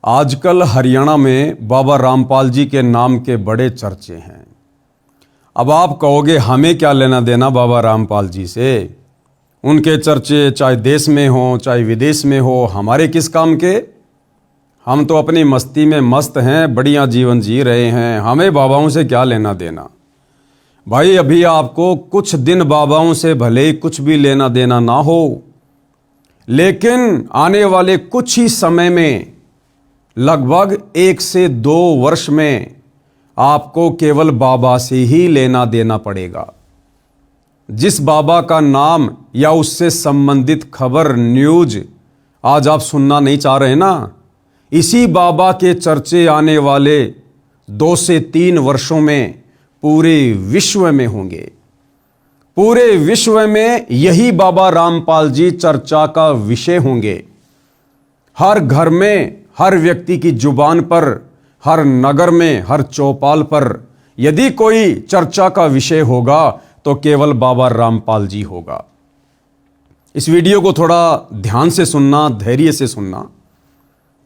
आजकल हरियाणा में बाबा रामपाल जी के नाम के बड़े चर्चे हैं। अब आप कहोगे हमें क्या लेना देना बाबा रामपाल जी से, उनके चर्चे चाहे देश में हो चाहे विदेश में हो, हमारे किस काम के। हम तो अपनी मस्ती में मस्त हैं, बढ़िया जीवन जी रहे हैं, हमें बाबाओं से क्या लेना देना। भाई अभी आपको कुछ दिन बाबाओं से भले ही कुछ भी लेना देना ना हो, लेकिन आने वाले कुछ ही समय में लगभग 1 से 2 वर्ष में आपको केवल बाबा से ही लेना देना पड़ेगा। जिस बाबा का नाम या उससे संबंधित खबर न्यूज आज आप सुनना नहीं चाह रहे ना, इसी बाबा के चर्चे आने वाले 2 से 3 वर्षों में पूरे विश्व में होंगे। पूरे विश्व में यही बाबा रामपाल जी चर्चा का विषय होंगे। हर घर में, हर व्यक्ति की जुबान पर, हर नगर में, हर चौपाल पर यदि कोई चर्चा का विषय होगा तो केवल बाबा रामपाल जी होगा। इस वीडियो को थोड़ा ध्यान से सुनना, धैर्य से सुनना,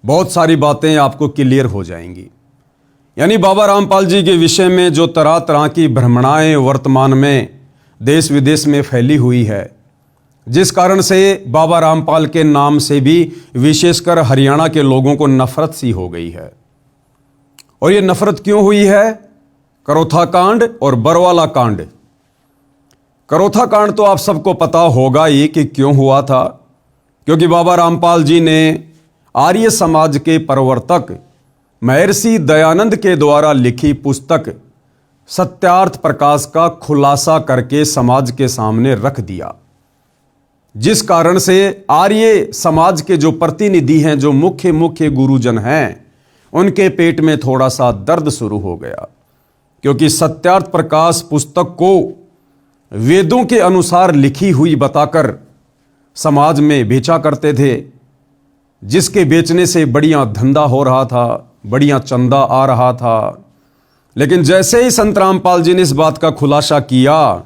बहुत सारी बातें आपको क्लियर हो जाएंगी। यानी बाबा रामपाल जी के विषय में जो तरह तरह की भ्रमणाएं वर्तमान में देश विदेश में फैली हुई है, जिस कारण से बाबा रामपाल के नाम से भी विशेषकर हरियाणा के लोगों को नफरत सी हो गई है। और ये नफरत क्यों हुई है? करोथा कांड और बरवाला कांड। करोथा कांड तो आप सबको पता होगा ही कि क्यों हुआ था, क्योंकि बाबा रामपाल जी ने आर्य समाज के प्रवर्तक महर्षि दयानंद के द्वारा लिखी पुस्तक सत्यार्थ प्रकाश का खुलासा करके समाज के सामने रख दिया, जिस कारण से आर्य समाज के जो प्रतिनिधि हैं, जो मुख्य गुरुजन हैं, उनके पेट में थोड़ा सा दर्द शुरू हो गया। क्योंकि सत्यार्थ प्रकाश पुस्तक को वेदों के अनुसार लिखी हुई बताकर समाज में बेचा करते थे, जिसके बेचने से बढ़िया धंधा हो रहा था, बढ़िया चंदा आ रहा था। लेकिन जैसे ही संत रामपाल जी ने इस बात का खुलासा किया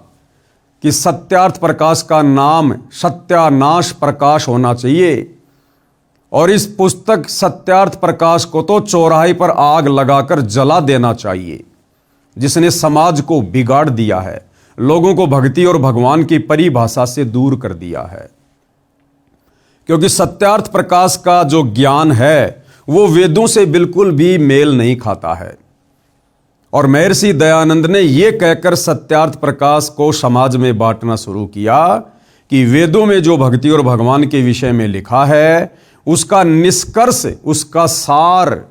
कि सत्यार्थ प्रकाश का नाम सत्यानाश प्रकाश होना चाहिए और इस पुस्तक सत्यार्थ प्रकाश को तो चौराहे पर आग लगाकर जला देना चाहिए, जिसने समाज को बिगाड़ दिया है, लोगों को भक्ति और भगवान की परिभाषा से दूर कर दिया है। क्योंकि सत्यार्थ प्रकाश का जो ज्ञान है वो वेदों से बिल्कुल भी मेल नहीं खाता है। और महर्षि दयानंद ने यह कहकर सत्यार्थ प्रकाश को समाज में बांटना शुरू किया कि वेदों में जो भक्ति और भगवान के विषय में लिखा है उसका निष्कर्ष, उसका सार,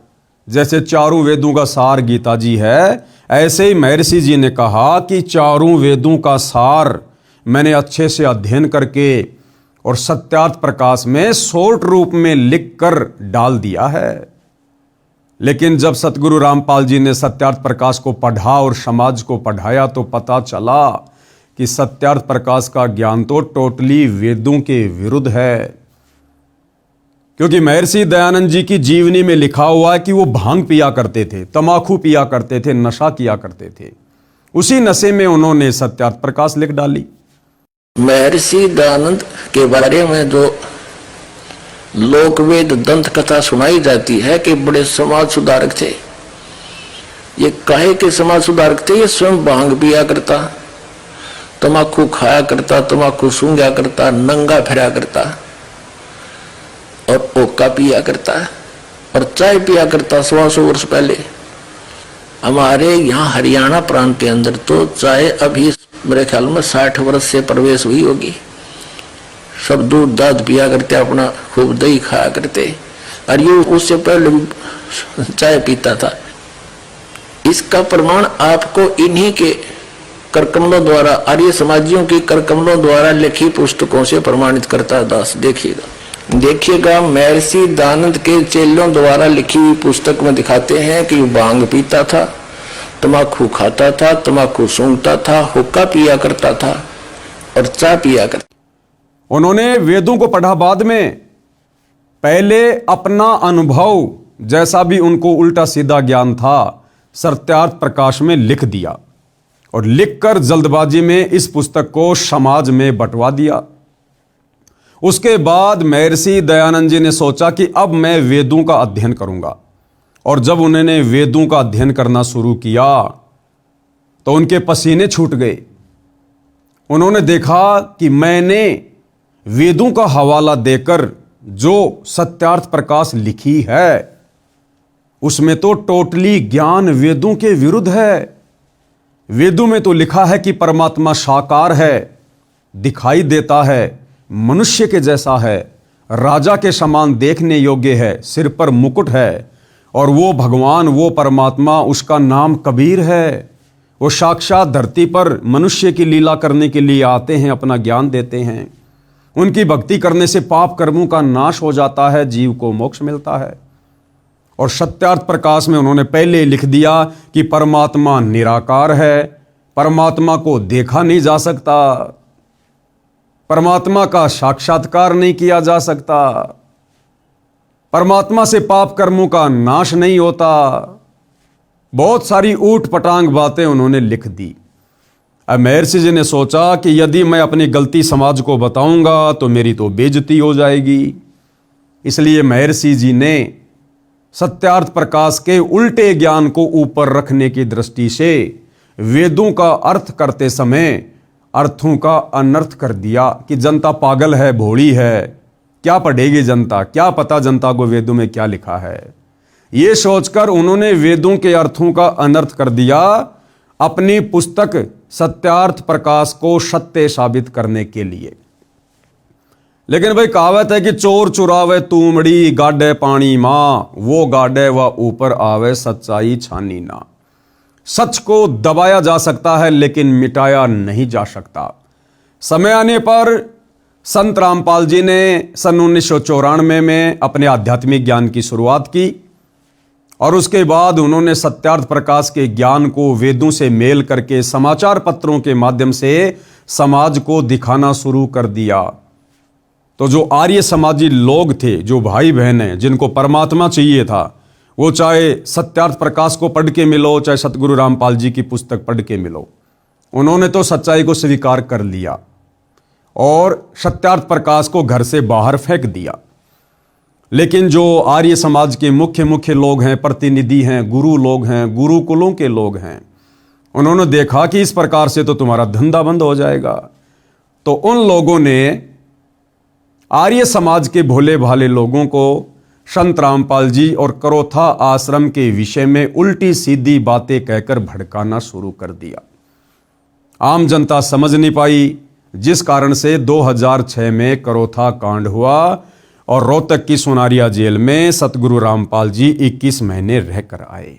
जैसे चारों वेदों का सार गीता जी है, ऐसे ही महर्षि जी ने कहा कि चारों वेदों का सार मैंने अच्छे से अध्ययन करके और सत्यार्थ प्रकाश में शॉर्ट रूप में लिखकर डाल दिया है। लेकिन जब सतगुरु रामपाल जी ने सत्यार्थ प्रकाश को पढ़ा और समाज को पढ़ाया तो पता चला कि सत्यार्थ प्रकाश का ज्ञान तो टोटली वेदों के विरुद्ध है। क्योंकि महर्षि दयानंद जी की जीवनी में लिखा हुआ है कि वो भांग पिया करते थे, तमाकू पिया करते थे, नशा किया करते थे। उसी नशे में उन्होंने सत्यार्थ प्रकाश लिख डाली। महर्षि दयानंद के बारे में जो लोकवेद दंत कथा सुनाई जाती है कि बड़े समाज सुधारक थे। ये काहे के समाज सुधारक थे? ये स्वयं भांग पिया करता, तमाकू खाया करता, तमाकू सूंघा करता, नंगा फिरा करता और ओका पिया करता और चाय पिया करता। 100 वर्ष पहले हमारे यहाँ हरियाणा प्रांत के अंदर तो चाय अभी मेरे ख्याल में 60 वर्ष से प्रवेश हुई होगी। सब दूध दाद पिया करते, अपना खूब दही खाया करते, और ये उससे पहले चाय पीता था। इसका प्रमाण आपको इन्हीं के करकमलों द्वारा, आर्य समाजियों की करकमलों द्वारा लिखी पुस्तकों से प्रमाणित करता है। दास देखिएगा महर्षि दयानंद के चेलों द्वारा लिखी हुई पुस्तक में दिखाते हैं कि भांग पीता था, तमाकू खाता था, तमाकू सूंघता था, हुक्का पिया करता था और चाय पिया करता। उन्होंने वेदों को पढ़ा बाद में, पहले अपना अनुभव जैसा भी उनको उल्टा सीधा ज्ञान था सत्यार्थ प्रकाश में लिख दिया और लिखकर जल्दबाजी में इस पुस्तक को समाज में बंटवा दिया। उसके बाद महर्षि दयानंद जी ने सोचा कि अब मैं वेदों का अध्ययन करूंगा। और जब उन्होंने वेदों का अध्ययन करना शुरू किया तो उनके पसीने छूट गए। उन्होंने देखा कि मैंने वेदों का हवाला देकर जो सत्यार्थ प्रकाश लिखी है उसमें तो टोटली ज्ञान वेदों के विरुद्ध है। वेदों में तो लिखा है कि परमात्मा साकार है, दिखाई देता है, मनुष्य के जैसा है, राजा के समान देखने योग्य है, सिर पर मुकुट है, और वो भगवान, वो परमात्मा, उसका नाम कबीर है। वो साक्षात धरती पर मनुष्य की लीला करने के लिए आते हैं, अपना ज्ञान देते हैं। उनकी भक्ति करने से पाप कर्मों का नाश हो जाता है, जीव को मोक्ष मिलता है। और सत्यार्थ प्रकाश में उन्होंने पहले लिख दिया कि परमात्मा निराकार है, परमात्मा को देखा नहीं जा सकता, परमात्मा का साक्षात्कार नहीं किया जा सकता, परमात्मा से पाप कर्मों का नाश नहीं होता। बहुत सारी ऊट पटांग बातें उन्होंने लिख दी। अब महर्षि जी ने सोचा कि यदि मैं अपनी गलती समाज को बताऊंगा तो मेरी तो बेइज्जती हो जाएगी। इसलिए महर्षि जी ने सत्यार्थ प्रकाश के उल्टे ज्ञान को ऊपर रखने की दृष्टि से वेदों का अर्थ करते समय अर्थों का अनर्थ कर दिया कि जनता पागल है, भोली है, क्या पढ़ेगी जनता, क्या पता जनता को वेदों में क्या लिखा है। ये सोचकर उन्होंने वेदों के अर्थों का अनर्थ कर दिया अपनी पुस्तक सत्यार्थ प्रकाश को सत्य साबित करने के लिए। लेकिन भाई कहावत है कि चोर चुरावे तूमड़ी, गाडे पानी मां, वो गाडे व ऊपर आवे, सच्चाई छानी ना। सच को दबाया जा सकता है लेकिन मिटाया नहीं जा सकता। समय आने पर संत रामपाल जी ने सन 1994 में अपने आध्यात्मिक ज्ञान की शुरुआत की और उसके बाद उन्होंने सत्यार्थ प्रकाश के ज्ञान को वेदों से मेल करके समाचार पत्रों के माध्यम से समाज को दिखाना शुरू कर दिया। तो जो आर्य समाजी लोग थे, जो भाई बहन हैं, जिनको परमात्मा चाहिए था, वो चाहे सत्यार्थ प्रकाश को पढ़ के मिलो, चाहे सतगुरु रामपाल जी की पुस्तक पढ़ के मिलो, उन्होंने तो सच्चाई को स्वीकार कर लिया और सत्यार्थ प्रकाश को घर से बाहर फेंक दिया। लेकिन जो आर्य समाज के मुख्य लोग हैं, प्रतिनिधि हैं, गुरु लोग हैं, गुरुकुलों के लोग हैं, उन्होंने देखा कि इस प्रकार से तो तुम्हारा धंधा बंद हो जाएगा। तो उन लोगों ने आर्य समाज के भोले भाले लोगों को संत रामपाल जी और करोथा आश्रम के विषय में उल्टी सीधी बातें कहकर भड़काना शुरू कर दिया। आम जनता समझ नहीं पाई, जिस कारण से 2006 में करोथा कांड हुआ और रोहतक की सोनारिया जेल में सतगुरु रामपाल जी 21 महीने रहकर आए।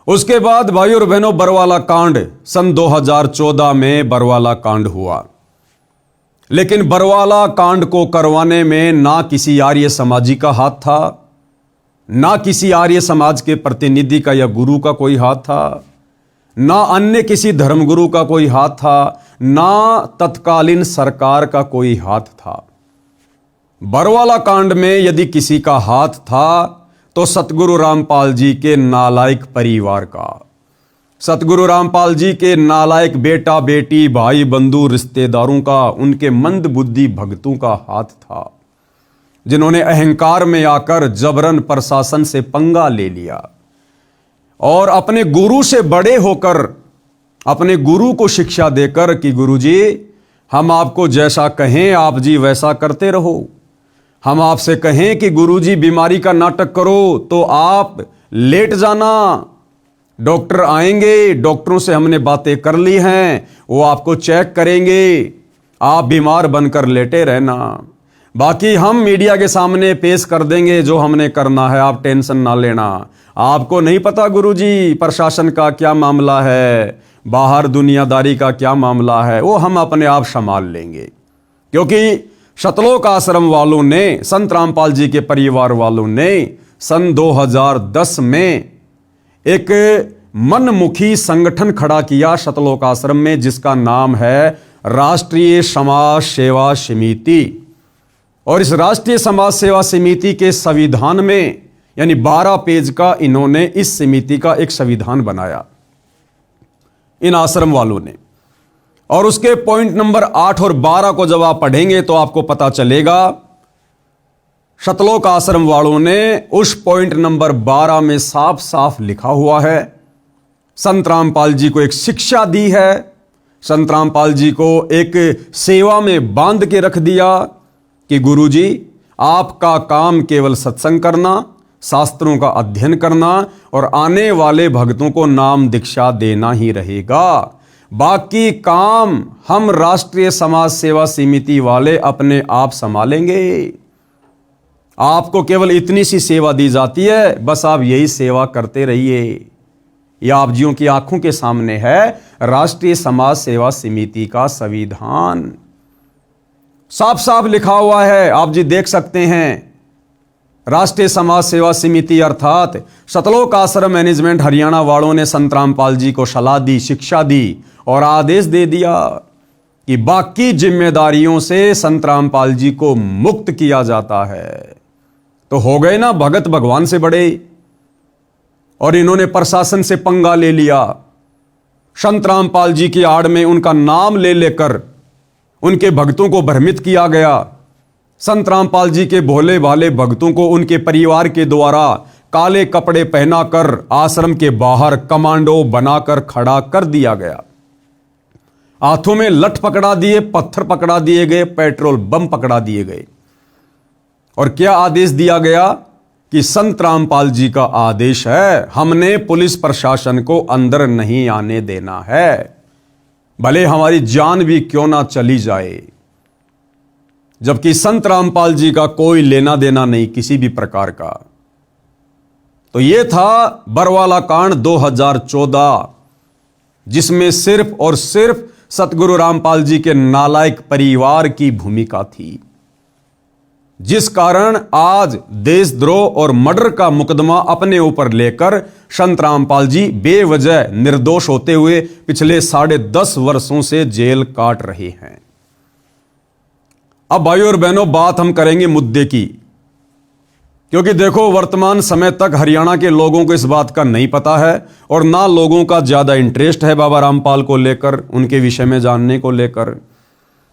उसके बाद भाइयों और बहनों, बरवाला कांड सन 2014 में बरवाला कांड हुआ। लेकिन बरवाला कांड को करवाने में ना किसी आर्य समाजी का हाथ था, ना किसी आर्य समाज के प्रतिनिधि का या गुरु का कोई हाथ था, ना अन्य किसी धर्मगुरु का कोई हाथ था, ना तत्कालीन सरकार का कोई हाथ था। बरवाला कांड में यदि किसी का हाथ था तो सतगुरु रामपाल जी के नालायक परिवार का, सतगुरु रामपाल जी के नालायक बेटा बेटी भाई बंधु रिश्तेदारों का, उनके मंद बुद्धि भक्तों का हाथ था, जिन्होंने अहंकार में आकर जबरन प्रशासन से पंगा ले लिया और अपने गुरु से बड़े होकर अपने गुरु को शिक्षा देकर कि गुरुजी हम आपको जैसा कहें आप जी वैसा करते रहो, हम आपसे कहें कि गुरुजी बीमारी का नाटक करो तो आप लेट जाना, डॉक्टर आएंगे, डॉक्टरों से हमने बातें कर ली हैं, वो आपको चेक करेंगे, आप बीमार बनकर लेटे रहना, बाकी हम मीडिया के सामने पेश कर देंगे जो हमने करना है, आप टेंशन ना लेना। आपको नहीं पता गुरुजी प्रशासन का क्या मामला है, बाहर दुनियादारी का क्या मामला है, वो हम अपने आप संभाल लेंगे। क्योंकि सतलोक आश्रम वालों ने, संत रामपाल जी के परिवार वालों ने सन 2010 में एक मनमुखी संगठन खड़ा किया सतलोक आश्रम में, जिसका नाम है राष्ट्रीय समाज सेवा समिति। और इस राष्ट्रीय समाज सेवा समिति के संविधान में यानी 12 पेज का इन्होंने इस समिति का एक संविधान बनाया इन आश्रम वालों ने। और उसके पॉइंट नंबर 8 और 12 को जब आप पढ़ेंगे तो आपको पता चलेगा शतलोक आश्रम वालों ने उस पॉइंट नंबर 12 में साफ साफ लिखा हुआ है, संत रामपाल जी को एक शिक्षा दी है, संत रामपाल जी को एक सेवा में बांध के रख दिया कि गुरुजी आपका काम केवल सत्संग करना, शास्त्रों का अध्ययन करना और आने वाले भक्तों को नाम दीक्षा देना ही रहेगा। बाकी काम हम राष्ट्रीय समाज सेवा समिति वाले अपने आप संभालेंगे। आपको केवल इतनी सी सेवा दी जाती है, बस आप यही सेवा करते रहिए। यह आप जियों की आंखों के सामने है राष्ट्रीय समाज सेवा समिति का संविधान, साफ साफ लिखा हुआ है, आप जी देख सकते हैं। राष्ट्रीय समाज सेवा समिति अर्थात शतलोक आश्रम मैनेजमेंट हरियाणा वालों ने संत रामपाल जी को सलाह दी, शिक्षा दी और आदेश दे दिया कि बाकी जिम्मेदारियों से संत रामपाल जी को मुक्त किया जाता है। तो हो गए ना भगत भगवान से बड़े, और इन्होंने प्रशासन से पंगा ले लिया। संत रामपाल जी की आड़ में उनका नाम ले लेकर उनके भक्तों को भ्रमित किया गया। संत रामपाल जी के भोले भाले भक्तों को उनके परिवार के द्वारा काले कपड़े पहनाकर आश्रम के बाहर कमांडो बनाकर खड़ा कर दिया गया। हाथों में लठ पकड़ा दिए, पत्थर पकड़ा दिए गए, पेट्रोल बम पकड़ा दिए गए। और क्या आदेश दिया गया कि संत रामपाल जी का आदेश है, हमने पुलिस प्रशासन को अंदर नहीं आने देना है, भले हमारी जान भी क्यों ना चली जाए। जबकि संत रामपाल जी का कोई लेना देना नहीं किसी भी प्रकार का। तो यह था बरवाला कांड 2014, जिसमें सिर्फ और सिर्फ सतगुरु रामपाल जी के नालायक परिवार की भूमिका थी, जिस कारण आज देशद्रोह और मर्डर का मुकदमा अपने ऊपर लेकर संत रामपाल जी बेवजह निर्दोष होते हुए पिछले 10.5 वर्षों से जेल काट रहे हैं। अब भाइयों और बहनों, बात हम करेंगे मुद्दे की, क्योंकि देखो वर्तमान समय तक हरियाणा के लोगों को इस बात का नहीं पता है और ना लोगों का ज्यादा इंटरेस्ट है बाबा रामपाल को लेकर, उनके विषय में जानने को लेकर।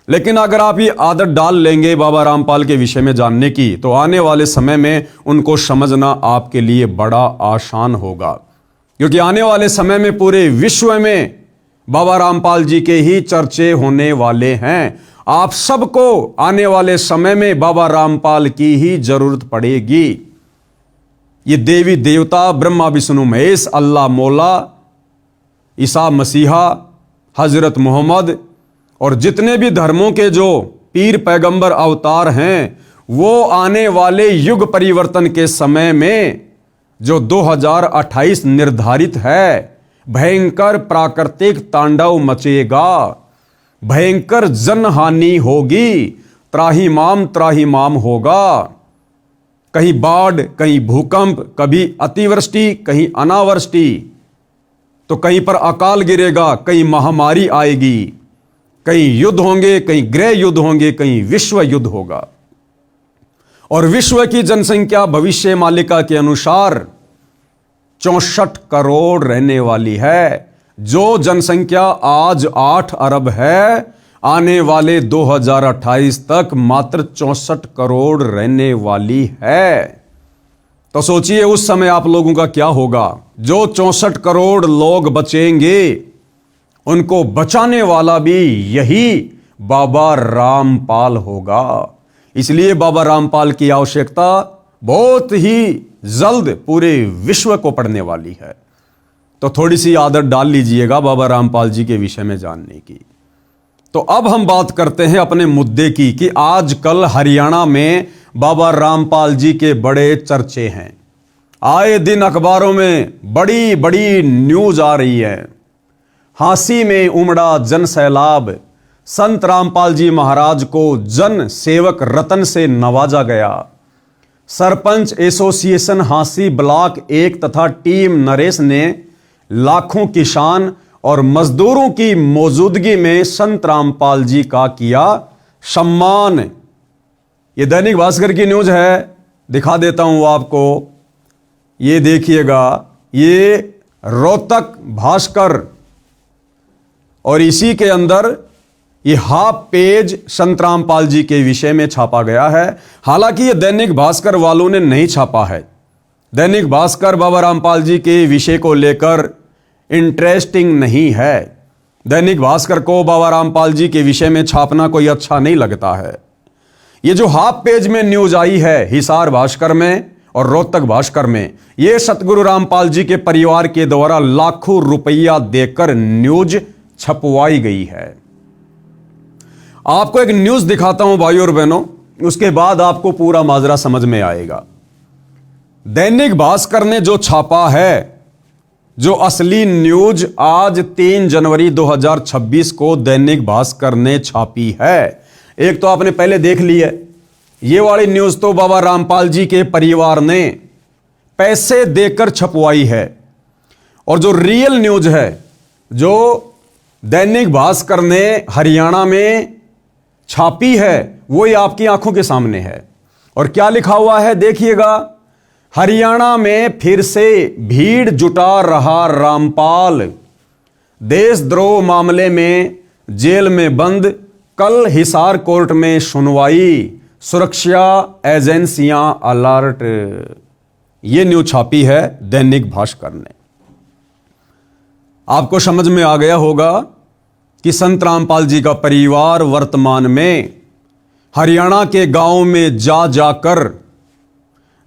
लेकिन अगर आप ये आदत डाल लेंगे बाबा रामपाल के विषय में जानने की, तो आने वाले समय में उनको समझना आपके लिए बड़ा आसान होगा, क्योंकि आने वाले समय में पूरे विश्व में बाबा रामपाल जी के ही चर्चे होने वाले हैं। आप सबको आने वाले समय में बाबा रामपाल की ही जरूरत पड़ेगी। ये देवी देवता ब्रह्मा विष्णु महेश, अल्लाह मौला, ईसा मसीहा, हजरत मोहम्मद और जितने भी धर्मों के जो पीर पैगंबर अवतार हैं, वो आने वाले युग परिवर्तन के समय में जो 2028 निर्धारित है, भयंकर प्राकृतिक तांडव मचेगा, भयंकर जनहानि होगी, त्राहिमाम होगा। कहीं बाढ़, कहीं भूकंप, कभी अतिवृष्टि, कहीं अनावृष्टि, तो कहीं पर अकाल गिरेगा, कहीं महामारी आएगी, कहीं युद्ध होंगे, कहीं गृह युद्ध होंगे, कहीं विश्व युद्ध होगा। और विश्व की जनसंख्या भविष्य मालिका के अनुसार 64 करोड़ रहने वाली है। जो जनसंख्या आज 8 अरब है, आने वाले 2028 तक मात्र 64 करोड़ रहने वाली है। तो सोचिए उस समय आप लोगों का क्या होगा। जो 64 करोड़ लोग बचेंगे, उनको बचाने वाला भी यही बाबा रामपाल होगा। इसलिए बाबा रामपाल की आवश्यकता बहुत ही जल्द पूरे विश्व को पड़ने वाली है। तो थोड़ी सी आदत डाल लीजिएगा बाबा रामपाल जी के विषय में जानने की। तो अब हम बात करते हैं अपने मुद्दे की कि आजकल हरियाणा में बाबा रामपाल जी के बड़े चर्चे हैं। आए दिन अखबारों में बड़ी बड़ी न्यूज आ रही है। हांसी में उमड़ा जन सैलाब, संत रामपाल जी महाराज को जन सेवक रतन से नवाजा गया। सरपंच एसोसिएशन हांसी ब्लॉक 1 तथा टीम नरेश ने लाखों किसान और मजदूरों की मौजूदगी में संत रामपाल जी का किया सम्मान। ये दैनिक भास्कर की न्यूज है, दिखा देता हूं आपको, ये देखिएगा, ये रोहतक भास्कर, और इसी के अंदर ये हाफ पेज संत रामपाल जी के विषय में छापा गया है। हालांकि ये दैनिक भास्कर वालों ने नहीं छापा है। दैनिक भास्कर बाबा रामपाल जी के विषय को लेकर इंटरेस्टिंग नहीं है। दैनिक भास्कर को बाबा रामपाल जी के विषय में छापना कोई अच्छा नहीं लगता है। ये जो हाफ पेज में न्यूज आई है हिसार भास्कर में और रोहतक भास्कर में, ये सतगुरु रामपाल जी के परिवार के द्वारा लाखों रुपया देकर न्यूज छपवाई गई है। आपको एक न्यूज दिखाता हूं भाइयों और बहनों, उसके बाद आपको पूरा माजरा समझ में आएगा। दैनिक भास्कर ने जो छापा है, जो असली न्यूज आज 3 जनवरी 2026 को दैनिक भास्कर ने छापी है, एक तो आपने पहले देख ली है। ये वाली न्यूज तो बाबा रामपाल जी के परिवार ने पैसे देकर छपवाई है, और जो रियल न्यूज है, जो दैनिक भास्कर ने हरियाणा में छापी है, वो ही आपकी आंखों के सामने है। और क्या लिखा हुआ है देखिएगा, हरियाणा में फिर से भीड़ जुटा रहा रामपाल, देशद्रोह मामले में जेल में बंद, कल हिसार कोर्ट में सुनवाई, सुरक्षा एजेंसियां अलर्ट। यह न्यूज छापी है दैनिक भास्कर ने। आपको समझ में आ गया होगा कि संत रामपाल जी का परिवार वर्तमान में हरियाणा के गांव में जा जाकर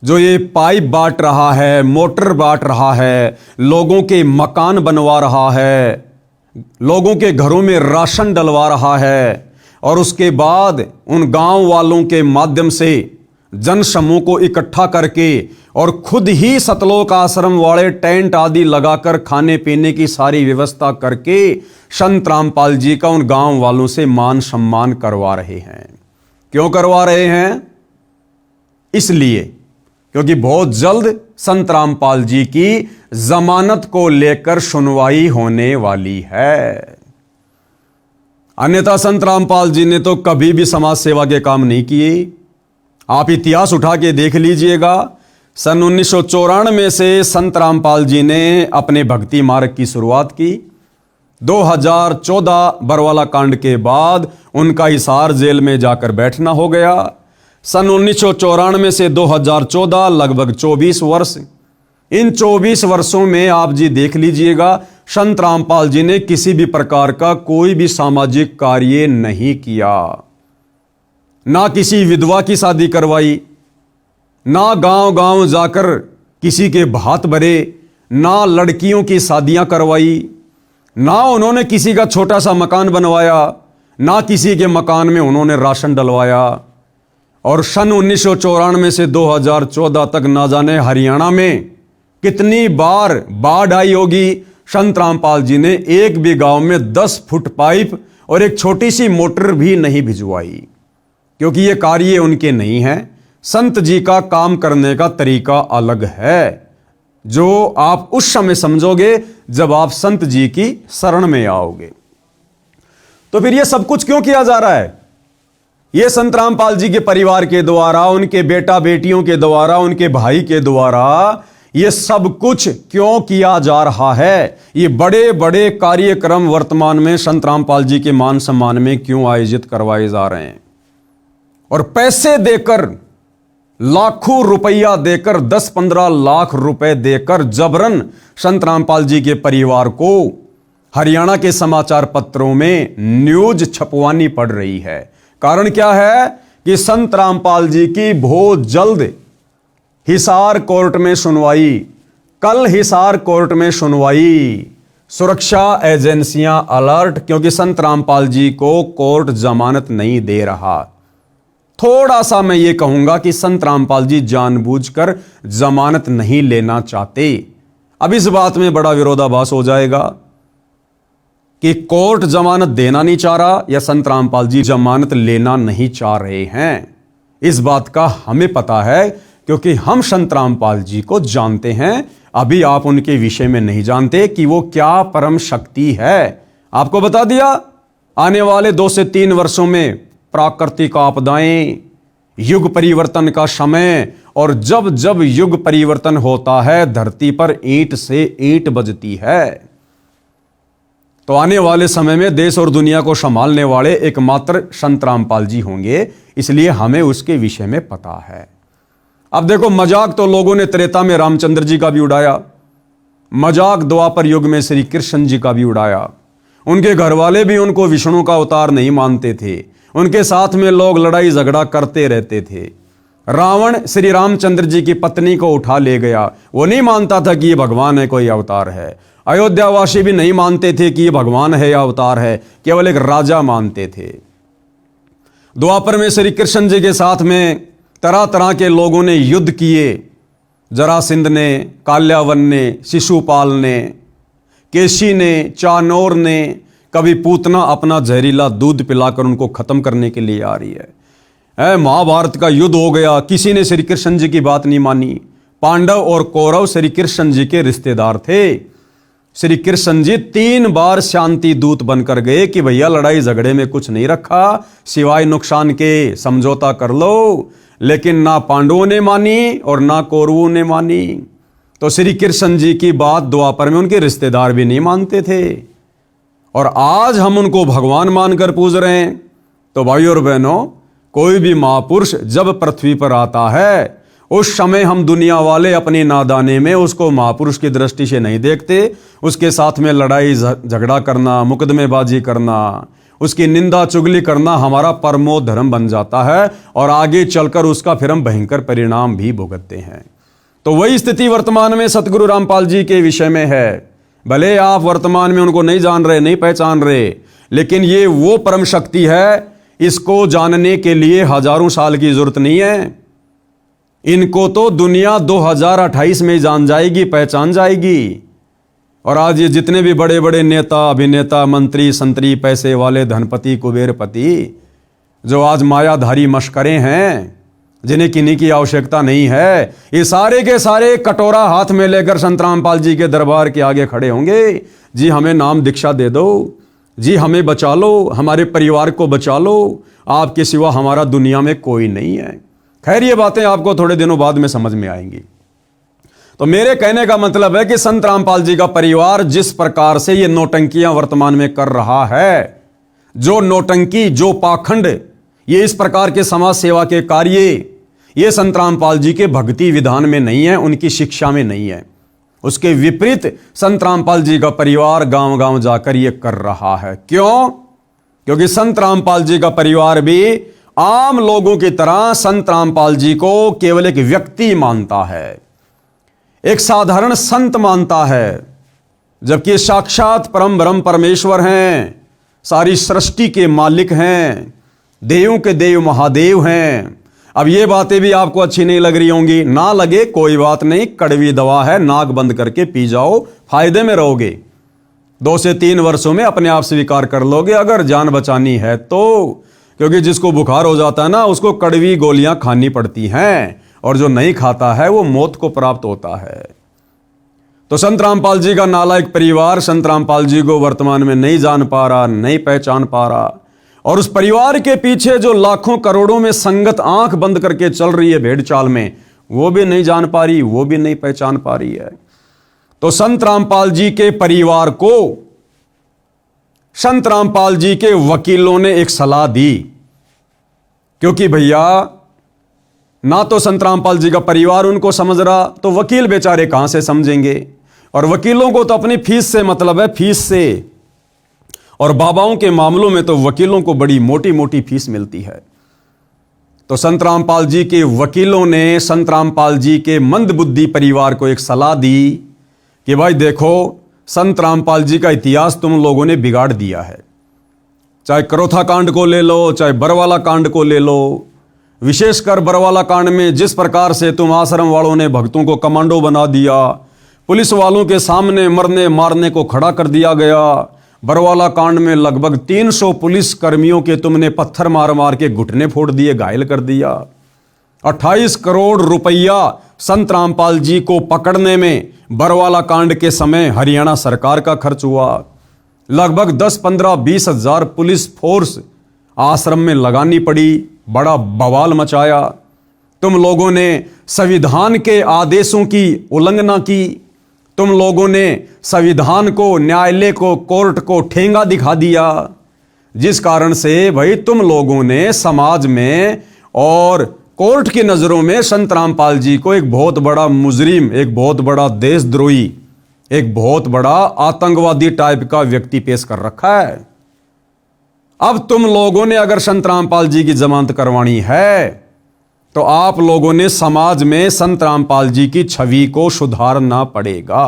जो ये पाइप बांट रहा है, मोटर बांट रहा है, लोगों के मकान बनवा रहा है, लोगों के घरों में राशन डलवा रहा है, और उसके बाद उन गांव वालों के माध्यम से जन समूह को इकट्ठा करके और खुद ही सतलोक आश्रम वाले टेंट आदि लगाकर खाने पीने की सारी व्यवस्था करके संत रामपाल जी का उन गांव वालों से मान सम्मान करवा रहे हैं। क्यों करवा रहे हैं? इसलिए क्योंकि बहुत जल्द संत रामपाल जी की जमानत को लेकर सुनवाई होने वाली है। अन्यथा संत रामपाल जी ने तो कभी भी समाज सेवा के काम नहीं किए। आप इतिहास उठा के देख लीजिएगा, सन 1994 से संत रामपाल जी ने अपने भक्ति मार्ग की शुरुआत की। 2014 बरवाला कांड के बाद उनका हिसार जेल में जाकर बैठना हो गया। सन 1994 से 2014 लगभग 24 वर्ष। इन 24 वर्षों में आप जी देख लीजिएगा, संत रामपाल जी ने किसी भी प्रकार का कोई भी सामाजिक कार्य नहीं किया। ना किसी विधवा की शादी करवाई, ना गांव गांव जाकर किसी के भात भरे, ना लड़कियों की शादियां करवाई, ना उन्होंने किसी का छोटा सा मकान बनवाया, ना किसी के मकान में उन्होंने राशन डलवाया। और सन 1994 से 2014 तक ना जाने हरियाणा में कितनी बार बाढ़ आई होगी, संत रामपाल जी ने एक भी गांव में 10 फुट पाइप और एक छोटी सी मोटर भी नहीं भिजवाई, क्योंकि ये कार्य उनके नहीं है। संत जी का काम करने का तरीका अलग है, जो आप उस समय समझोगे जब आप संत जी की शरण में आओगे। तो फिर ये सब कुछ क्यों किया जा रहा है? ये संत रामपाल जी के परिवार के द्वारा, उनके बेटा बेटियों के द्वारा, उनके भाई के द्वारा ये सब कुछ क्यों किया जा रहा है? ये बड़े बड़े कार्यक्रम वर्तमान में संत रामपाल जी के मान सम्मान में क्यों आयोजित करवाए जा रहे हैं? और पैसे देकर, लाखों रुपया देकर, 10-15 लाख रुपए देकर जबरन संत रामपाल जी के परिवार को हरियाणा के समाचार पत्रों में न्यूज छपवानी पड़ रही है। कारण क्या है कि संत रामपाल जी की बहुत जल्द हिसार कोर्ट में सुनवाई, कल हिसार कोर्ट में सुनवाई, सुरक्षा एजेंसियां अलर्ट, क्योंकि संत रामपाल जी को कोर्ट जमानत नहीं दे रहा। थोड़ा सा मैं ये कहूंगा कि संत रामपाल जी जानबूझकर जमानत नहीं लेना चाहते। अब इस बात में बड़ा विरोधाभास हो जाएगा कि कोर्ट जमानत देना नहीं चाह रहा या संत रामपाल जी जमानत लेना नहीं चाह रहे हैं। इस बात का हमें पता है, क्योंकि हम संत रामपाल जी को जानते हैं। अभी आप उनके विषय में नहीं जानते कि वो क्या परम शक्ति है। आपको बता दिया, आने वाले 2 से 3 वर्षों में प्राकृतिक आपदाएं, युग परिवर्तन का समय, और जब जब युग परिवर्तन होता है धरती पर ईंट से ईंट बजती है। तो आने वाले समय में देश और दुनिया को संभालने वाले एकमात्र संत रामपाल जी होंगे, इसलिए हमें उसके विषय में पता है। अब देखो, मजाक तो लोगों ने त्रेता में रामचंद्र जी का भी उड़ाया, मजाक द्वापर युग में श्री कृष्ण जी का भी उड़ाया। उनके घर वाले भी उनको विष्णु का अवतार नहीं मानते थे, उनके साथ में लोग लड़ाई झगड़ा करते रहते थे। रावण श्री रामचंद्र जी की पत्नी को उठा ले गया, वो नहीं मानता था कि ये भगवान है, कोई अवतार है। अयोध्यावासी भी नहीं मानते थे कि ये भगवान है या अवतार है, केवल एक राजा मानते थे। द्वापर में श्री कृष्ण जी के साथ में तरह तरह के लोगों ने युद्ध किए, जरासिंध ने, काल्यावन ने, शिशुपाल ने, केशी ने, चानोर ने, कभी पूतना अपना जहरीला दूध पिलाकर उनको खत्म करने के लिए आ रही है। महाभारत का युद्ध हो गया, किसी ने श्री कृष्ण जी की बात नहीं मानी। पांडव और कौरव श्री कृष्ण जी के रिश्तेदार थे। श्री कृष्ण जी 3 बार शांति दूत बनकर गए कि भैया लड़ाई झगड़े में कुछ नहीं रखा सिवाय नुकसान के, समझौता कर लो। लेकिन ना पांडवों ने मानी और ना कौरवों ने मानी। तो श्री कृष्ण जी की बात द्वापर में उनके रिश्तेदार भी नहीं मानते थे, और आज हम उनको भगवान मानकर पूज रहे हैं। तो भाई और बहनों, कोई भी महापुरुष जब पृथ्वी पर आता है, उस समय हम दुनिया वाले अपनी नादाने में उसको महापुरुष की दृष्टि से नहीं देखते। उसके साथ में लड़ाई झगड़ा करना, मुकदमेबाजी करना, उसकी निंदा चुगली करना हमारा परमो धर्म बन जाता है, और आगे चलकर उसका फिर हम भयंकर परिणाम भी भुगतते हैं। तो वही स्थिति वर्तमान में सतगुरु रामपाल जी के विषय में है। भले आप वर्तमान में उनको नहीं जान रहे, नहीं पहचान रहे, लेकिन ये वो परम शक्ति है, इसको जानने के लिए हजारों साल की जरूरत नहीं है। इनको तो दुनिया 2028 में जान जाएगी, पहचान जाएगी। और आज ये जितने भी बड़े बड़े नेता, अभिनेता, मंत्री, संतरी, पैसे वाले, धनपति, कुबेरपति, जो आज मायाधारी मशकरे हैं, जिन्हें किन्हीं की आवश्यकता नहीं है, ये सारे के सारे कटोरा हाथ में लेकर संत रामपाल जी के दरबार के आगे खड़े होंगे। जी हमें नाम दीक्षा दे दो, जी हमें बचा लो, हमारे परिवार को बचा लो, आपके सिवा हमारा दुनिया में कोई नहीं है। खैर, ये बातें आपको थोड़े दिनों बाद में समझ में आएंगी। तो मेरे कहने का मतलब है कि संत रामपाल जी का परिवार जिस प्रकार से ये नौटंकियां वर्तमान में कर रहा है, जो नौटंकी, जो पाखंड, ये इस प्रकार के समाज सेवा के कार्य, ये संत रामपाल जी के भक्ति विधान में नहीं है, उनकी शिक्षा में नहीं है। उसके विपरीत संत रामपाल जी का परिवार गांव गांव जाकर ये कर रहा है। क्यों? क्योंकि संत रामपाल जी का परिवार भी आम लोगों की तरह संत रामपाल जी को केवल एक व्यक्ति मानता है, एक साधारण संत मानता है, जबकि साक्षात परम ब्रह्म परमेश्वर हैं, सारी सृष्टि के मालिक हैं, देवों के देव महादेव हैं। अब ये बातें भी आपको अच्छी नहीं लग रही होंगी, ना लगे कोई बात नहीं, कड़वी दवा है, नाक बंद करके पी जाओ, फायदे में रहोगे। 2 से 3 वर्षों में अपने आप स्वीकार कर लोगे, अगर जान बचानी है तो। क्योंकि जिसको बुखार हो जाता है ना, उसको कड़वी गोलियां खानी पड़ती हैं, और जो नहीं खाता है वो मौत को प्राप्त होता है। तो संत रामपाल जी का नालायक परिवार संत रामपाल जी को वर्तमान में नहीं जान पा रहा, नहीं पहचान पा रहा, और उस परिवार के पीछे जो लाखों करोड़ों में संगत आंख बंद करके चल रही है भेड़ चाल में, वो भी नहीं जान पा रही, वो भी नहीं पहचान पा रही है। तो संत रामपाल जी के परिवार को संत रामपाल जी के वकीलों ने एक सलाह दी, क्योंकि भैया ना तो संत रामपाल जी का परिवार उनको समझ रहा, तो वकील बेचारे कहां से समझेंगे। और वकीलों को तो अपनी फीस से मतलब है, फीस से। और बाबाओं के मामलों में तो वकीलों को बड़ी मोटी मोटी फीस मिलती है। तो संत रामपाल जी के वकीलों ने संत रामपाल जी के मंदबुद्धि परिवार को एक सलाह दी कि भाई देखो, संत रामपाल जी का इतिहास तुम लोगों ने बिगाड़ दिया है। चाहे करोथा कांड को ले लो, चाहे बरवाला कांड को ले लो, विशेषकर बरवाला कांड में जिस प्रकार से तुम आश्रम वालों ने भक्तों को कमांडो बना दिया, पुलिस वालों के सामने मरने मारने को खड़ा कर दिया गया। बरवाला कांड में लगभग 300 पुलिस कर्मियों के तुमने पत्थर मार मार के घुटने फोड़ दिए, घायल कर दिया। 28 करोड़ रुपया संत रामपाल जी को पकड़ने में बरवाला कांड के समय हरियाणा सरकार का खर्च हुआ। लगभग 10, 15, 20 हजार पुलिस फोर्स आश्रम में लगानी पड़ी, बड़ा बवाल मचाया। तुम लोगों ने संविधान के आदेशों की उल्लंघना की, तुम लोगों ने संविधान को, न्यायालय को, कोर्ट को ठेंगा दिखा दिया, जिस कारण से भाई तुम लोगों ने समाज में और कोर्ट की नजरों में संत रामपाल जी को एक बहुत बड़ा मुजरिम, एक बहुत बड़ा देशद्रोही, एक बहुत बड़ा आतंकवादी टाइप का व्यक्ति पेश कर रखा है। अब तुम लोगों ने अगर संत रामपाल जी की जमानत करवानी है तो आप लोगों ने समाज में संत रामपाल जी की छवि को सुधारना पड़ेगा।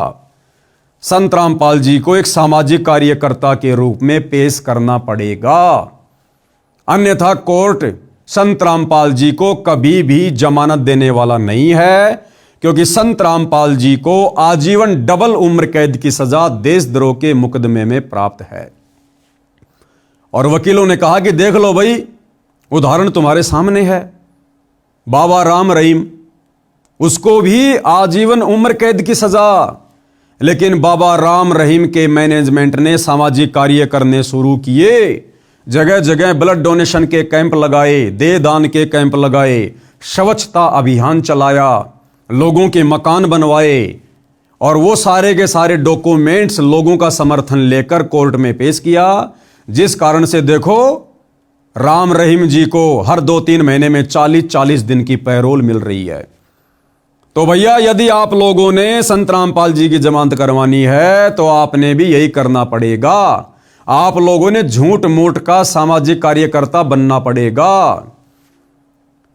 संत रामपाल जी को एक सामाजिक कार्यकर्ता के रूप में पेश करना पड़ेगा, अन्यथा कोर्ट संत रामपाल जी को कभी भी जमानत देने वाला नहीं है, क्योंकि संत रामपाल जी को आजीवन डबल उम्र कैद की सजा देशद्रोह के मुकदमे में प्राप्त है। और वकीलों ने कहा कि देख लो भाई, उदाहरण तुम्हारे सामने है, बाबा राम रहीम, उसको भी आजीवन उम्र कैद की सजा, लेकिन बाबा राम रहीम के मैनेजमेंट ने सामाजिक कार्य करने शुरू किए, जगह जगह ब्लड डोनेशन के कैंप लगाए, देह दान के कैंप लगाए, स्वच्छता अभियान चलाया, लोगों के मकान बनवाए, और वो सारे के सारे डॉक्यूमेंट्स लोगों का समर्थन लेकर कोर्ट में पेश किया, जिस कारण से देखो राम रहीम जी को हर 2-3 महीने में 40-40 दिन की पैरोल मिल रही है। तो भैया, यदि आप लोगों ने संत रामपाल जी की जमानत करवानी है तो आपने भी यही करना पड़ेगा। आप लोगों ने झूठ मूठ का सामाजिक कार्यकर्ता बनना पड़ेगा।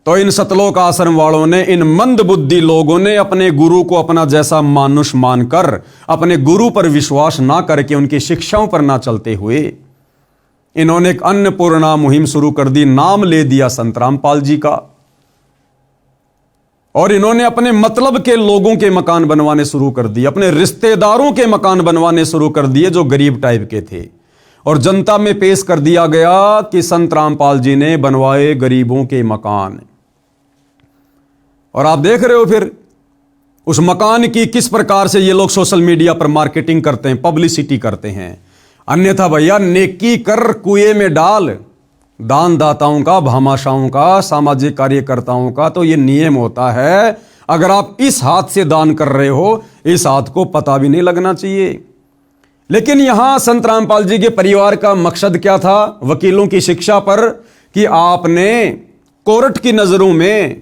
तो इन सतलोक आश्रम वालों ने, इन मंद बुद्धि लोगों ने अपने गुरु को अपना जैसा मानुष मानकर, अपने गुरु पर विश्वास ना करके, उनकी शिक्षाओं पर ना चलते हुए इन्होंने एक अन्नपूर्णा मुहिम शुरू कर दी, नाम ले दिया संत रामपाल जी का, और इन्होंने अपने मतलब के लोगों के मकान बनवाने शुरू कर दिए, अपने रिश्तेदारों के मकान बनवाने शुरू कर दिए जो गरीब टाइप के थे, और जनता में पेश कर दिया गया कि संत रामपाल जी ने बनवाए गरीबों के मकान। और आप देख रहे हो फिर उस मकान की किस प्रकार से ये लोग सोशल मीडिया पर मार्केटिंग करते हैं, पब्लिसिटी करते हैं। अन्यथा भैया, नेकी कर कुएं में डाल, दान दाताओं का, भामाशाहों का, सामाजिक कार्यकर्ताओं का तो ये नियम होता है, अगर आप इस हाथ से दान कर रहे हो, इस हाथ को पता भी नहीं लगना चाहिए। लेकिन यहां संत रामपाल जी के परिवार का मकसद क्या था? वकीलों की शिक्षा पर कि आपने कोर्ट की नजरों में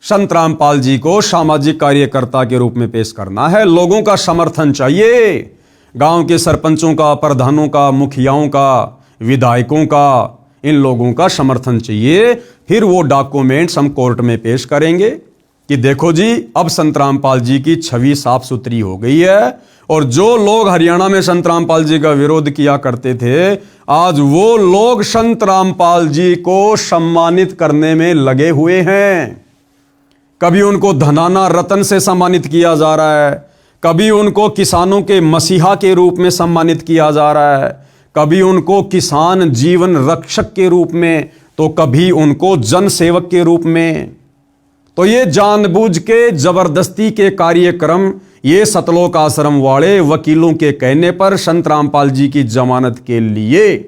संत रामपाल जी को सामाजिक कार्यकर्ता के रूप में पेश करना है, लोगों का समर्थन चाहिए, गांव के सरपंचों का, प्रधानों का, मुखियाओं का, विधायकों का, इन लोगों का समर्थन चाहिए। फिर वो डॉक्यूमेंट्स हम कोर्ट में पेश करेंगे कि देखो जी, अब संत रामपाल जी की छवि साफ सुथरी हो गई है, और जो लोग हरियाणा में संत रामपाल जी का विरोध किया करते थे, आज वो लोग संत रामपाल जी को सम्मानित करने में लगे हुए हैं। कभी उनको धनाना रतन से सम्मानित किया जा रहा है, कभी उनको किसानों के मसीहा के रूप में सम्मानित किया जा रहा है, कभी उनको किसान जीवन रक्षक के रूप में, तो कभी उनको जन सेवक के रूप में। तो ये जानबूझ के जबरदस्ती के कार्यक्रम ये सतलोक आश्रम वाले वकीलों के कहने पर संत रामपाल जी की जमानत के लिए,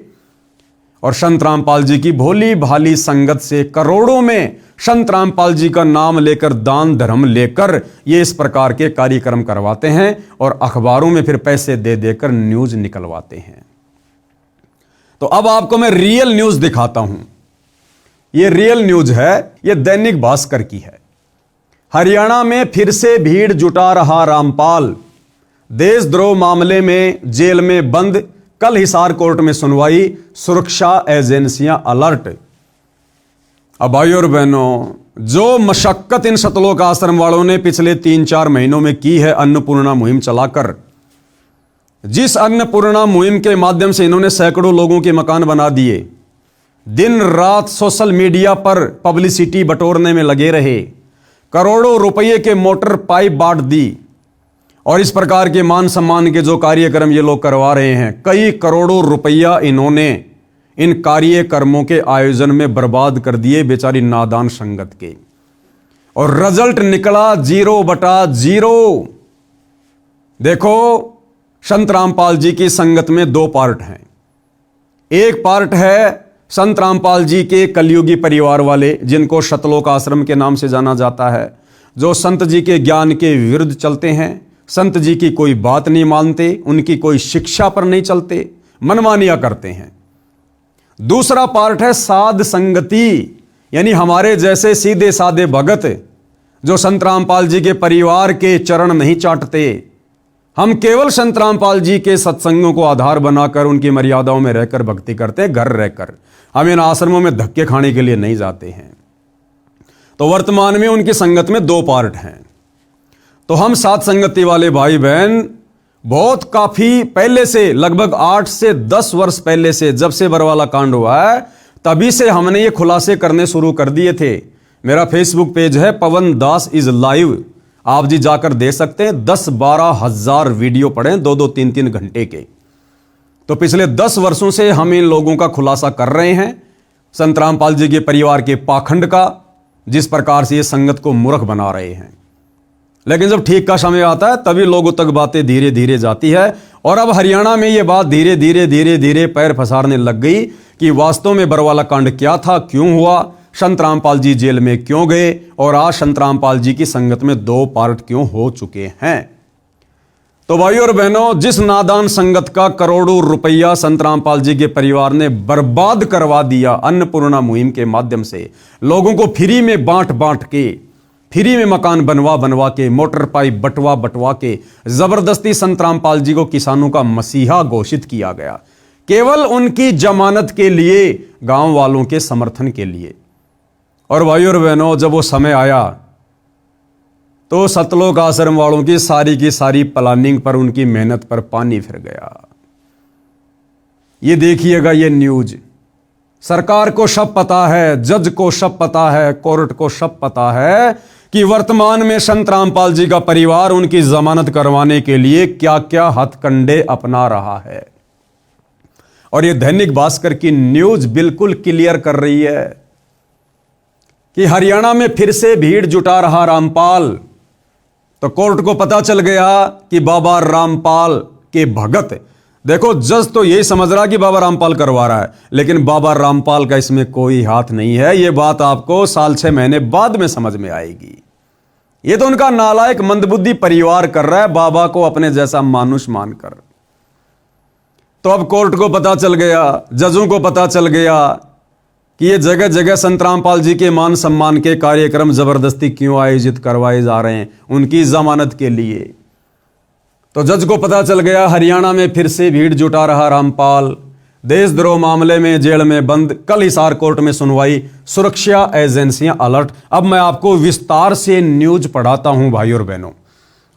और संत रामपाल जी की भोली भाली संगत से करोड़ों में संत रामपाल जी का नाम लेकर, दान धर्म लेकर ये इस प्रकार के कार्यक्रम करवाते हैं, और अखबारों में फिर पैसे दे देकर न्यूज निकलवाते हैं। तो अब आपको मैं रियल न्यूज दिखाता हूं। ये रियल न्यूज है, ये दैनिक भास्कर की है। हरियाणा में फिर से भीड़ जुटा रहा रामपाल, देशद्रोह मामले में जेल में बंद, कल हिसार कोर्ट में सुनवाई, सुरक्षा एजेंसियां अलर्ट। अब भाइयों और बहनों, जो मशक्कत इन सतलोक आश्रम वालों ने पिछले 3-4 महीनों में की है अन्नपूर्णा मुहिम चलाकर, जिस अन्नपूर्णा मुहिम के माध्यम से इन्होंने सैकड़ों लोगों के मकान बना दिए, दिन रात सोशल मीडिया पर पब्लिसिटी बटोरने में लगे रहे, करोड़ों रुपये के मोटर पाइप बांट दी, और इस प्रकार के मान सम्मान के जो कार्यक्रम ये लोग करवा रहे हैं, कई करोड़ों रुपया इन्होंने इन कार्यक्रमों के आयोजन में बर्बाद कर दिए बेचारी नादान संगत के, और रिजल्ट निकला 0/0। देखो, संत रामपाल जी की संगत में 2 पार्ट हैं। एक पार्ट है संत रामपाल जी के कलयुगी परिवार वाले, जिनको सतलोक आश्रम के नाम से जाना जाता है, जो संत जी के ज्ञान के विरुद्ध चलते हैं, संत जी की कोई बात नहीं मानते, उनकी कोई शिक्षा पर नहीं चलते, मनमानियां करते हैं। दूसरा पार्ट है साध संगति, यानी हमारे जैसे सीधे साधे भगत जो संत रामपाल जी के परिवार के चरण नहीं चाटते। हम केवल संत रामपाल जी के सत्संगों को आधार बनाकर उनकी मर्यादाओं में रहकर भक्ति करते हैं, घर रहकर। हम इन आश्रमों में धक्के खाने के लिए नहीं जाते हैं। तो वर्तमान में उनकी संगत में 2 पार्ट हैं। तो हम साथ संगति वाले भाई बहन बहुत काफी पहले से, लगभग 8 से 10 वर्ष पहले से, जब से बरवाला कांड हुआ है तभी से हमने ये खुलासे करने शुरू कर दिए थे। मेरा फेसबुक पेज है पवन दास इज लाइव, आप जी जाकर दे सकते हैं। 10-12 हजार वीडियो पड़े, 2-2, 3-3 घंटे के। तो पिछले 10 वर्षों से हम इन लोगों का खुलासा कर रहे हैं, संत रामपाल जी के परिवार के पाखंड का, जिस प्रकार से ये संगत को मूर्ख बना रहे हैं। लेकिन जब ठीक का समय आता है तभी लोगों तक बातें धीरे धीरे जाती है। और अब हरियाणा में ये बात धीरे धीरे पैर पसारने लग गई कि वास्तव में बरवाला कांड क्या था, क्यों हुआ, संत रामपाल जी जेल में क्यों गए, और आज संत रामपाल जी की संगत में 2 पार्ट क्यों हो चुके हैं। तो भाइयों और बहनों, जिस नादान संगत का करोड़ों रुपया संत रामपाल जी के परिवार ने बर्बाद करवा दिया अन्नपूर्णा मुहिम के माध्यम से, लोगों को फ्री में बांट के, फ्री में मकान बनवा के, मोटर पाइप बटवा के जबरदस्ती संत रामपाल जी को किसानों का मसीहा घोषित किया गया, केवल उनकी जमानत के लिए, गांव वालों के समर्थन के लिए। और भाइयों और बहनों, जब वो समय आया तो सतलोक आश्रम वालों की सारी प्लानिंग पर, उनकी मेहनत पर पानी फिर गया। ये देखिएगा, ये न्यूज सरकार को सब पता है, जज को सब पता है, कोर्ट को सब पता है कि वर्तमान में संत रामपाल जी का परिवार उनकी जमानत करवाने के लिए क्या क्या हथकंडे अपना रहा है। और ये दैनिक भास्कर की न्यूज बिल्कुल क्लियर कर रही है कि हरियाणा में फिर से भीड़ जुटा रहा रामपाल। तो कोर्ट को पता चल गया कि बाबा रामपाल के भगत, देखो जज तो यही समझ रहा कि बाबा रामपाल करवा रहा है, लेकिन बाबा रामपाल का इसमें कोई हाथ नहीं है। यह बात आपको 6 महीने बाद में समझ में आएगी। यह तो उनका नालायक मंदबुद्धि परिवार कर रहा है, बाबा को अपने जैसा मानुष मानकर। तो अब कोर्ट को पता चल गया, जजों को पता चल गया कि ये जगह जगह संत रामपाल जी के मान सम्मान के कार्यक्रम जबरदस्ती क्यों आयोजित करवाए जा रहे हैं, उनकी जमानत के लिए। तो जज को पता चल गया हरियाणा में फिर से भीड़ जुटा रहा रामपाल, देशद्रोह मामले में जेल में बंद, कल हिसार कोर्ट में सुनवाई, सुरक्षा एजेंसियां अलर्ट। अब मैं आपको विस्तार से न्यूज पढ़ाता हूं भाइयों और बहनों।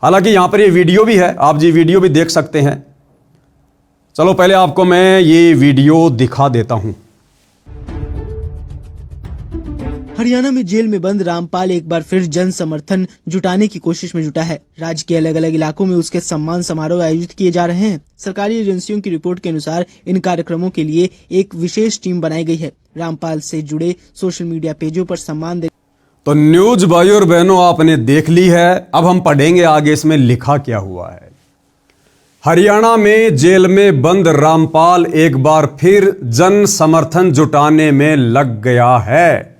हालांकि यहां पर ये वीडियो भी है, आप जी वीडियो भी देख सकते हैं। चलो पहले आपको मैं ये वीडियो दिखा देता हूं। हरियाणा में जेल में बंद रामपाल एक बार फिर जन समर्थन जुटाने की कोशिश में जुटा है। राज्य के अलग अलग इलाकों में उसके सम्मान समारोह आयोजित किए जा रहे हैं। सरकारी एजेंसियों की रिपोर्ट के अनुसार इन कार्यक्रमों के लिए एक विशेष टीम बनाई गई है। रामपाल से जुड़े सोशल मीडिया पेजों पर सम्मान दे। तो न्यूज भाइयों और बहनों आपने देख ली है। अब हम पढ़ेंगे आगे इसमें लिखा क्या हुआ है। हरियाणा में जेल में बंद रामपाल एक बार फिर जन समर्थन जुटाने में लग गया है।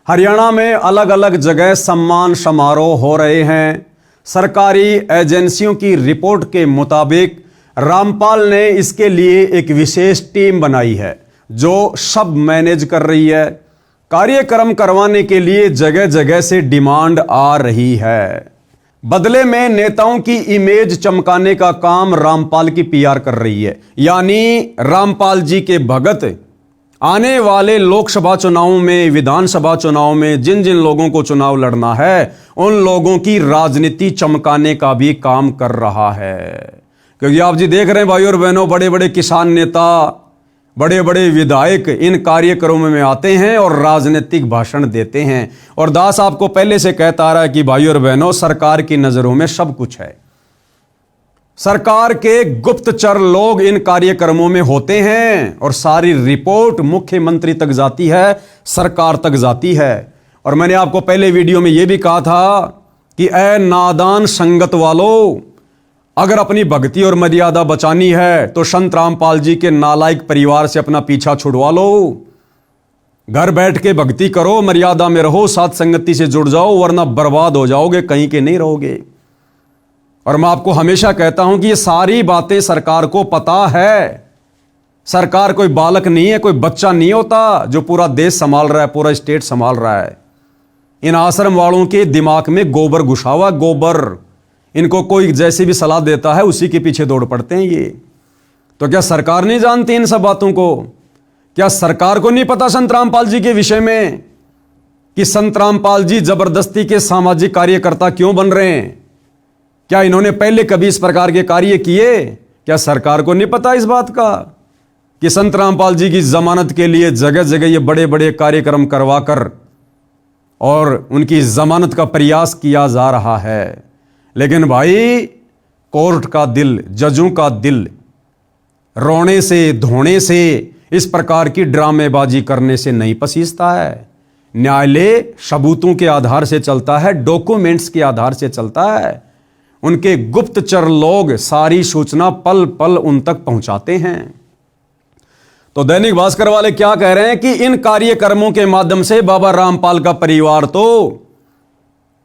हरियाणा में अलग अलग जगह सम्मान समारोह हो रहे हैं। सरकारी एजेंसियों की रिपोर्ट के मुताबिक रामपाल ने इसके लिए एक विशेष टीम बनाई है जो सब मैनेज कर रही है। कार्यक्रम करवाने के लिए जगह जगह से डिमांड आ रही है। बदले में नेताओं की इमेज चमकाने का काम रामपाल की पीआर कर रही है। यानी रामपाल जी के भगत आने वाले लोकसभा चुनावों में, विधानसभा चुनाव में जिन जिन लोगों को चुनाव लड़ना है उन लोगों की राजनीति चमकाने का भी काम कर रहा है। क्योंकि आप जी देख रहे हैं भाइयों और बहनों, बड़े बड़े किसान नेता, बड़े बड़े विधायक इन कार्यक्रमों में आते हैं और राजनीतिक भाषण देते हैं। और दास आपको पहले से कहता आ रहा है कि भाइयों और बहनों, सरकार की नजरों में सब कुछ है। सरकार के गुप्तचर लोग इन कार्यक्रमों में होते हैं और सारी रिपोर्ट मुख्यमंत्री तक जाती है, सरकार तक जाती है। और मैंने आपको पहले वीडियो में यह भी कहा था कि ऐ नादान संगत वालों, अगर अपनी भक्ति और मर्यादा बचानी है तो संत रामपाल जी के नालायक परिवार से अपना पीछा छुड़वा लो। घर बैठ के भक्ति करो, मर्यादा में रहो, साथ संगति से जुड़ जाओ, वरना बर्बाद हो जाओगे, कहीं के नहीं रहोगे। और मैं आपको हमेशा कहता हूं कि ये सारी बातें सरकार को पता है। सरकार कोई बालक नहीं है, कोई बच्चा नहीं होता जो पूरा देश संभाल रहा है, पूरा स्टेट संभाल रहा है। इन आश्रम वालों के दिमाग में गोबर घुसा हुआ, गोबर। इनको कोई जैसी भी सलाह देता है उसी के पीछे दौड़ पड़ते हैं ये। तो क्या सरकार नहीं जानती इन सब बातों को? क्या सरकार को नहीं पता संत रामपाल जी के विषय में कि संत रामपाल जी जबरदस्ती के सामाजिक कार्यकर्ता क्यों बन रहे हैं? क्या इन्होंने पहले कभी इस प्रकार के कार्य किए? क्या सरकार को नहीं पता इस बात का कि संत रामपाल जी की जमानत के लिए जगह जगह ये बड़े बड़े कार्यक्रम करवाकर और उनकी जमानत का प्रयास किया जा रहा है? लेकिन भाई, कोर्ट का दिल, जजों का दिल रोने से धोने से, इस प्रकार की ड्रामेबाजी करने से नहीं पसीजता है। न्यायालय सबूतों के आधार से चलता है, डॉक्यूमेंट्स के आधार से चलता है। उनके गुप्तचर लोग सारी सूचना पल पल उन तक पहुंचाते हैं। तो दैनिक भास्कर वाले क्या कह रहे हैं कि इन कार्यक्रमों के माध्यम से बाबा रामपाल का परिवार तो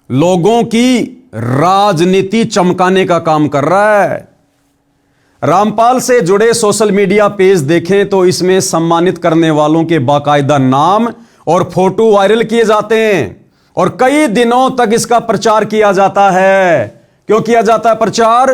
लोगों की राजनीति चमकाने का काम कर रहा है। रामपाल से जुड़े सोशल मीडिया पेज देखें तो इसमें सम्मानित करने वालों के बाकायदा नाम और फोटो वायरल किए जाते हैं और कई दिनों तक इसका प्रचार किया जाता है। क्यों किया जाता है प्रचार?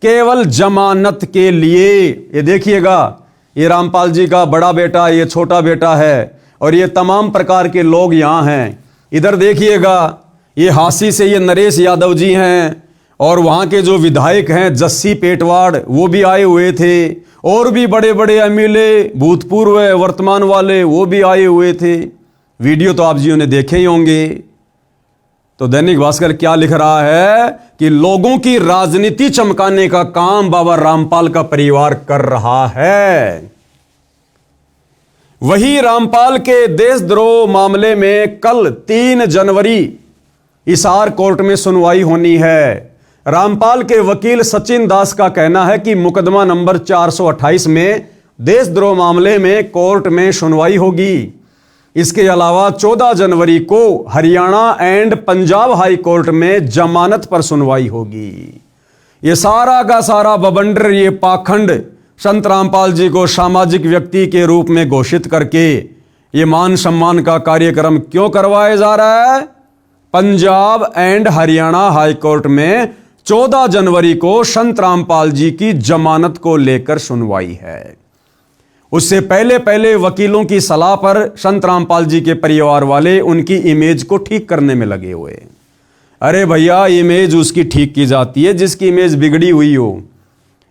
केवल जमानत के लिए। ये देखिएगा, ये रामपाल जी का बड़ा बेटा, ये छोटा बेटा है और ये तमाम प्रकार के लोग यहां हैं। इधर देखिएगा, ये हांसी से ये नरेश यादव जी हैं और वहां के जो विधायक हैं जस्सी पेटवाड़, वो भी आए हुए थे और भी बड़े बड़े एमएलए, भूतपूर्व वर्तमान वाले, वो भी आए हुए थे। वीडियो तो आप जियों ने देखे ही होंगे। तो दैनिक भास्कर क्या लिख रहा है कि लोगों की राजनीति चमकाने का काम बाबा रामपाल का परिवार कर रहा है। वही रामपाल के देशद्रोह मामले में कल 3 जनवरी हिसार कोर्ट में सुनवाई होनी है। रामपाल के वकील सचिन दास का कहना है कि मुकदमा नंबर 428 में देशद्रोह मामले में कोर्ट में सुनवाई होगी। इसके अलावा 14 जनवरी को Haryana and Punjab high court में जमानत पर सुनवाई होगी। ये सारा का सारा बवंडर, ये पाखंड संत रामपाल जी को सामाजिक व्यक्ति के रूप में घोषित करके ये मान सम्मान का कार्यक्रम क्यों करवाया जा रहा है? Punjab and Haryana high court में 14 जनवरी को संत रामपाल जी की जमानत को लेकर सुनवाई है। उससे पहले पहले वकीलों की सलाह पर संत रामपाल जी के परिवार वाले उनकी इमेज को ठीक करने में लगे हुए। अरे भैया, इमेज उसकी ठीक की जाती है जिसकी इमेज बिगड़ी हुई हो।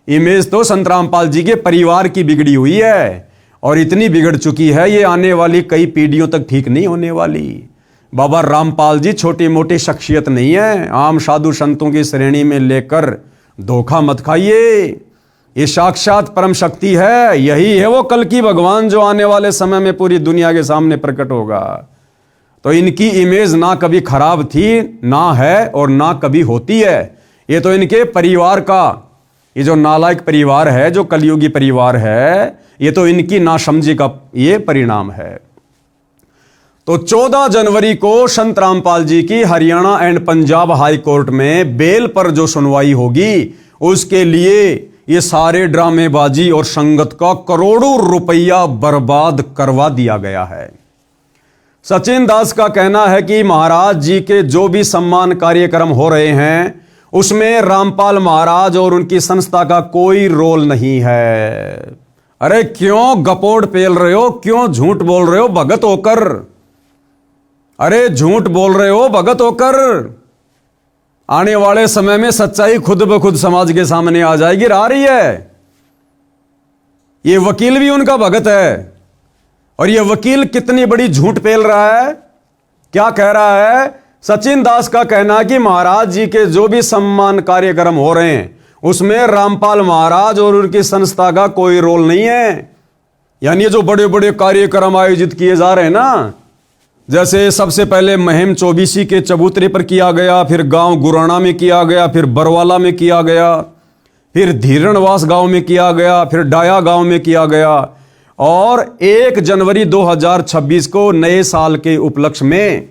इमेज तो संत रामपाल जी के परिवार की बिगड़ी हुई है और इतनी बिगड़ चुकी है ये आने वाली कई पीढ़ियों तक ठीक नहीं होने वाली। बाबा रामपाल जी छोटी मोटी शख्सियत नहीं है, आम साधु संतों की श्रेणी में लेकर धोखा मत खाइए। ये साक्षात परम शक्ति है, यही है वो कल की भगवान जो आने वाले समय में पूरी दुनिया के सामने प्रकट होगा। तो इनकी इमेज ना कभी खराब थी, ना है और ना कभी होती है। ये तो इनके परिवार का, ये जो नालायक परिवार है, जो कलयुगी परिवार है, ये तो इनकी नासमझी का ये परिणाम है। तो 14 जनवरी को संत रामपाल जी की Haryana and Punjab high court में बेल पर जो सुनवाई होगी, उसके लिए ये सारे ड्रामेबाजी और संगत का करोड़ों रुपया बर्बाद करवा दिया गया है। सचिन दास का कहना है कि महाराज जी के जो भी सम्मान कार्यक्रम हो रहे हैं उसमें रामपाल महाराज और उनकी संस्था का कोई रोल नहीं है। अरे क्यों गपोड़ पेल रहे हो, क्यों झूठ बोल रहे हो भगत होकर? अरे झूठ बोल रहे हो भगत होकर। आने वाले समय में सच्चाई खुद ब खुद समाज के सामने आ जाएगी, आ रही है। ये वकील भी उनका भगत है और ये वकील कितनी बड़ी झूठ पेल रहा है। क्या कह रहा है? सचिन दास का कहना है कि महाराज जी के जो भी सम्मान कार्यक्रम हो रहे हैं उसमें रामपाल महाराज और उनकी संस्था का कोई रोल नहीं है। यानी जो बड़े बड़े कार्यक्रम आयोजित किए जा रहे हैं ना, जैसे सबसे पहले महिम 24 के चबूतरे पर किया गया, फिर गांव गुराना में किया गया, फिर बरवाला में किया गया, फिर धीरणवास गांव में किया गया, फिर डाया गांव में किया गया और 1 जनवरी 2026 को नए साल के उपलक्ष्य में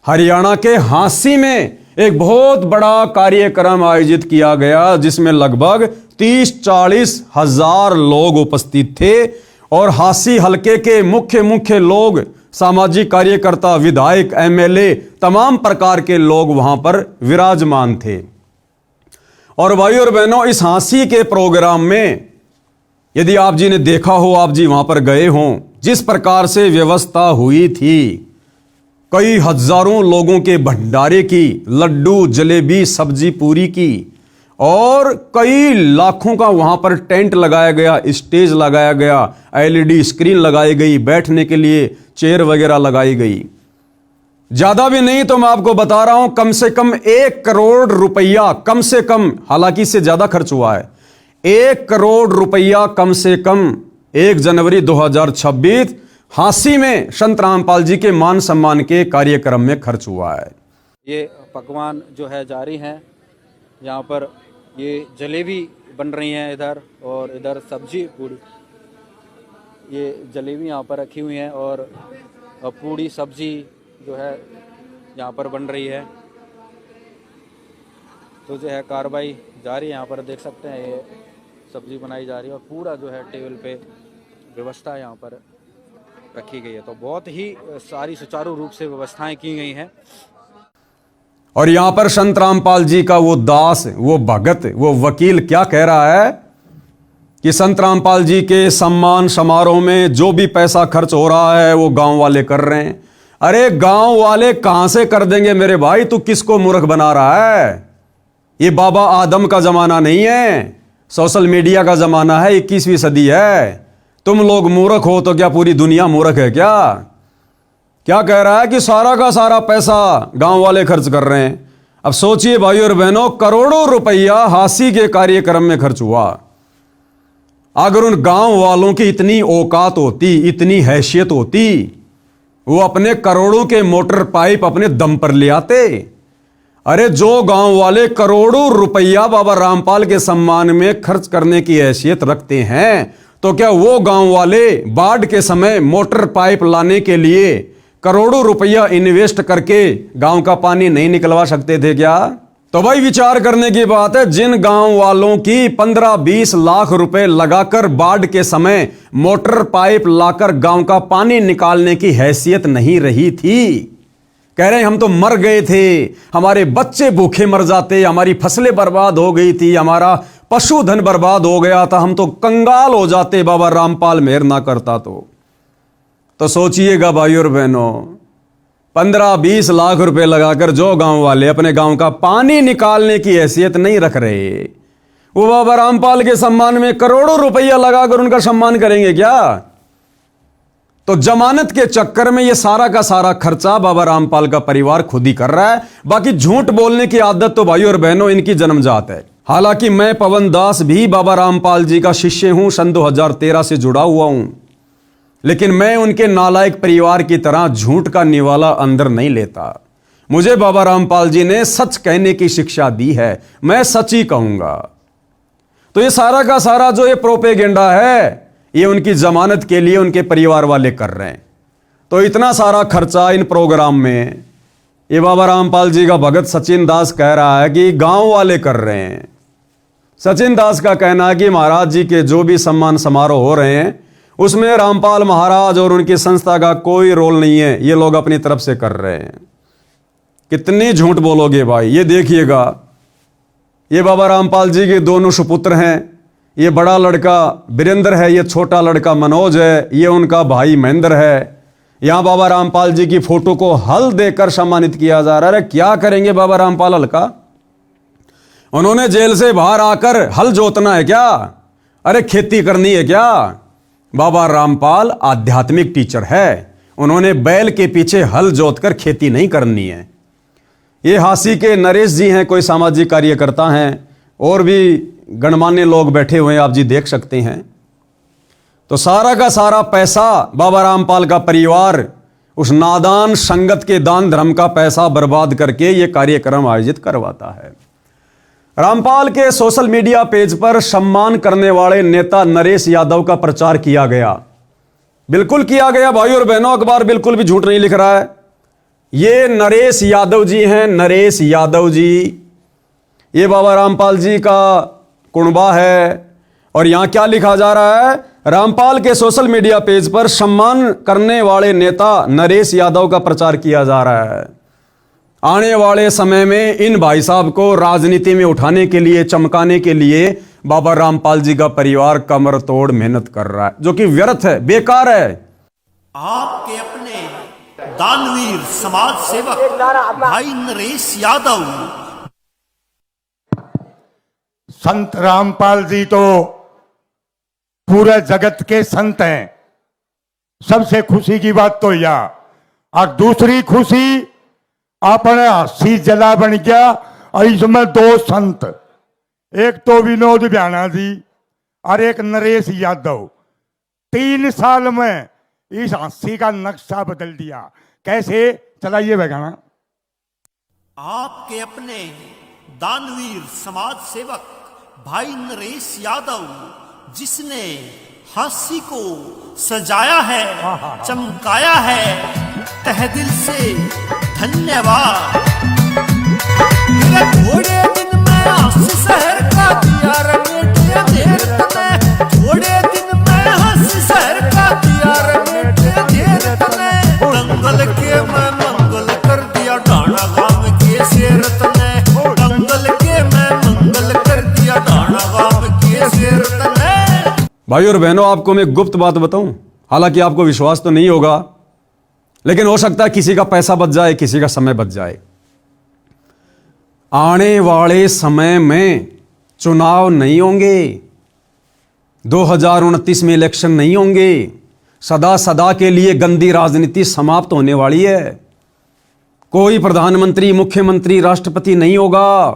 हरियाणा के हांसी में एक बहुत बड़ा कार्यक्रम आयोजित किया गया जिसमें लगभग 30-40 हजार लोग उपस्थित थे और हासी हलके के मुख्य लोग, सामाजिक कार्यकर्ता, विधायक, एमएलए, तमाम प्रकार के लोग वहां पर विराजमान थे। और भाइयों और बहनों, इस हासी के प्रोग्राम में यदि आप जी ने देखा हो, आप जी वहां पर गए हों, जिस प्रकार से व्यवस्था हुई थी, कई हजारों लोगों के भंडारे की, लड्डू, जलेबी, सब्जी पूरी की, और कई लाखों का वहां पर टेंट लगाया गया, स्टेज लगाया गया, एलईडी स्क्रीन लगाई गई, बैठने के लिए चेयर वगैरह लगाई गई। ज्यादा भी नहीं तो मैं आपको बता रहा हूं, कम से कम 1 करोड़ रुपया, कम से कम, हालांकि इससे ज्यादा खर्च हुआ है, 1 करोड़ रुपया कम से कम 1 जनवरी 2026 हांसी में संत रामपाल जी के मान सम्मान के कार्यक्रम में खर्च हुआ है। ये पकवान जो है जारी हैं, यहाँ पर ये जलेबी बन रही हैं इधर, और इधर सब्जी पूड़ी, ये जलेबी यहाँ पर रखी हुई हैं और पूड़ी सब्जी जो है यहाँ पर बन रही है। तो जो है कार्रवाई जारी है, यहाँ पर देख सकते हैं ये सब्जी बनाई जा रही है और पूरा जो है टेबल पे व्यवस्था यहाँ पर रखी गई है। तो बहुत ही सारी सुचारू रूप से व्यवस्थाएं की गई हैं। और यहां पर संत रामपाल जी का वो दास, वो भगत, वो वकील क्या कह रहा है कि संत रामपाल जी के सम्मान समारोह में जो भी पैसा खर्च हो रहा है वो गांव वाले कर रहे हैं। अरे गांव वाले कहां से कर देंगे मेरे भाई, तू किसको मूर्ख बना रहा है? ये बाबा आदम का जमाना नहीं है, सोशल मीडिया का जमाना है, 21वीं सदी है। तुम लोग मूर्ख हो तो क्या पूरी दुनिया मूर्ख है क्या? क्या कह रहा है कि सारा का सारा पैसा गांव वाले खर्च कर रहे हैं। अब सोचिए भाइयों और बहनों, करोड़ों रुपया हांसी के कार्यक्रम में खर्च हुआ। अगर उन गांव वालों की इतनी औकात होती, इतनी हैसियत होती, वो अपने करोड़ों के मोटर पाइप अपने दम पर ले आते। अरे जो गांव वाले करोड़ों रुपया बाबा रामपाल के सम्मान में खर्च करने की हैसियत रखते हैं, तो क्या वो गांव वाले बाढ़ के समय मोटर पाइप लाने के लिए करोड़ों रुपया इन्वेस्ट करके गांव का पानी नहीं निकलवा सकते थे क्या? तो भाई विचार करने की बात है। जिन गांव वालों की 15-20 लाख रुपए लगाकर बाढ़ के समय मोटर पाइप लाकर गांव का पानी निकालने की हैसियत नहीं रही थी, कह रहे हैं हम तो मर गए थे, हमारे बच्चे भूखे मर जाते, हमारी फसलें बर्बाद हो गई थी, हमारा पशुधन बर्बाद हो गया था, हम तो कंगाल हो जाते बाबा रामपाल मेहर ना करता तो सोचिएगा भाइयों और बहनों, 15-20 लाख रुपए लगाकर जो गांव वाले अपने गांव का पानी निकालने की हैसियत नहीं रख रहे, वो बाबा रामपाल के सम्मान में करोड़ों रुपया लगाकर उनका सम्मान करेंगे क्या? तो जमानत के चक्कर में ये सारा का सारा खर्चा बाबा रामपाल का परिवार खुद ही कर रहा है। बाकी झूठ बोलने की आदत तो भाइयों और बहनों इनकी जन्मजात है। हालांकि मैं पवन दास भी बाबा रामपाल जी का शिष्य हूं, सन 2013 से जुड़ा हुआ हूं, लेकिन मैं उनके नालायक परिवार की तरह झूठ का निवाला अंदर नहीं लेता। मुझे बाबा रामपाल जी ने सच कहने की शिक्षा दी है, मैं सच ही कहूंगा। तो ये सारा का सारा जो ये प्रोपेगेंडा है, ये उनकी जमानत के लिए उनके परिवार वाले कर रहे हैं। तो इतना सारा खर्चा इन प्रोग्राम में ये बाबा रामपाल जी का भगत सचिन दास कह रहा है कि गांव वाले कर रहे हैं। सचिन दास का कहना है कि महाराज जी के जो भी सम्मान समारोह हो रहे हैं उसमें रामपाल महाराज और उनकी संस्था का कोई रोल नहीं है, ये लोग अपनी तरफ से कर रहे हैं। कितनी झूठ बोलोगे भाई? ये देखिएगा, ये बाबा रामपाल जी के दोनों सुपुत्र हैं। ये बड़ा लड़का वीरेंद्र है, ये छोटा लड़का मनोज है, ये उनका भाई महेंद्र है। यहां बाबा रामपाल जी की फोटो को हल देकर सम्मानित किया जा रहा है। क्या करेंगे बाबा रामपाल हल का? उन्होंने जेल से बाहर आकर हल जोतना है क्या? अरे खेती करनी है क्या? बाबा रामपाल आध्यात्मिक टीचर है, उन्होंने बैल के पीछे हल जोतकर खेती नहीं करनी है। ये हांसी के नरेश जी हैं, कोई सामाजिक कार्यकर्ता हैं, और भी गणमान्य लोग बैठे हुए हैं, आप जी देख सकते हैं। तो सारा का सारा पैसा बाबा रामपाल का परिवार उस नादान संगत के दान धर्म का पैसा बर्बाद करके ये कार्यक्रम आयोजित करवाता है। रामपाल के सोशल मीडिया पेज पर सम्मान करने वाले नेता नरेश यादव का प्रचार किया गया, बिल्कुल किया गया भाइयों और बहनों। अखबार बिल्कुल भी झूठ नहीं लिख रहा है। ये नरेश यादव जी हैं, नरेश यादव जी। ये बाबा रामपाल जी का कुणबा है। और यहां क्या लिखा जा रहा है, रामपाल के सोशल मीडिया पेज पर सम्मान करने वाले नेता नरेश यादव का प्रचार किया जा रहा है। आने वाले समय में इन भाई साहब को राजनीति में उठाने के लिए, चमकाने के लिए बाबा रामपाल जी का परिवार कमर तोड़ मेहनत कर रहा है, जो कि व्यर्थ है, बेकार है। आपके अपने दानवीर समाज सेवक भाई नरेश यादव। संत रामपाल जी तो पूरे जगत के संत हैं। सबसे खुशी की बात तो यह, और दूसरी खुशी अपने हस्सी जला बन गया। और इसमें दो संत, एक तो विनोद ब्याना जी और एक नरेश यादव, 3 साल में इस हस्सी का नक्शा बदल दिया। कैसे, चलाइए भगाना। आपके अपने दानवीर समाज सेवक भाई नरेश यादव, जिसने हंसी को सजाया है, चमकाया है, तहे दिल से धन्यवाद। थोड़े दिन में हंसी शहर का दिया रंगेटिया देर तने, थोड़े दिन में हंसी शहर का दिया रंगेटिया देर तने, दंगल के मैं मंगल कर दिया ढाणा गांव के शेर तने, दंगल के मैं मंगल कर दिया ढाणा गांव के शेर तने। भाई और बहनों, आपको मैं गुप्त बात बताऊं, हालांकि आपको विश्वास तो नहीं होगा, लेकिन हो सकता है किसी का पैसा बच जाए, किसी का समय बच जाए। आने वाले समय में चुनाव नहीं होंगे, 2029 में इलेक्शन नहीं होंगे। सदा सदा के लिए गंदी राजनीति समाप्त होने वाली है। कोई प्रधानमंत्री, मुख्यमंत्री, राष्ट्रपति नहीं होगा।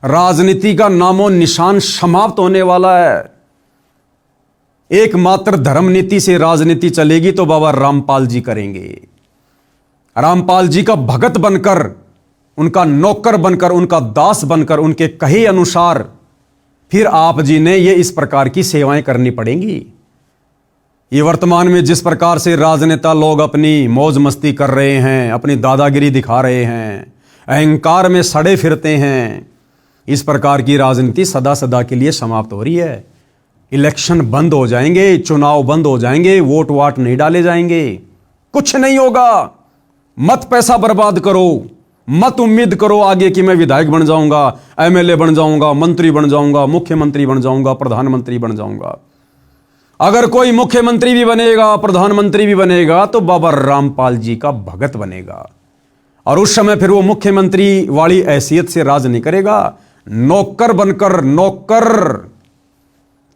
राजनीति का नामो निशान समाप्त होने वाला है। एकमात्र धर्म नीति से राजनीति चलेगी तो बाबा रामपाल जी करेंगे। रामपाल जी का भगत बनकर, उनका नौकर बनकर, उनका दास बनकर, उनके कहे अनुसार फिर आप जी ने ये इस प्रकार की सेवाएं करनी पड़ेंगी। ये वर्तमान में जिस प्रकार से राजनेता लोग अपनी मौज मस्ती कर रहे हैं, अपनी दादागिरी दिखा रहे हैं, अहंकार में सड़े फिरते हैं, इस प्रकार की राजनीति सदा सदा के लिए समाप्त हो रही है। इलेक्शन बंद हो जाएंगे, चुनाव बंद हो जाएंगे, वोट वाट नहीं डाले जाएंगे, कुछ नहीं होगा। मत पैसा बर्बाद करो, मत उम्मीद करो आगे कि मैं विधायक बन जाऊंगा, एमएलए बन जाऊंगा, मंत्री बन जाऊंगा, मुख्यमंत्री बन जाऊंगा, प्रधानमंत्री बन जाऊंगा। अगर कोई मुख्यमंत्री भी बनेगा, प्रधानमंत्री भी बनेगा, तो बाबा रामपाल जी का भगत बनेगा। और उस समय फिर वो मुख्यमंत्री वाली हैसियत से राज नहीं करेगा, नौकर बनकर, नौकर।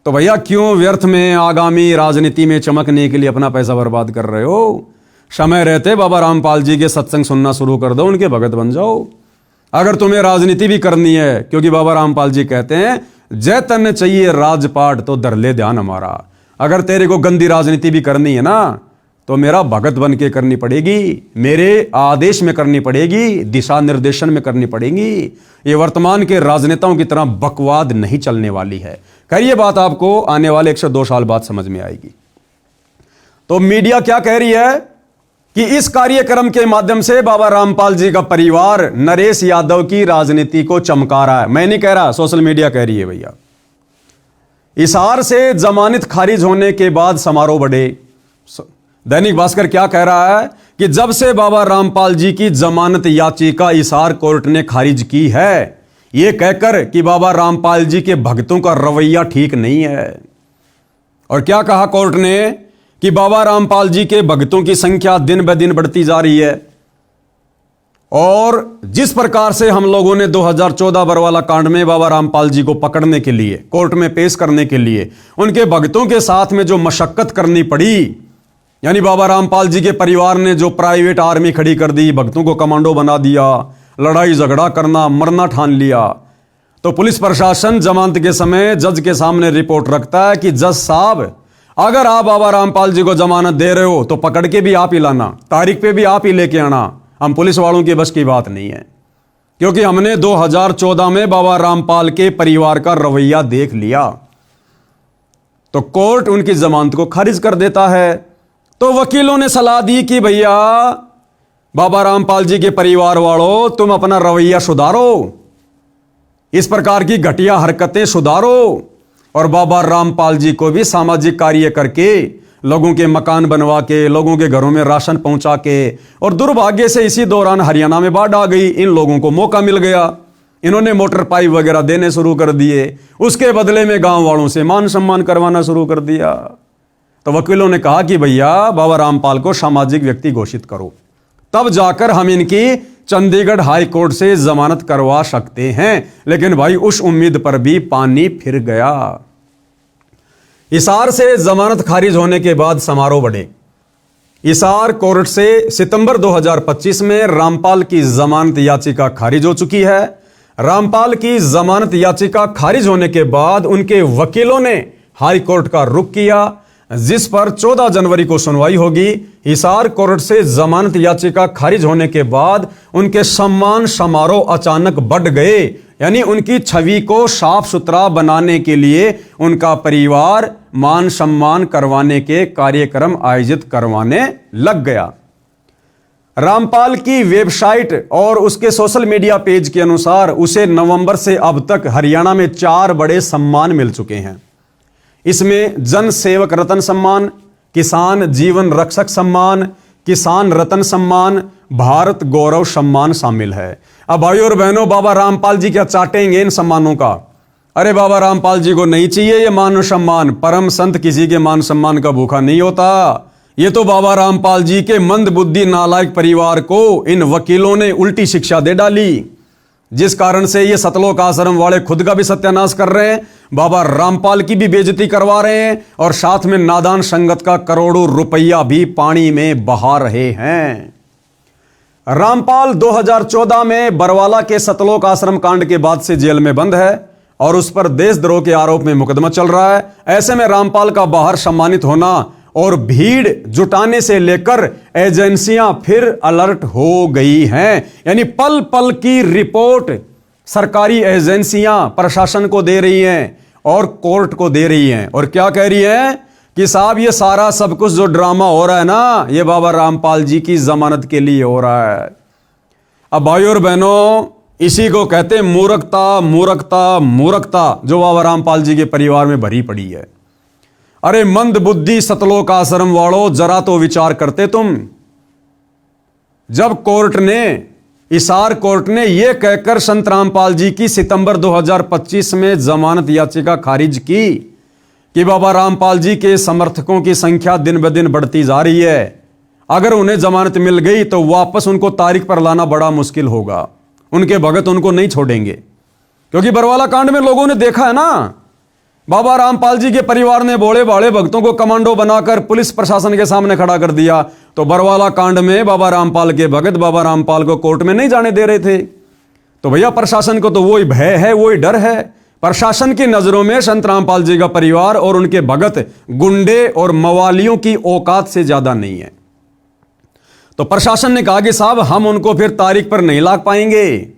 तो भैया क्यों व्यर्थ में आगामी राजनीति में चमकने के लिए अपना पैसा बर्बाद कर रहे हो? समय रहते बाबा रामपाल जी के सत्संग सुनना शुरू कर दो, उनके भगत बन जाओ। अगर तुम्हें राजनीति भी करनी है, क्योंकि बाबा रामपाल जी कहते हैं जय तन चाहिए राजपाट तो धर ले ध्यान हमारा। अगर तेरे को गंदी राजनीति भी करनी है ना, तो मेरा भगत बन के करनी पड़ेगी, मेरे आदेश में करनी पड़ेगी, दिशा निर्देशन में करनी पड़ेगी। ये वर्तमान के राजनेताओं की तरह बकवाद नहीं चलने वाली है। खैर ये बात आपको आने वाले 102 साल बाद समझ में आएगी। तो मीडिया क्या कह रही है कि इस कार्यक्रम के माध्यम से बाबा रामपाल जी का परिवार नरेश यादव की राजनीति को चमका रहा है। मैं नहीं कह रहा, सोशल मीडिया कह रही है भैया। हिसार से जमानत खारिज होने के बाद समारोह बढ़े। दैनिक भास्कर क्या कह रहा है कि जब से बाबा रामपाल जी की जमानत याचिका हिसार कोर्ट ने खारिज की है, यह कहकर कि बाबा रामपाल जी के भक्तों का रवैया ठीक नहीं है। और क्या कहा कोर्ट ने कि बाबा रामपाल जी के भक्तों की संख्या दिन ब दिन बढ़ती जा रही है, और जिस प्रकार से हम लोगों ने 2014 बरवाला कांड में बाबा रामपाल जी को पकड़ने के लिए, कोर्ट में पेश करने के लिए उनके भक्तों के साथ में जो मशक्कत करनी पड़ी, यानी बाबा रामपाल जी के परिवार ने जो प्राइवेट आर्मी खड़ी कर दी, भक्तों को कमांडो बना दिया, लड़ाई झगड़ा करना, मरना ठान लिया, तो पुलिस प्रशासन जमानत के समय जज के सामने रिपोर्ट रखता है कि जज साहब, अगर आप बाबा रामपाल जी को जमानत दे रहे हो तो पकड़ के भी आप ही लाना, तारीख पे भी आप ही लेके आना। हम पुलिस वालों की बस की बात नहीं है, क्योंकि हमने 2014 में बाबा रामपाल के परिवार का रवैया देख लिया। तो कोर्ट उनकी जमानत को खारिज कर देता है। तो वकीलों ने सलाह दी कि भैया बाबा रामपाल जी के परिवार वालों, तुम अपना रवैया सुधारो, इस प्रकार की घटिया हरकतें सुधारो और बाबा रामपाल जी को भी सामाजिक कार्य करके, लोगों के मकान बनवा के, लोगों के घरों में राशन पहुंचा के, और दुर्भाग्य से इसी दौरान हरियाणा में बाढ़ आ गई, इन लोगों को मौका मिल गया, इन्होंने मोटर पाइप वगैरह देने शुरू कर दिए, उसके बदले में गांव वालों से मान सम्मान करवाना शुरू कर दिया। तो वकीलों ने कहा कि भैया बाबा रामपाल को सामाजिक व्यक्ति घोषित करो, तब जाकर हम इनकी चंडीगढ़ हाई कोर्ट से जमानत करवा सकते हैं। लेकिन भाई उस उम्मीद पर भी पानी फिर गया। हिसार से जमानत खारिज होने के बाद समारोह बढ़े। हिसार कोर्ट से सितंबर 2025 में रामपाल की जमानत याचिका खारिज हो चुकी है। रामपाल की जमानत याचिका खारिज होने के बाद उनके वकीलों ने हाई कोर्ट का रुख किया, जिस पर 14 जनवरी को सुनवाई होगी। हिसार कोर्ट से जमानत याचिका खारिज होने के बाद उनके सम्मान समारोह अचानक बढ़ गए, यानी उनकी छवि को साफ सुथरा बनाने के लिए उनका परिवार मान सम्मान करवाने के कार्यक्रम आयोजित करवाने लग गया। रामपाल की वेबसाइट और उसके सोशल मीडिया पेज के अनुसार उसे नवंबर से अब तक हरियाणा में 4 बड़े सम्मान मिल चुके हैं। इसमें जन सेवक रत्न सम्मान, किसान जीवन रक्षक सम्मान, किसान रत्न सम्मान, भारत गौरव सम्मान शामिल है। अब भाइयों और बहनों, बाबा रामपाल जी क्या चाटेंगे इन सम्मानों का? अरे बाबा रामपाल जी को नहीं चाहिए ये मान सम्मान। परम संत किसी के मान सम्मान का भूखा नहीं होता। ये तो बाबा रामपाल जी के मंद बुद्धि नालायक परिवार को इन वकीलों ने उल्टी शिक्षा दे डाली, जिस कारण से ये सतलोक आश्रम वाले खुद का भी सत्यानाश कर रहे हैं, बाबा रामपाल की भी बेइज्जती करवा रहे हैं और साथ में नादान संगत का करोड़ों रुपया भी पानी में बहा रहे हैं। रामपाल 2014 में बरवाला के सतलोक आश्रम कांड के बाद से जेल में बंद है और उस पर देशद्रोह के आरोप में मुकदमा चल रहा है। ऐसे में रामपाल का बाहर सम्मानित होना और भीड़ जुटाने से लेकर एजेंसियां फिर अलर्ट हो गई हैं, यानी पल पल की रिपोर्ट सरकारी एजेंसियां प्रशासन को दे रही हैं और कोर्ट को दे रही हैं। और क्या कह रही हैं कि साहब ये सारा सब कुछ जो ड्रामा हो रहा है ना, ये बाबा रामपाल जी की जमानत के लिए हो रहा है। अब भाइयों और बहनों, इसी को कहते हैं मूर्खता, मूर्खता, मूर्खता, जो बाबा रामपाल जी के परिवार में भरी पड़ी है। अरे मंद बुद्धि सतलोक आश्रम वालों, जरा तो विचार करते तुम। जब कोर्ट ने, हिसार कोर्ट ने यह कहकर संत रामपाल जी की सितंबर 2025 में जमानत याचिका खारिज की कि बाबा रामपाल जी के समर्थकों की संख्या दिन ब दिन बढ़ती जा रही है, अगर उन्हें जमानत मिल गई तो वापस उनको तारीख पर लाना बड़ा मुश्किल होगा, उनके भगत उनको नहीं छोड़ेंगे। क्योंकि बरवाला कांड में लोगों ने देखा है ना, बाबा रामपाल जी के परिवार ने भोले भाले भक्तों को कमांडो बनाकर पुलिस प्रशासन के सामने खड़ा कर दिया। तो बरवाला कांड में बाबा रामपाल के भगत बाबा रामपाल को कोर्ट में नहीं जाने दे रहे थे। तो भैया प्रशासन को तो वही भय है, वही डर है। प्रशासन की नजरों में संत रामपाल जी का परिवार और उनके भगत गुंडे और मवालियों की औकात से ज्यादा नहीं है। तो प्रशासन ने कहा कि साहब हम उनको फिर तारीख पर नहीं ला पाएंगे,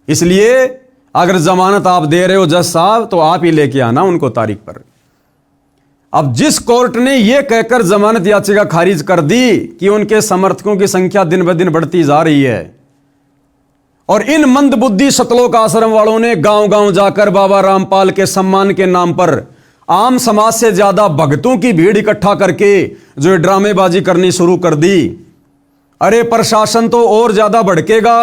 इसलिए अगर जमानत आप दे रहे हो जज साहब तो आप ही लेके आना उनको तारीख पर। अब जिस कोर्ट ने यह कहकर जमानत याचिका खारिज कर दी कि उनके समर्थकों की संख्या दिन ब दिन बढ़ती जा रही है और इन मंदबुद्धि सतलोक आश्रम वालों ने गांव गांव जाकर बाबा रामपाल के सम्मान के नाम पर आम समाज से ज्यादा भक्तों की भीड़ इकट्ठा करके जो ड्रामेबाजी करनी शुरू कर दी, अरे प्रशासन तो और ज्यादा भड़केगा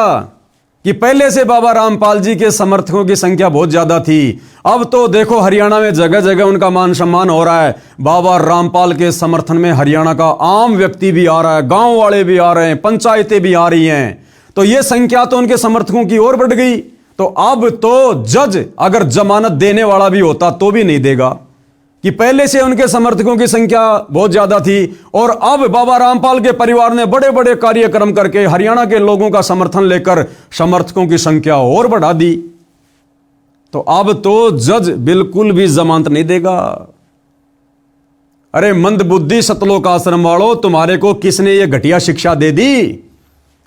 कि पहले से बाबा रामपाल जी के समर्थकों की संख्या बहुत ज्यादा थी। अब तो देखो हरियाणा में जगह जगह उनका मान सम्मान हो रहा है। बाबा रामपाल के समर्थन में हरियाणा का आम व्यक्ति भी आ रहा है, गांव वाले भी आ रहे हैं, पंचायतें भी आ रही हैं। तो यह संख्या तो उनके समर्थकों की ओर बढ़ गई। तो अब तो जज अगर जमानत देने वाला भी होता तो भी नहीं देगा कि पहले से उनके समर्थकों की संख्या बहुत ज्यादा थी और अब बाबा रामपाल के परिवार ने बड़े बड़े कार्यक्रम करके हरियाणा के लोगों का समर्थन लेकर समर्थकों की संख्या और बढ़ा दी। तो अब तो जज बिल्कुल भी जमानत नहीं देगा। अरे मंदबुद्धि सतलोक आश्रम वालों, तुम्हारे को किसने ये घटिया शिक्षा दे दी?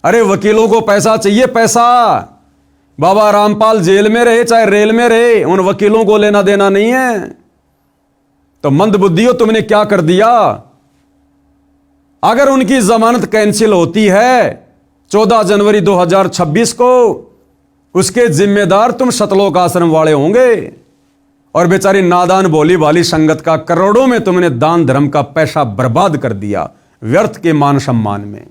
अरे वकीलों को पैसा चाहिए, पैसा। बाबा रामपाल जेल में रहे चाहे रेल में रहे, उन वकीलों को लेना देना नहीं है। तो मंदबुद्धियों, तुमने क्या कर दिया? अगर उनकी जमानत कैंसिल होती है 14 जनवरी 2026 को उसके जिम्मेदार तुम सतलोक आश्रम वाले होंगे। और बेचारी नादान बोली वाली संगत का करोड़ों में तुमने दान धर्म का पैसा बर्बाद कर दिया व्यर्थ के मान सम्मान में।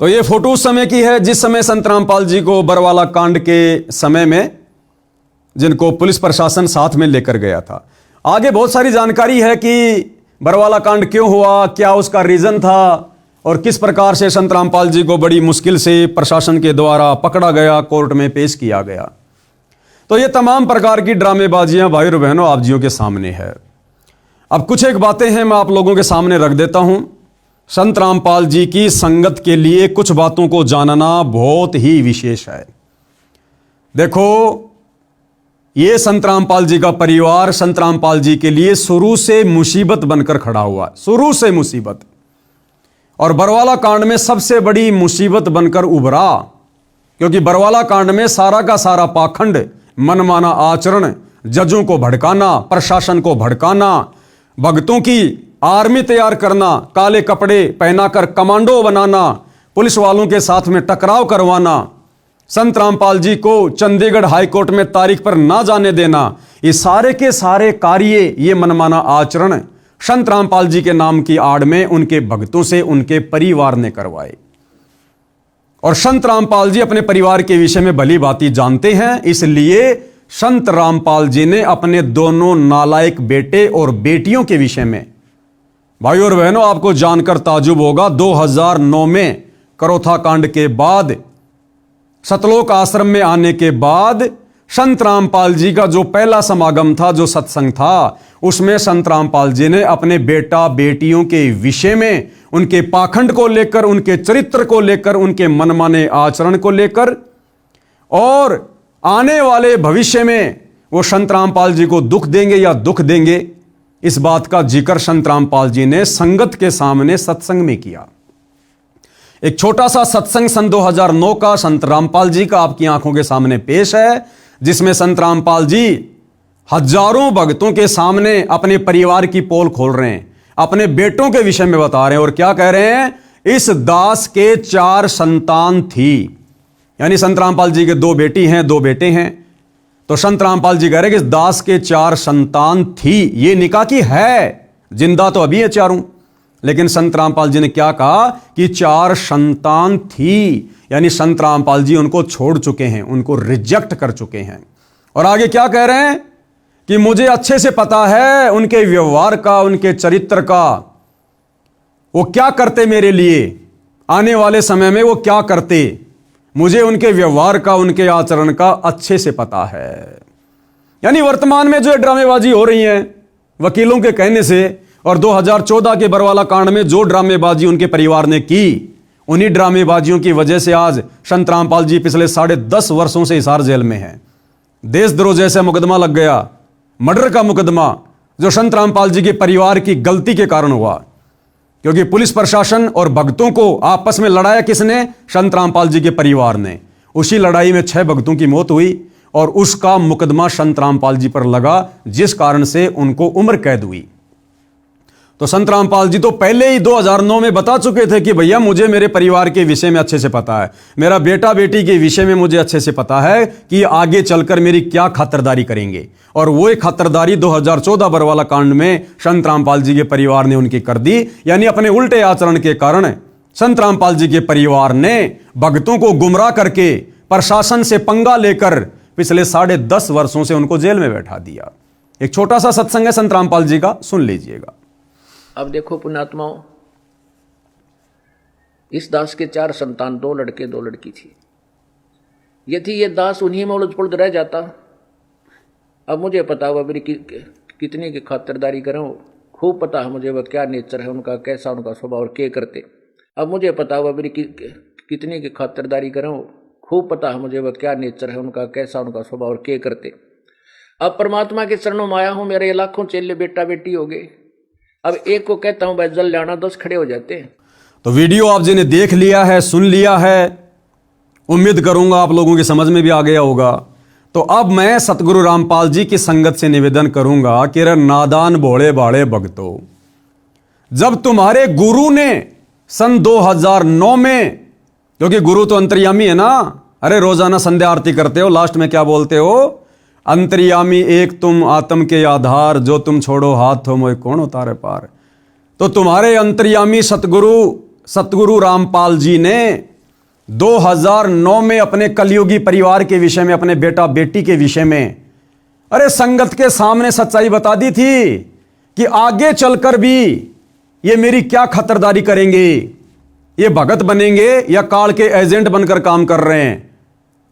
तो ये फोटो उस समय की है जिस समय संत रामपाल जी को बरवाला कांड के समय में जिनको पुलिस प्रशासन साथ में लेकर गया था। आगे बहुत सारी जानकारी है कि बरवाला कांड क्यों हुआ, क्या उसका रीजन था और किस प्रकार से संत रामपाल जी को बड़ी मुश्किल से प्रशासन के द्वारा पकड़ा गया, कोर्ट में पेश किया गया। तो ये तमाम प्रकार की ड्रामेबाजियां भाई और बहनों आप जियों के सामने है। अब कुछ एक बातें हैं मैं आप लोगों के सामने रख देता हूं। संत रामपाल जी की संगत के लिए कुछ बातों को जानना बहुत ही विशेष है। देखो, ये संत रामपाल जी का परिवार संत रामपाल जी के लिए शुरू से मुसीबत बनकर खड़ा हुआ, शुरू से मुसीबत। और बरवाला कांड में सबसे बड़ी मुसीबत बनकर उभरा, क्योंकि बरवाला कांड में सारा का सारा पाखंड, मनमाना आचरण, जजों को भड़काना, प्रशासन को भड़काना, भक्तों की आर्मी तैयार करना, काले कपड़े पहनाकर कमांडो बनाना, पुलिस वालों के साथ में टकराव करवाना, संत रामपाल जी को चंडीगढ़ हाईकोर्ट में तारीख पर ना जाने देना, ये सारे के सारे कार्य, ये मनमाना आचरण संत रामपाल जी के नाम की आड़ में उनके भक्तों से उनके परिवार ने करवाए। और संत रामपाल जी अपने परिवार के विषय में भली भांति जानते हैं, इसलिए संत रामपाल जी ने अपने दोनों नालायक बेटे और बेटियों के विषय में, भाइयों और बहनों आपको जानकर ताजुब होगा, 2009 में करोथा कांड के बाद, सतलोक आश्रम में आने के बाद संत रामपाल जी का जो पहला समागम था, जो सत्संग था, उसमें संत रामपाल जी ने अपने बेटा बेटियों के विषय में, उनके पाखंड को लेकर, उनके चरित्र को लेकर, उनके मनमाने आचरण को लेकर और आने वाले भविष्य में वो संत रामपाल जी को दुख देंगे या दुख देंगे, इस बात का जिक्र संत रामपाल जी ने संगत के सामने सत्संग में किया। एक छोटा सा सत्संग सन 2009 का संत रामपाल जी का आपकी आंखों के सामने पेश है, जिसमें संत रामपाल जी हजारों भक्तों के सामने अपने परिवार की पोल खोल रहे हैं, अपने बेटों के विषय में बता रहे हैं और क्या कह रहे हैं, इस दास के 4 संतान थी, यानी संत रामपाल जी के 2 बेटी हैं, 2 बेटे हैं। तो संत रामपाल जी कह रहे हैं कि इस दास के 4 संतान थी, ये निकाह की है, जिंदा तो अभी है चारों, लेकिन संत रामपाल जी ने क्या कहा कि 4 संतान थी, यानी संत रामपाल जी उनको छोड़ चुके हैं, उनको रिजेक्ट कर चुके हैं। और आगे क्या कह रहे हैं कि मुझे अच्छे से पता है उनके व्यवहार का, उनके चरित्र का, वो क्या करते मेरे लिए, आने वाले समय में वो क्या करते, मुझे उनके व्यवहार का, उनके आचरण का अच्छे से पता है। यानी वर्तमान में जो ड्रामेबाजी हो रही है वकीलों के कहने से, और 2014 के बरवाला कांड में जो ड्रामेबाजी उनके परिवार ने की, उन्हीं ड्रामेबाजियों की वजह से आज संत रामपाल जी पिछले 10.5 वर्षों से हिसार जेल में हैं। देशद्रोह जैसा मुकदमा लग गया, मर्डर का मुकदमा, जो संत रामपाल जी के परिवार की गलती के कारण हुआ, क्योंकि पुलिस प्रशासन और भक्तों को आपस में लड़ाया किसने, संत रामपाल जी के परिवार ने। उसी लड़ाई में 6 भक्तों की मौत हुई और उसका मुकदमा संत रामपाल जी पर लगा, जिस कारण से उनको उम्र कैद हुई। तो संत रामपाल जी तो पहले ही 2009 में बता चुके थे कि भैया मुझे मेरे परिवार के विषय में अच्छे से पता है, मेरा बेटा बेटी के विषय में मुझे अच्छे से पता है कि आगे चलकर मेरी क्या खातिरदारी करेंगे। और वो एक खातिरदारी 2014 बरवाला कांड में संत रामपाल जी के परिवार ने उनकी कर दी। यानी अपने उल्टे आचरण के कारण संत रामपाल जी के परिवार ने भक्तों को गुमराह करके प्रशासन से पंगा लेकर पिछले 10.5 वर्षों से उनको जेल में बैठा दिया। एक छोटा सा सत्संग है संत रामपाल जी का, सुन लीजिएगा। अब देखो पुण्यात्माओं, इस दास के 4 संतान, 2 लड़के 2 लड़की थी। यदि ये दास उन्हीं में उलझ पुलझ रह जाता, अब मुझे पता हुआ मेरी कितनी की खातिरदारी करूं, खूब पता है मुझे वह क्या नेचर है उनका, कैसा उनका स्वभाव और क्या करते। अब मुझे पता हुआ मेरी कितनी की खातिरदारी करूं, खूब पता है मुझे वह क्या नेचर है उनका, कैसा उनका स्वभाव और क्या करते। अब परमात्मा के चरणों में आया हूं, मेरे लाखों चेले बेटा बेटी हो गए। अब एक को कहता हूं भाई जल जाना, 10 खड़े हो जाते हैं। तो वीडियो आप जी ने देख लिया है, सुन लिया है, उम्मीद करूंगा आप लोगों की समझ में भी आ गया होगा। तो अब मैं सतगुरु रामपाल जी की संगत से निवेदन करूंगा कि रे नादान भोले भाले भक्तों, जब तुम्हारे गुरु ने सन 2009 में, क्योंकि गुरु तो अंतर्यामी है ना। अरे रोजाना संध्या आरती करते हो, लास्ट में क्या बोलते हो? अंतर्यामी एक तुम आत्म के आधार, जो तुम छोड़ो हाथ हो मोय कौन उतारे पार। तो तुम्हारे अंतर्यामी सतगुरु रामपाल जी ने 2009 में अपने कलयुगी परिवार के विषय में, अपने बेटा बेटी के विषय में, अरे संगत के सामने सच्चाई बता दी थी कि आगे चलकर भी ये मेरी क्या खतरदारी करेंगे, ये भगत बनेंगे या काल के एजेंट बनकर काम कर रहे हैं।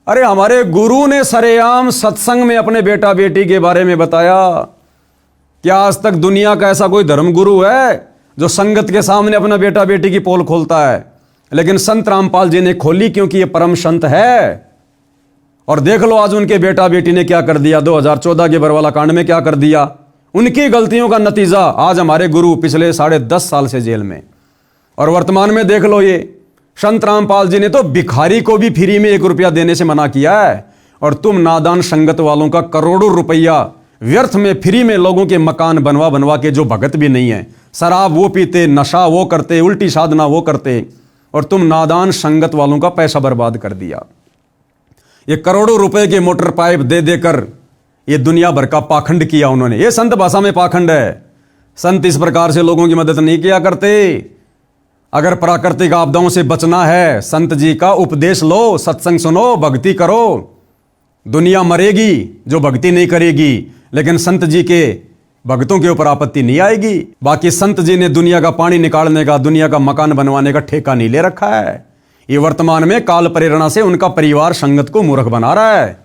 अरे हमारे गुरु ने सरेआम सत्संग में अपने बेटा बेटी के बारे में बताया। क्या आज तक दुनिया का ऐसा कोई धर्म गुरु है जो संगत के सामने अपना बेटा बेटी की पोल खोलता है? लेकिन संत रामपाल जी ने खोली, क्योंकि ये परम संत है। और देख लो आज उनके बेटा बेटी ने क्या कर दिया। 2014 के बरवाला कांड में क्या कर दिया। उनकी गलतियों का नतीजा आज हमारे गुरु पिछले 10.5 साल से जेल में। और वर्तमान में देख लो, ये संत रामपाल जी ने तो भिखारी को भी फ्री में 1 रुपया देने से मना किया है। और तुम नादान संगत वालों का करोड़ों रुपया व्यर्थ में फ्री में लोगों के मकान बनवा बनवा के, जो भगत भी नहीं है, शराब वो पीते, नशा वो करते, उल्टी साधना वो करते, और तुम नादान संगत वालों का पैसा बर्बाद कर दिया। ये करोड़ों रुपए के मोटर पाइप दे देकर ये दुनिया भर का पाखंड किया उन्होंने। ये संत भाषा में पाखंड है। संत इस प्रकार से लोगों की मदद नहीं किया करते। अगर प्राकृतिक आपदाओं से बचना है, संत जी का उपदेश लो, सत्संग सुनो, भक्ति करो। दुनिया मरेगी जो भक्ति नहीं करेगी, लेकिन संत जी के भक्तों के ऊपर आपत्ति नहीं आएगी। बाकी संत जी ने दुनिया का पानी निकालने का, दुनिया का मकान बनवाने का ठेका नहीं ले रखा है। ये वर्तमान में काल प्रेरणा से उनका परिवार संगत को मूर्ख बना रहा है।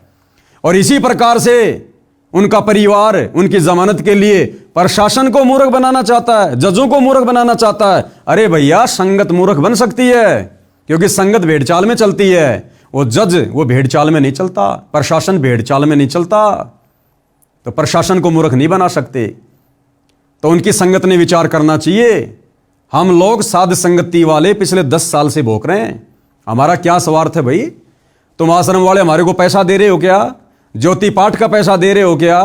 और इसी प्रकार से उनका परिवार उनकी जमानत के लिए प्रशासन को मूर्ख बनाना चाहता है, जजों को मूर्ख बनाना चाहता है। अरे भैया, संगत मूर्ख बन सकती है, क्योंकि संगत भेड़ चाल में चलती है। वो जज वो भेड़ चाल में नहीं चलता, प्रशासन भेड़ चाल में नहीं चलता। तो प्रशासन को मूर्ख नहीं बना सकते। तो उनकी संगत ने विचार करना चाहिए। हम लोग साध संगति वाले पिछले 10 साल से भोग रहे हैं। हमारा क्या स्वार्थ है भाई? तुम आश्रम वाले हमारे को पैसा दे रहे हो क्या? ज्योति पाठ का पैसा दे रहे हो क्या?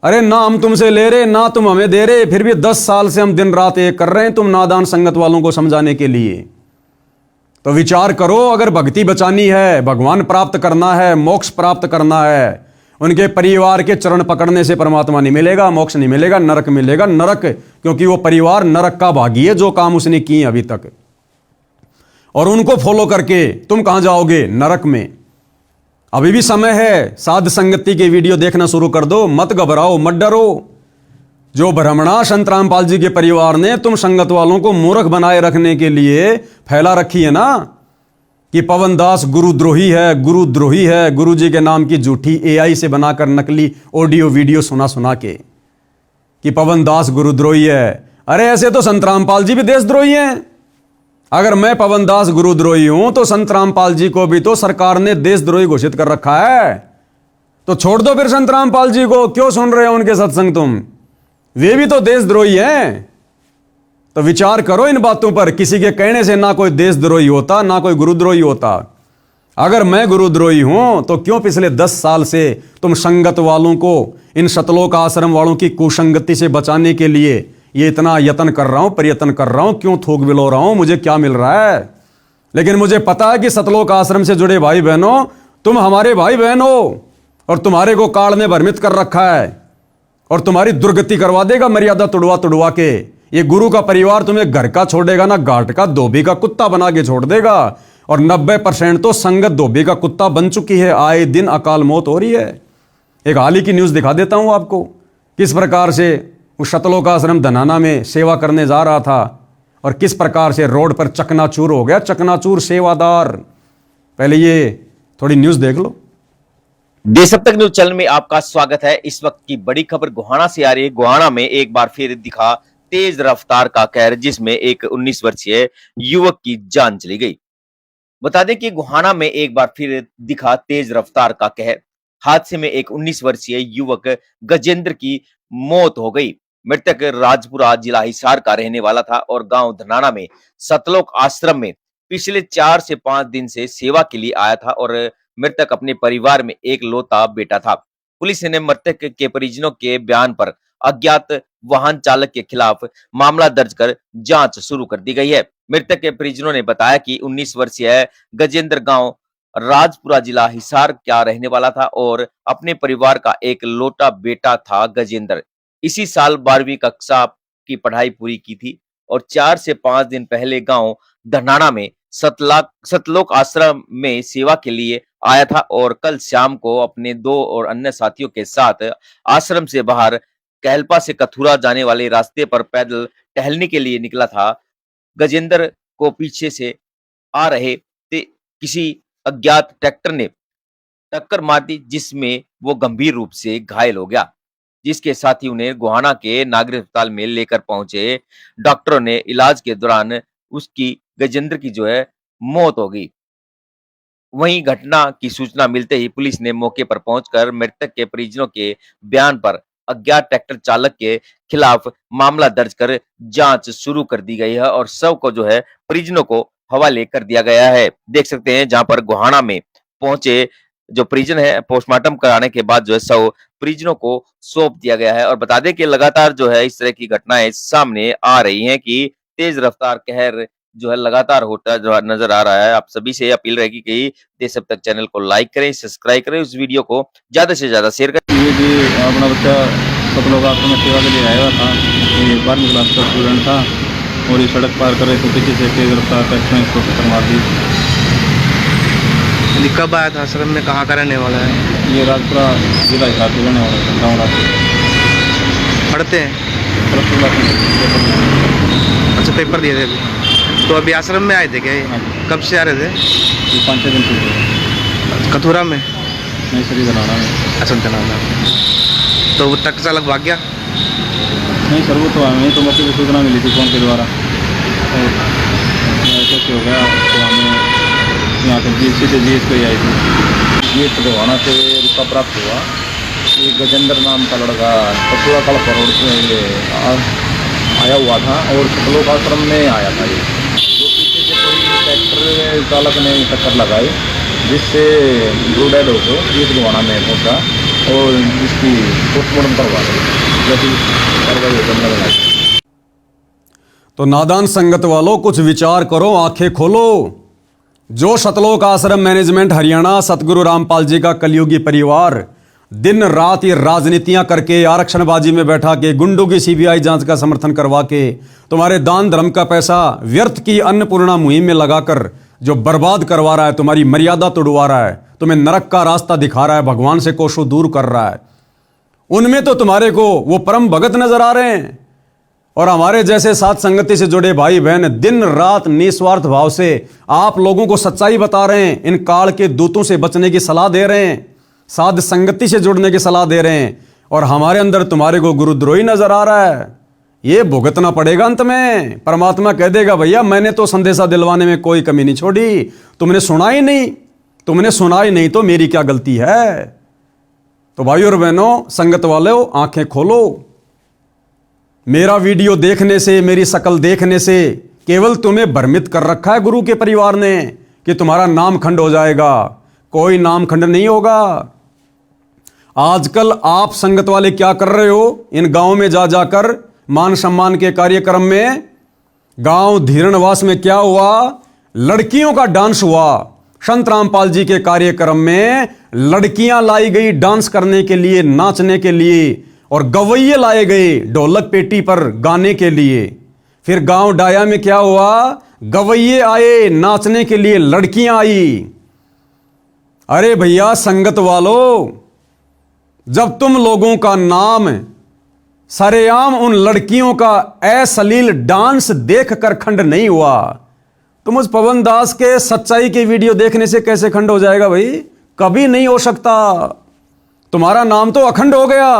अरे ना हम तुमसे ले रहे, ना तुम हमें दे रहे, फिर भी 10 साल से हम दिन रात एक कर रहे हैं तुम नादान संगत वालों को समझाने के लिए। तो विचार करो, अगर भक्ति बचानी है, भगवान प्राप्त करना है, मोक्ष प्राप्त करना है, उनके परिवार के चरण पकड़ने से परमात्मा नहीं मिलेगा, मोक्ष नहीं मिलेगा, नरक मिलेगा। नरक, क्योंकि वो परिवार नरक का भागी है, जो काम उसने किए अभी तक। और उनको फॉलो करके तुम कहां जाओगे? नरक में। अभी भी समय है, साध संगति के वीडियो देखना शुरू कर दो। मत घबराओ, मत डरो। जो भ्रमणा संत रामपाल जी के परिवार ने तुम संगत वालों को मूर्ख बनाए रखने के लिए फैला रखी है ना, कि पवन दास गुरुद्रोही है, गुरुद्रोही है, गुरु जी के नाम की झूठी AI से बनाकर नकली ऑडियो वीडियो सुना के कि पवन दास गुरुद्रोही है। अरे ऐसे तो संत रामपाल जी भी देशद्रोही हैं। अगर मैं पवन दास गुरुद्रोही हूं तो संत रामपाल जी को भी तो सरकार ने देशद्रोही घोषित कर रखा है। तो छोड़ दो फिर संत रामपाल जी को, क्यों सुन रहे हो उनके सत्संग तुम? वे भी तो देशद्रोही हैं। तो विचार करो इन बातों पर। किसी के कहने से ना कोई देशद्रोही होता, ना कोई गुरुद्रोही होता। अगर मैं गुरुद्रोही हूं तो क्यों पिछले 10 साल से तुम संगत वालों को, इन सतलोक आश्रम वालों की कुसंगति से बचाने के लिए ये इतना यत्न कर रहा हूं, प्रयत्न कर रहा हूं? क्यों थूक बिलो रहा हूं? मुझे क्या मिल रहा है? लेकिन मुझे पता है कि सतलोक आश्रम से जुड़े भाई बहनों, तुम हमारे भाई बहन हो, और तुम्हारे को काल ने भ्रमित कर रखा है, और तुम्हारी दुर्गति करवा देगा मर्यादा तुड़वा के। ये गुरु का परिवार तुम्हें घर का छोड़ेगा ना, घाट का धोबी का कुत्ता बना के छोड़ देगा। और 90% तो संगत धोबी का कुत्ता बन चुकी है। आए दिन अकाल मौत हो रही है। एक हाल ही की न्यूज दिखा देता हूं आपको, किस प्रकार से उस सतलोक आश्रम धनाना में सेवा करने जा रहा था और किस प्रकार से रोड पर चकनाचूर हो गया। चकनाचूर सेवादार। पहले ये थोड़ी न्यूज देख लो। देश अब तक न्यूज चैनल में आपका स्वागत है। इस वक्त की बड़ी खबर गोहाना से आ रही है। गोहाना में एक बार फिर दिखा तेज रफ्तार का कहर, जिसमें एक 19 वर्षीय युवक की जान चली गई। बता दें कि गोहाना में एक बार फिर दिखा तेज रफ्तार का कहर। हादसे में एक 19 वर्षीय युवक गजेंद्र की मौत हो गई। मृतक राजपुरा जिला हिसार का रहने वाला था और गांव धनाना में सतलोक आश्रम में पिछले 4 से 5 दिन से सेवा के लिए आया था और मृतक अपने परिवार में एक लौता बेटा था। पुलिस ने मृतक के परिजनों के बयान पर अज्ञात वाहन चालक के खिलाफ मामला दर्ज कर जांच शुरू कर दी गई है। मृतक के परिजनों ने बताया कि 19 वर्षीय गजेंद्र गांव राजपुरा जिला हिसार का रहने वाला था और अपने परिवार का एक लौटा बेटा था। गजेंद्र इसी साल 12वीं कक्षा की पढ़ाई पूरी की थी और 4 से 5 दिन पहले गांव धनाना में सतलोक आश्रम में सेवा के लिए आया था और कल शाम को अपने 2 और अन्य साथियों के साथ आश्रम से बाहर कहलपा से कथुरा जाने वाले रास्ते पर पैदल टहलने के लिए निकला था। गजेंद्र को पीछे से आ रहे किसी अज्ञात ट्रैक्टर ने टक्कर मार दी, जिसमें वो गंभीर रूप से घायल हो गया, जिसके साथ ही उन्हें गोहाना के नागरिक अस्पताल में लेकर पहुंचे। डॉक्टरों ने इलाज के दौरान उसकी गजेंद्र की जो है मौत हो गई। वहीं घटना की सूचना मिलते ही पुलिस ने मौके पर पहुंचकर मृतक के परिजनों के बयान पर अज्ञात ट्रैक्टर चालक के खिलाफ मामला दर्ज कर जांच शुरू कर दी गई है और शव को जो है परिजनों को हवाले कर दिया गया है। देख सकते हैं जहां पर गोहाना में पहुंचे जो परिजन है, पोस्टमार्टम कराने के बाद जो है शव परिजनों को सौंप दिया गया है। और बता दें कि लगातार जो है इस तरह की घटनाएं सामने आ रही हैं कि तेज रफ्तार कहर जो है लगातार होता जो नजर आ रहा है। आप सभी से अपील रहेगी कि देश अब तक चैनल को लाइक करें, सब्सक्राइब करें, उस वीडियो को ज्यादा से ज्यादा शेयर करें। ये भी अपना बच्चा सतलोक आश्रम में सेवा के लिए आया हुआ था। ये 12वीं क्लास का स्टूडेंट था और ये सड़क पार कर रहे थे, पीछे से तेज रफ्तार ट्रैक्टर ने इसको टक्कर मार दी। कब आया था आश्रम में, कहाँ का रहने वाला है? ये राजपुरा जिला हिसार के रहने वाला है, गाँव राजपुर। पढ़ते हैं? पेपर अच्छा, पेपर दिए थे अभी। तो अभी आश्रम में आए थे क्या? हाँ। कब से आ रहे थे? 5-6 दिन से। कथुरा में? नहीं सर, धनाना में। अच्छा, धनाना। तो वो ट्रक चालक भाग गया? नहीं सर, वो तो हमें तो मौके पर सूचना मिली थी फोन के द्वारा और ऐसे हो गया तो हमें यहाँ पर सीधे जीएस पे आई थी। जीएस पे गोहाना से रुपा प्राप्त हुआ। ये गजेंद्र नाम का लड़का कथुरा कलपा रोड से ये आया हुआ था और सतलोक आश्रम में आया था। ये जो पीछे से कोई ट्रैक्टर चालक ने टक्कर लगाई, जिससे दो डेड हो गए। जीएस गोहाना में पहुँचा और जिसकी पोस्टमार्टम करवा दी, जैसी कार्रवाई करने। तो नादान संगत वालों, कुछ विचार करो, आंखें खोलो। जो सतलोक आश्रम मैनेजमेंट हरियाणा सतगुरु रामपाल जी का कलयुगी परिवार दिन रात ये राजनीतियां करके, आरक्षणबाजी में बैठा के, गुंडों की सीबीआई जांच का समर्थन करवा के, तुम्हारे दान धर्म का पैसा व्यर्थ की अन्नपूर्णा मुहिम में लगाकर जो बर्बाद करवा रहा है, तुम्हारी मर्यादा तोड़वा रहा है, तुम्हें नरक का रास्ता दिखा रहा है, भगवान से कोसों दूर कर रहा है, उनमें तो तुम्हारे को वो परम भगत नजर आ रहे हैं। और हमारे जैसे साथ संगति से जुड़े भाई बहन दिन रात निस्वार्थ भाव से आप लोगों को सच्चाई बता रहे हैं, इन काल के दूतों से बचने की सलाह दे रहे हैं, साध संगति से जुड़ने की सलाह दे रहे हैं, और हमारे अंदर तुम्हारे को गुरुद्रोही नजर आ रहा है। ये भुगतना पड़ेगा अंत में। परमात्मा कह देगा भैया मैंने तो संदेशा दिलवाने में कोई कमी नहीं छोड़ी, तुमने सुना ही नहीं तो मेरी क्या गलती है। तो भाइयों और बहनों, संगत वालों, आंखें खोलो। मेरा वीडियो देखने से, मेरी शकल देखने से केवल तुम्हें भ्रमित कर रखा है गुरु के परिवार ने कि तुम्हारा नाम खंड हो जाएगा। कोई नाम खंड नहीं होगा। आजकल आप संगत वाले क्या कर रहे हो? इन गांव में जा जाकर मान सम्मान के कार्यक्रम में, गांव धीरणवास में क्या हुआ? लड़कियों का डांस हुआ। संत रामपाल जी के कार्यक्रम में लड़कियां लाई गई डांस करने के लिए, नाचने के लिए, और गवैये लाए गए ढोलक पेटी पर गाने के लिए। फिर गांव डाया में क्या हुआ? गवैये आए नाचने के लिए, लड़कियां आई। अरे भैया संगत वालों, जब तुम लोगों का नाम सरेआम उन लड़कियों का अश्लील डांस देखकर खंड नहीं हुआ, तो मुझ पवन दास के सच्चाई के वीडियो देखने से कैसे खंड हो जाएगा भाई? कभी नहीं हो सकता। तुम्हारा नाम तो अखंड हो गया।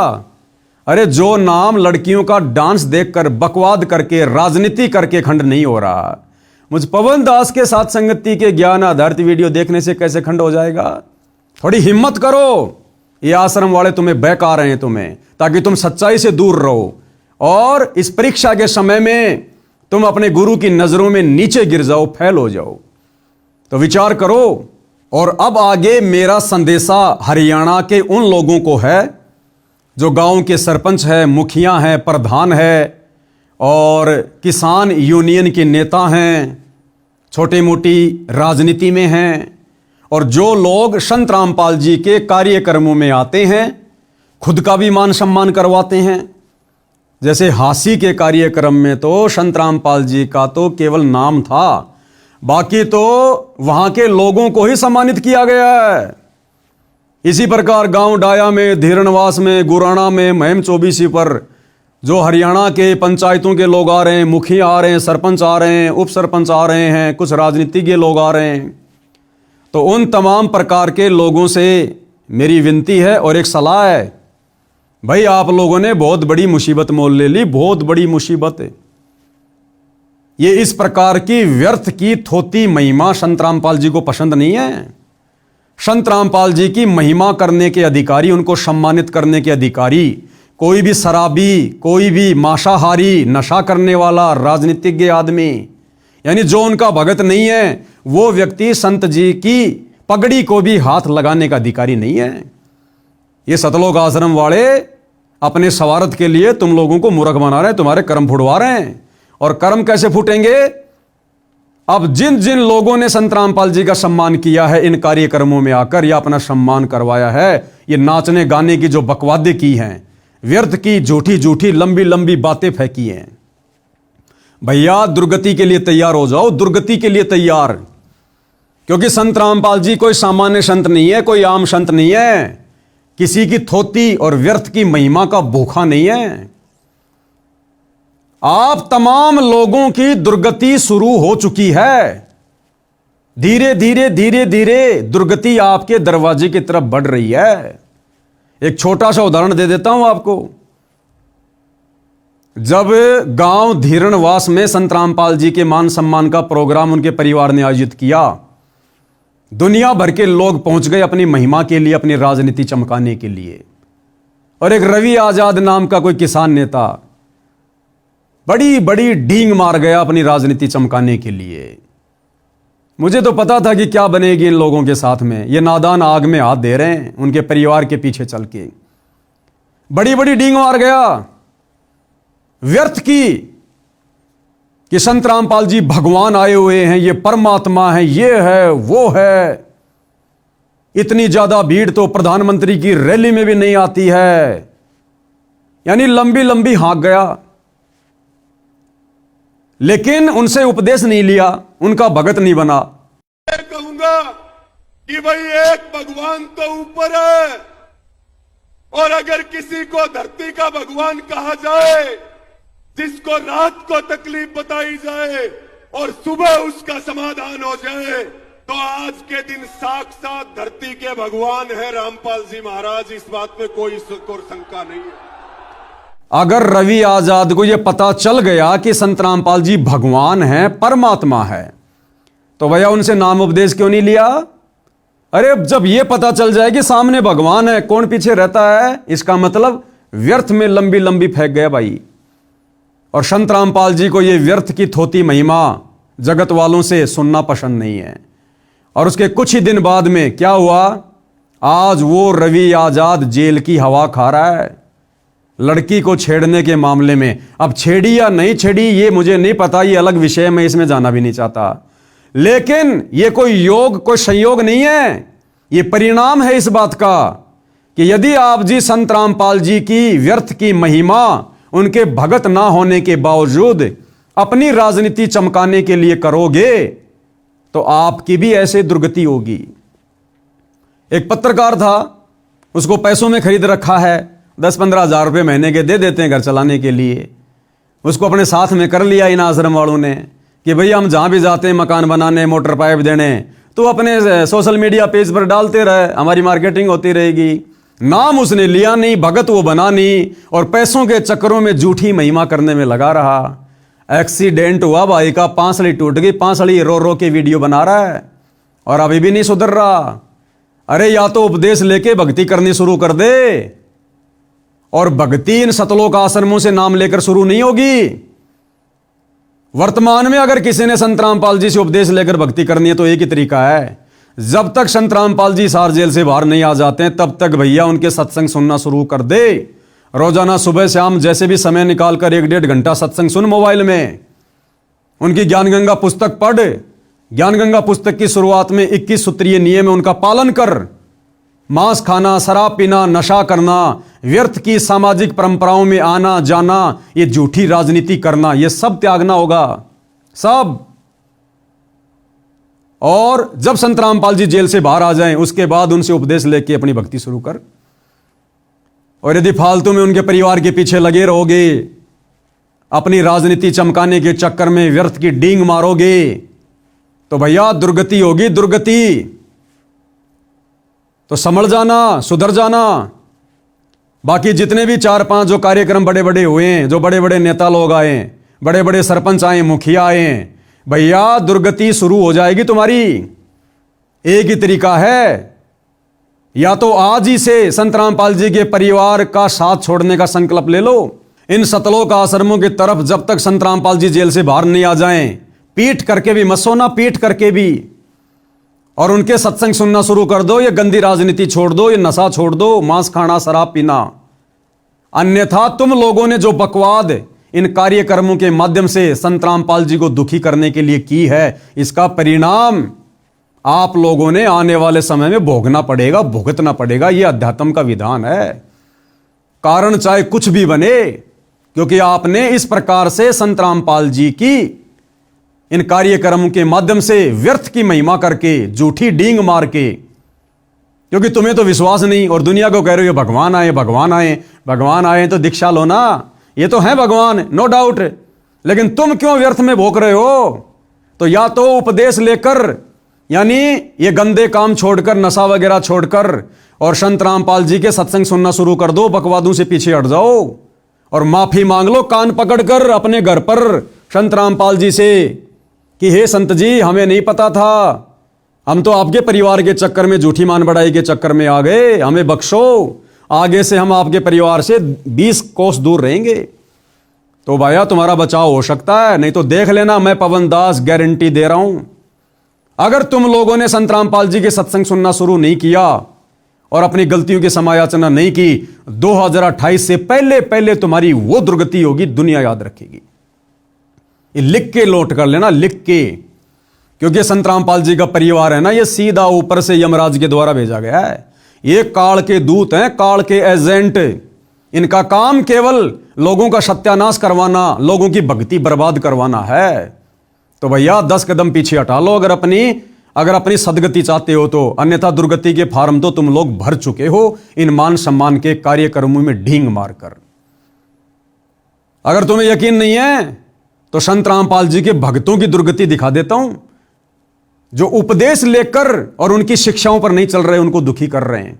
अरे जो नाम लड़कियों का डांस देखकर बकवाद करके राजनीति करके खंड नहीं हो रहा, मुझ पवन दास के साथ संगति के ज्ञान आधारित वीडियो देखने से कैसे खंड हो जाएगा? थोड़ी हिम्मत करो। ये आश्रम वाले तुम्हें बहका रहे हैं तुम्हें, ताकि तुम सच्चाई से दूर रहो और इस परीक्षा के समय में तुम अपने गुरु की नजरों में नीचे गिर जाओ, फैल हो जाओ। तो विचार करो। और अब आगे मेरा संदेशा हरियाणा के उन लोगों को है जो गांव के सरपंच है, मुखिया हैं, प्रधान है और किसान यूनियन के नेता हैं, छोटी मोटी राजनीति में हैं, और जो लोग संत रामपाल जी के कार्यक्रमों में आते हैं खुद का भी मान सम्मान करवाते हैं। जैसे हासी के कार्यक्रम में तो संत रामपाल जी का तो केवल नाम था, बाकी तो वहां के लोगों को ही सम्मानित किया गया है। इसी प्रकार गांव डाया में, धीरणवास में, गुराना में, महम चौबीसी पर जो हरियाणा के पंचायतों के लोग आ रहे हैं, मुखिया आ रहे हैं, सरपंच आ रहे हैं, उप सरपंच आ रहे हैं, कुछ राजनीतिज्ञ लोग आ रहे हैं, तो उन तमाम प्रकार के लोगों से मेरी विनती है और एक सलाह है, भाई आप लोगों ने बहुत बड़ी मुसीबत मोल ले ली, बहुत बड़ी मुसीबत है। ये इस प्रकार की व्यर्थ की थोती महिमा संत रामपाल जी को पसंद नहीं है। संत रामपाल जी की महिमा करने के अधिकारी, उनको सम्मानित करने के अधिकारी कोई भी शराबी, कोई भी मांसाहारी, नशा करने वाला राजनीतिज्ञ आदमी, यानी जो उनका भगत नहीं है, वो व्यक्ति संत जी की पगड़ी को भी हाथ लगाने का अधिकारी नहीं है। ये सतलोक आश्रम वाले अपने स्वार्थ के लिए तुम लोगों को मूर्ख बना रहे हैं, तुम्हारे कर्म फुड़वा रहे हैं। और कर्म कैसे फूटेंगे? अब जिन जिन लोगों ने संत रामपाल जी का सम्मान किया है इन कार्यक्रमों में आकर या अपना सम्मान करवाया है, ये नाचने गाने की जो बकवादे की हैं, व्यर्थ की झूठी झूठी लंबी लंबी बातें फेंकी हैं, भैया दुर्गति के लिए तैयार हो जाओ, दुर्गति के लिए तैयार। क्योंकि संत रामपाल जी कोई सामान्य संत नहीं है, कोई आम संत नहीं है, किसी की थोती और व्यर्थ की महिमा का भूखा नहीं है। आप तमाम लोगों की दुर्गति शुरू हो चुकी है। धीरे धीरे धीरे धीरे दुर्गति आपके दरवाजे की तरफ बढ़ रही है। एक छोटा सा उदाहरण दे देता हूं आपको। जब गांव धीरणवास में संत रामपाल जी के मान सम्मान का प्रोग्राम उनके परिवार ने आयोजित किया, दुनिया भर के लोग पहुंच गए अपनी महिमा के लिए, अपनी राजनीति चमकाने के लिए। और एक रवि आजाद नाम का कोई किसान नेता बड़ी बड़ी डींग मार गया अपनी राजनीति चमकाने के लिए। मुझे तो पता था कि क्या बनेगी इन लोगों के साथ में। ये नादान आग में हाथ दे रहे हैं उनके परिवार के पीछे चल के। बड़ी बड़ी डींग मार गया व्यर्थ की कि संत रामपाल जी भगवान आए हुए हैं, ये परमात्मा है, ये है वो है। इतनी ज्यादा भीड़ तो प्रधानमंत्री की रैली में भी नहीं आती है। यानी लंबी लंबी हाँक गया, लेकिन उनसे उपदेश नहीं लिया, उनका भगत नहीं बना। मैं कहूंगा कि भाई एक भगवान तो ऊपर है, और अगर किसी को धरती का भगवान कहा जाए, जिसको रात को तकलीफ बताई जाए और सुबह उसका समाधान हो जाए, तो आज के दिन साक्षात धरती के भगवान है रामपाल जी महाराज। इस बात में कोई शंका नहीं है। अगर रवि आजाद को यह पता चल गया कि संत रामपाल जी भगवान हैं, परमात्मा है, तो भैया उनसे नाम उपदेश क्यों नहीं लिया? अरे जब यह पता चल जाए कि सामने भगवान है, कौन पीछे रहता है, इसका मतलब व्यर्थ में लंबी लंबी फेंक गया भाई। और संत रामपाल जी को यह व्यर्थ की थोती महिमा जगत वालों से सुनना पसंद नहीं है। और उसके कुछ ही दिन बाद में क्या हुआ? आज वो रवि आजाद जेल की हवा खा रहा है लड़की को छेड़ने के मामले में। अब छेड़ी या नहीं छेड़ी ये मुझे नहीं पता, ये अलग विषय, मैं इसमें जाना भी नहीं चाहता। लेकिन ये कोई योग, कोई संयोग नहीं है, ये परिणाम है इस बात का कि यदि आप जी संत रामपाल जी की व्यर्थ की महिमा उनके भगत ना होने के बावजूद अपनी राजनीति चमकाने के लिए करोगे, तो आपकी भी ऐसे दुर्गति होगी। एक पत्रकार था, उसको पैसों में खरीद रखा है, 10-15 हजार रुपये महीने के दे देते हैं घर चलाने के लिए। उसको अपने साथ में कर लिया इन आश्रम वालों ने कि भैया हम जहां भी जाते हैं मकान बनाने, मोटर पाइप देने, तो अपने सोशल मीडिया पेज पर डालते रहे, हमारी मार्केटिंग होती रहेगी। नाम उसने लिया नहीं, भगत वो बना नहीं, और पैसों के चक्करों में झूठी महिमा करने में लगा रहा। एक्सीडेंट हुआ भाई का, पांसली टूट गई, पांसली रो रो के वीडियो बना रहा है और अभी भी नहीं सुधर रहा। अरे या तो उपदेश लेके भक्ति करनी शुरू कर दे, और भक्ति इन सतलोक आश्रमों से नाम लेकर शुरू नहीं होगी। वर्तमान में अगर किसी ने संत रामपाल जी से उपदेश लेकर भक्ति करनी है तो एक ही तरीका है, जब तक संत रामपाल जी सार जेल से बाहर नहीं आ जाते हैं तब तक भैया उनके सत्संग सुनना शुरू कर दे। रोजाना सुबह शाम जैसे भी समय निकालकर 1-1.5 घंटा सत्संग सुन मोबाइल में, उनकी ज्ञान गंगा पुस्तक पढ़। ज्ञान गंगा पुस्तक की शुरुआत में 21 सूत्रीय नियम है, उनका पालन कर। मांस खाना, शराब पीना, नशा करना, व्यर्थ की सामाजिक परंपराओं में आना जाना, ये झूठी राजनीति करना, ये सब त्यागना होगा, सब। और जब संत रामपाल जी जेल से बाहर आ जाएं, उसके बाद उनसे उपदेश लेके अपनी भक्ति शुरू कर। और यदि फालतू में उनके परिवार के पीछे लगे रहोगे, अपनी राजनीति चमकाने के चक्कर में व्यर्थ की डींग मारोगे, तो भैया दुर्गति होगी, दुर्गति। तो समझ जाना, सुधर जाना। बाकी जितने भी 4-5 जो कार्यक्रम बड़े बड़े हुए हैं, जो बड़े बड़े नेता लोग आए, बड़े बड़े सरपंच आए, मुखिया आए, भैया दुर्गति शुरू हो जाएगी तुम्हारी। एक ही तरीका है, या तो आज ही से संत रामपाल जी के परिवार का साथ छोड़ने का संकल्प ले लो। इन सतलोक आश्रमों की तरफ जब तक संत रामपाल जी जेल से बाहर नहीं आ जाएं, पीट करके भी मत सोना, पीट करके भी, और उनके सत्संग सुनना शुरू कर दो। ये गंदी राजनीति छोड़ दो, ये नशा छोड़ दो, मांस खाना, शराब पीना। अन्यथा तुम लोगों ने जो बकवाद इन कार्यक्रमों के माध्यम से संत रामपाल जी को दुखी करने के लिए की है, इसका परिणाम आप लोगों ने आने वाले समय में भोगना पड़ेगा, भुगतना पड़ेगा। यह अध्यात्म का विधान है। कारण चाहे कुछ भी बने, क्योंकि आपने इस प्रकार से संत रामपाल जी की इन कार्यक्रमों के माध्यम से व्यर्थ की महिमा करके, झूठी डींग मार के, क्योंकि तुम्हें तो विश्वास नहीं और दुनिया को कह रहे हो भगवान आए, भगवान आए, भगवान आए तो दीक्षा लो ना। ये तो है भगवान, नो डाउट, लेकिन तुम क्यों व्यर्थ में भोग रहे हो? तो या तो उपदेश लेकर, यानी ये गंदे काम छोड़कर, नशा वगैरह छोड़कर, और संत रामपाल जी के सत्संग सुनना शुरू कर दो, बकवादों से पीछे हट जाओ और माफी मांग लो कान पकड़कर अपने घर पर संत रामपाल जी से कि हे संत जी, हमें नहीं पता था, हम तो आपके परिवार के चक्कर में, झूठी मान बढ़ाई के चक्कर में आ गए, हमें बख्शो, आगे से हम आपके परिवार से 20 कोस दूर रहेंगे। तो भैया तुम्हारा बचाव हो सकता है, नहीं तो देख लेना, मैं पवन दास गारंटी दे रहा हूं। अगर तुम लोगों ने संत रामपाल जी के सत्संग सुनना शुरू नहीं किया और अपनी गलतियों की समायाचना नहीं की, 2028 से पहले पहले तुम्हारी वो दुर्गति होगी, दुनिया याद रखेगी। ये लिख के लौट कर लेना, लिख के, क्योंकि संत रामपाल जी का परिवार है ना, ये सीधा ऊपर से यमराज के द्वारा भेजा गया है। ये काल के दूत हैं, काल के एजेंट। इनका काम केवल लोगों का सत्यानाश करवाना, लोगों की भक्ति बर्बाद करवाना है। तो भैया 10 कदम पीछे हटा लो अगर अपनी सदगति चाहते हो तो, अन्यथा दुर्गति के फार्म तो तुम लोग भर चुके हो इन मान सम्मान के कार्यक्रमों में ढींग मारकर। अगर तुम्हें यकीन नहीं है तो संत रामपाल जी के भक्तों की दुर्गति दिखा देता हूं, जो उपदेश लेकर और उनकी शिक्षाओं पर नहीं चल रहे, उनको दुखी कर रहे हैं।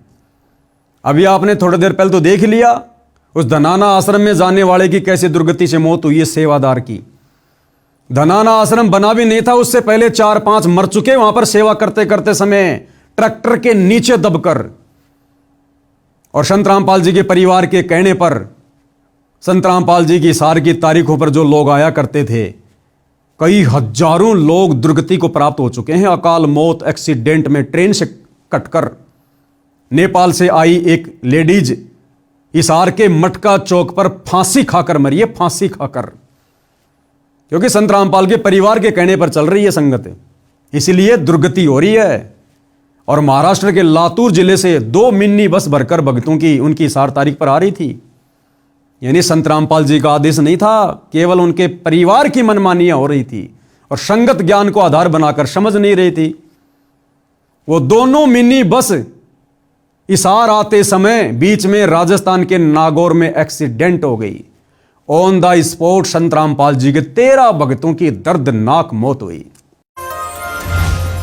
अभी आपने थोड़ी देर पहले तो देख लिया उस धनाना आश्रम में जाने वाले की कैसे दुर्गति से मौत हुई है, सेवादार की। धनाना आश्रम बना भी नहीं था, उससे पहले 4-5 मर चुके वहां पर सेवा करते करते समय, ट्रैक्टर के नीचे दबकर। और संत रामपाल जी के परिवार के कहने पर, संत रामपाल जी की सार की तारीखों पर जो लोग आया करते थे, कई हजारों लोग दुर्गति को प्राप्त हो चुके हैं। अकाल मौत, एक्सीडेंट में ट्रेन से कटकर। नेपाल से आई एक लेडीज हिसार के मटका चौक पर फांसी खाकर मरी है, फांसी खाकर, क्योंकि संत रामपाल के परिवार के कहने पर चल रही है संगत, इसीलिए दुर्गति हो रही है। और महाराष्ट्र के लातूर जिले से 2 मिनी बस भरकर भक्तों की उनकी हिसार तारीख पर आ रही थी। यानी संत रामपाल जी का आदेश नहीं था, केवल उनके परिवार की मनमानियां हो रही थी और संगत ज्ञान को आधार बनाकर समझ नहीं रही थी। वो दोनों मिनी बस हिसार आते समय बीच में राजस्थान के नागौर में एक्सीडेंट हो गई। ऑन द स्पॉट संत रामपाल जी के 13 भक्तों की दर्दनाक मौत हुई।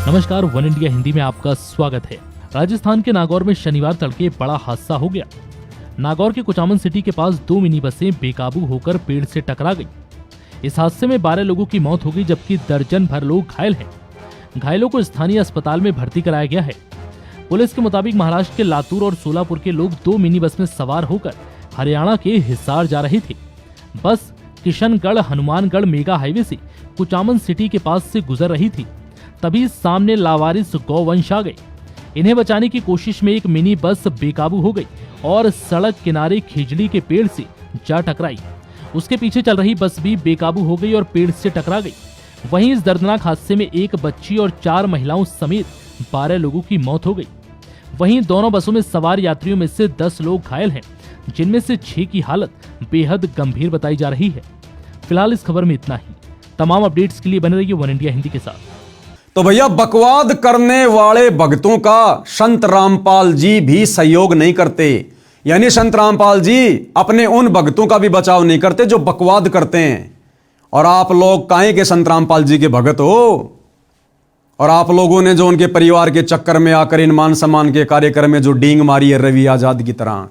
नमस्कार, वन इंडिया हिंदी में आपका स्वागत है। राजस्थान के नागौर में शनिवार तड़के बड़ा हादसा हो गया। नागौर के कुचामन सिटी के पास 2 मिनी बसें बेकाबू होकर पेड़ से टकरा गई। इस हादसे में 12 लोगों की मौत हो गई, जबकि दर्जन भर लोग घायल हैं। घायलों को स्थानीय अस्पताल में भर्ती कराया गया है। पुलिस के मुताबिक महाराष्ट्र के लातूर और सोलापुर के लोग 2 मिनी बस में सवार होकर हरियाणा के हिसार जा रहे थे। बस किशनगढ़ हनुमानगढ़ मेगा हाईवे से कुचामन सिटी के पास से गुजर रही थी, तभी सामने लावारिस गौवंश आ गए। इन्हें बचाने की कोशिश में एक मिनी बस बेकाबू हो गई और सड़क किनारे खिजली के पेड़ से जा टकराई। उसके पीछे चल रही बस भी बेकाबू हो गई और पेड़ से टकरा गई। वहीं इस दर्दनाक हादसे में एक बच्ची और 4 महिलाओं समेत 12 लोगों की मौत हो गई। वहीं दोनों बसों में सवार यात्रियों में से 10 लोग घायल हैं, जिनमें से 6 की हालत बेहद गंभीर बताई जा रही है। फिलहाल इस खबर में इतना ही। तमाम अपडेट्स के लिए बने रहिए वन इंडिया हिंदी के साथ। तो भैया, बकवाद करने वाले भक्तों का संत रामपाल जी भी सहयोग नहीं करते। यानी संत रामपाल जी अपने उन भक्तों का भी बचाव नहीं करते जो बकवाद करते हैं। और आप लोग काहे के संत रामपाल जी के भगत हो? और आप लोगों ने जो उनके परिवार के चक्कर में आकर इन मान सम्मान के कार्यक्रम में जो डींग मारी है रवि आजाद की तरह,